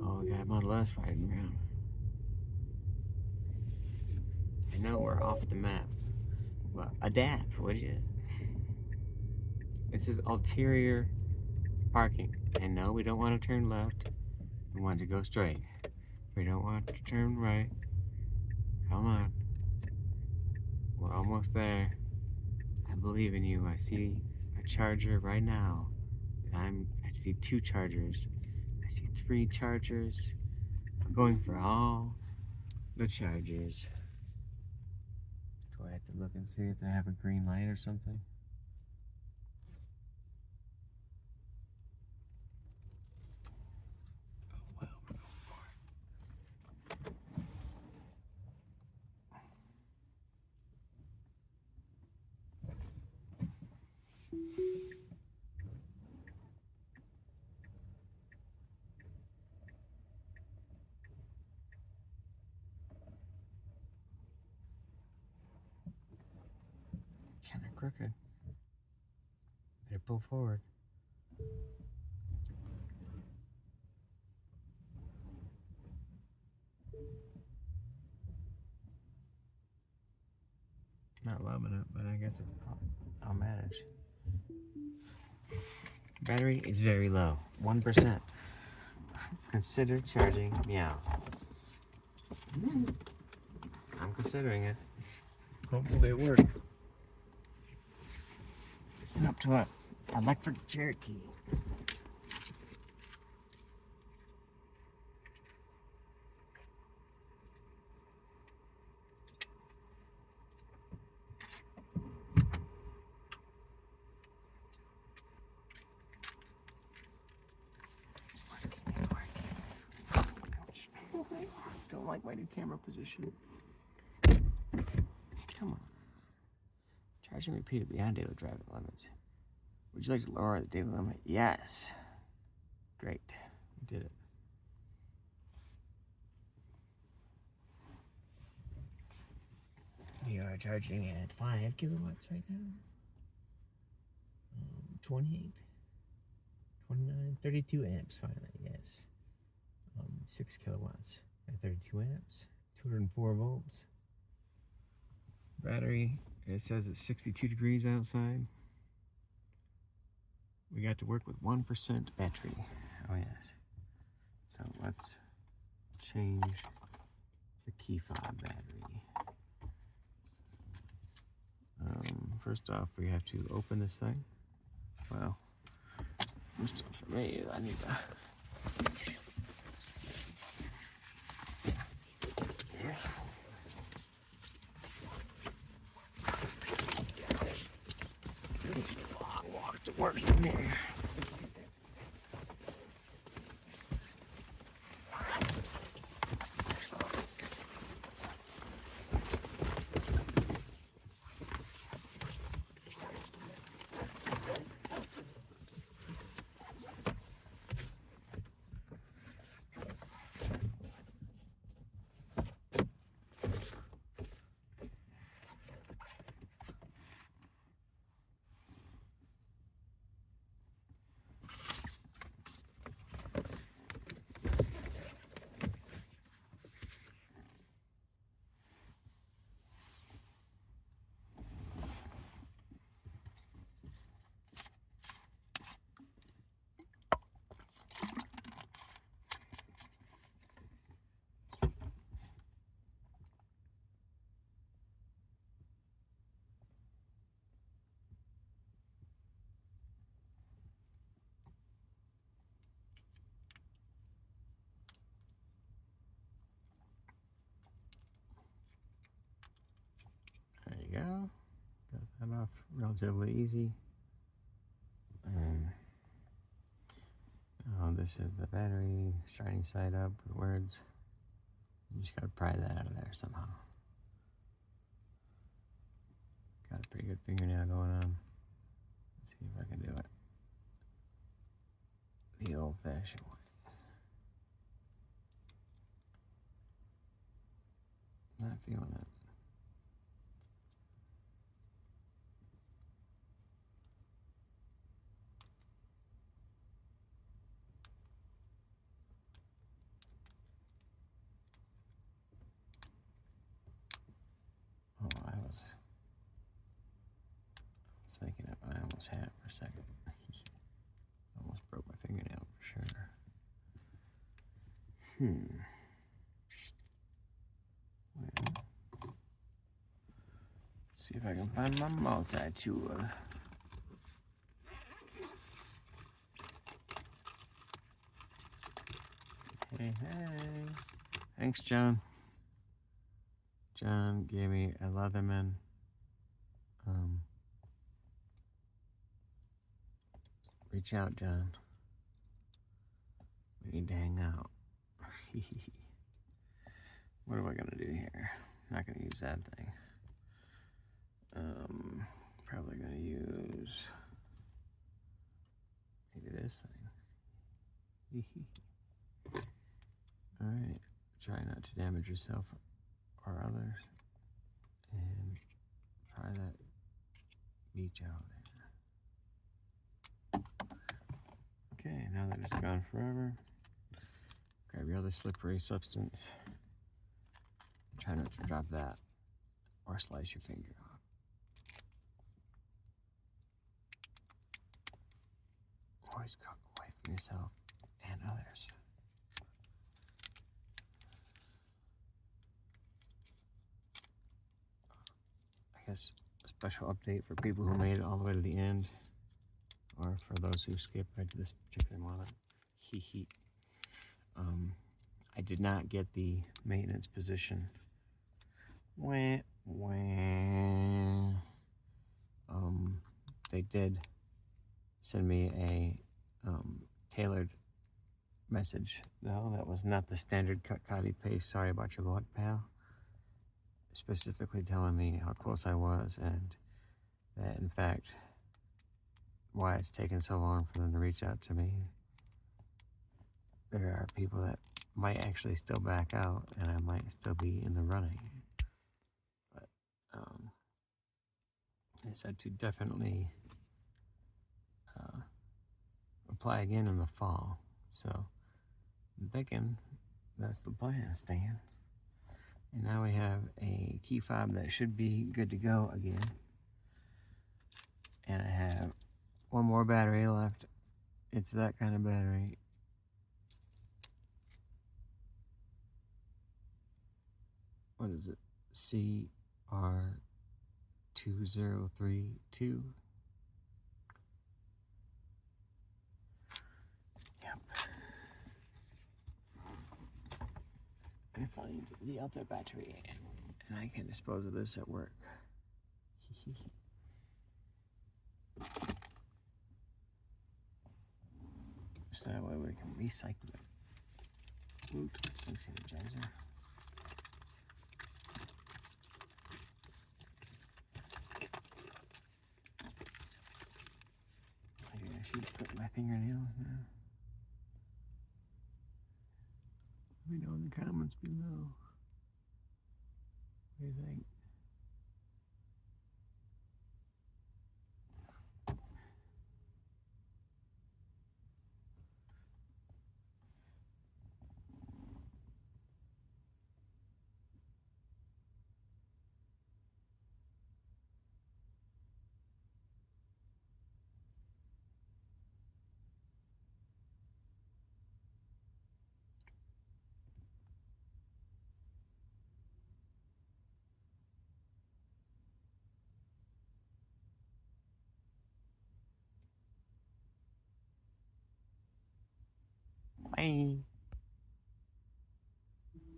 Oh, we got Model S riding around. I know we're off the map. Well, adapt, would you? This is ulterior parking. And no, we don't want to turn left. We want to go straight. We don't want to turn right. Come on. We're almost there. I believe in you. I see a charger right now. I see 2 chargers. I see 3 chargers. I'm going for all the chargers. Do I have to look and see if they have a green light or something? Oh, well, we're going for it. Kind of crooked. Better pull forward. Not loving it, but I guess I'll manage. Battery is very low, 1%. Consider charging meow. I'm considering it. Hopefully it works. Up to an electric Cherokee. Don't like my new camera position. Come on. Charging repeatedly beyond daily driving limits. Would you like to lower the daily limit? Yes. Great. We did it. We are charging at 5 kilowatts right now. 28, 29, 32 amps finally, yes. 6 kilowatts at 32 amps, 204 volts. Battery, it says it's 62 degrees outside. We got to work with 1% battery. Oh yes. So let's change the key fob battery. First off, we have to open this thing. Well, first off for me, I need to. Walk to work from here. go. Got that off relatively easy. Oh, this is the battery shining side up with words. You just gotta pry that out of there somehow. Got a pretty good fingernail going on. Let's see if I can do it the old-fashioned way. Not feeling it. Oh, I was thinking it. I almost had it for a second. Almost broke my fingernail for sure. Well, see if I can find my multi-tool. Hey, hey. Thanks, John. John gave me a Leatherman. Reach out, John. We need to hang out. What am I gonna do here? Not gonna use that thing. Probably gonna use maybe this thing. Alright. Try not to damage yourself or others. And try that beach out there. Okay, now that it's gone forever, grab your other slippery substance. Try not to drop that or slice your finger off. Always go away from yourself and others. I guess a special update for people who made it all the way to the end, or for those who skipped right to this particular moment. I did not get the maintenance position. Wah, wah. They did send me a tailored message, though. That was not the standard cut, copy, paste, sorry about your luck, pal. Specifically telling me how close I was, and that, in fact, why it's taken so long for them to reach out to me. There are people that might actually still back out, and I might still be in the running. But I said to definitely apply again in the fall. So I'm thinking that's the plan, Stan. And now we have a key fob that should be good to go again. And I have one more battery left. It's that kind of battery. What is it? CR2032. Yep. And find the other battery, and I can dispose of this at work. So that way we can recycle it. Boot, thanks, Energizer. Maybe I should clip my fingernails now. Let me know in the comments below. What do you think? Bye.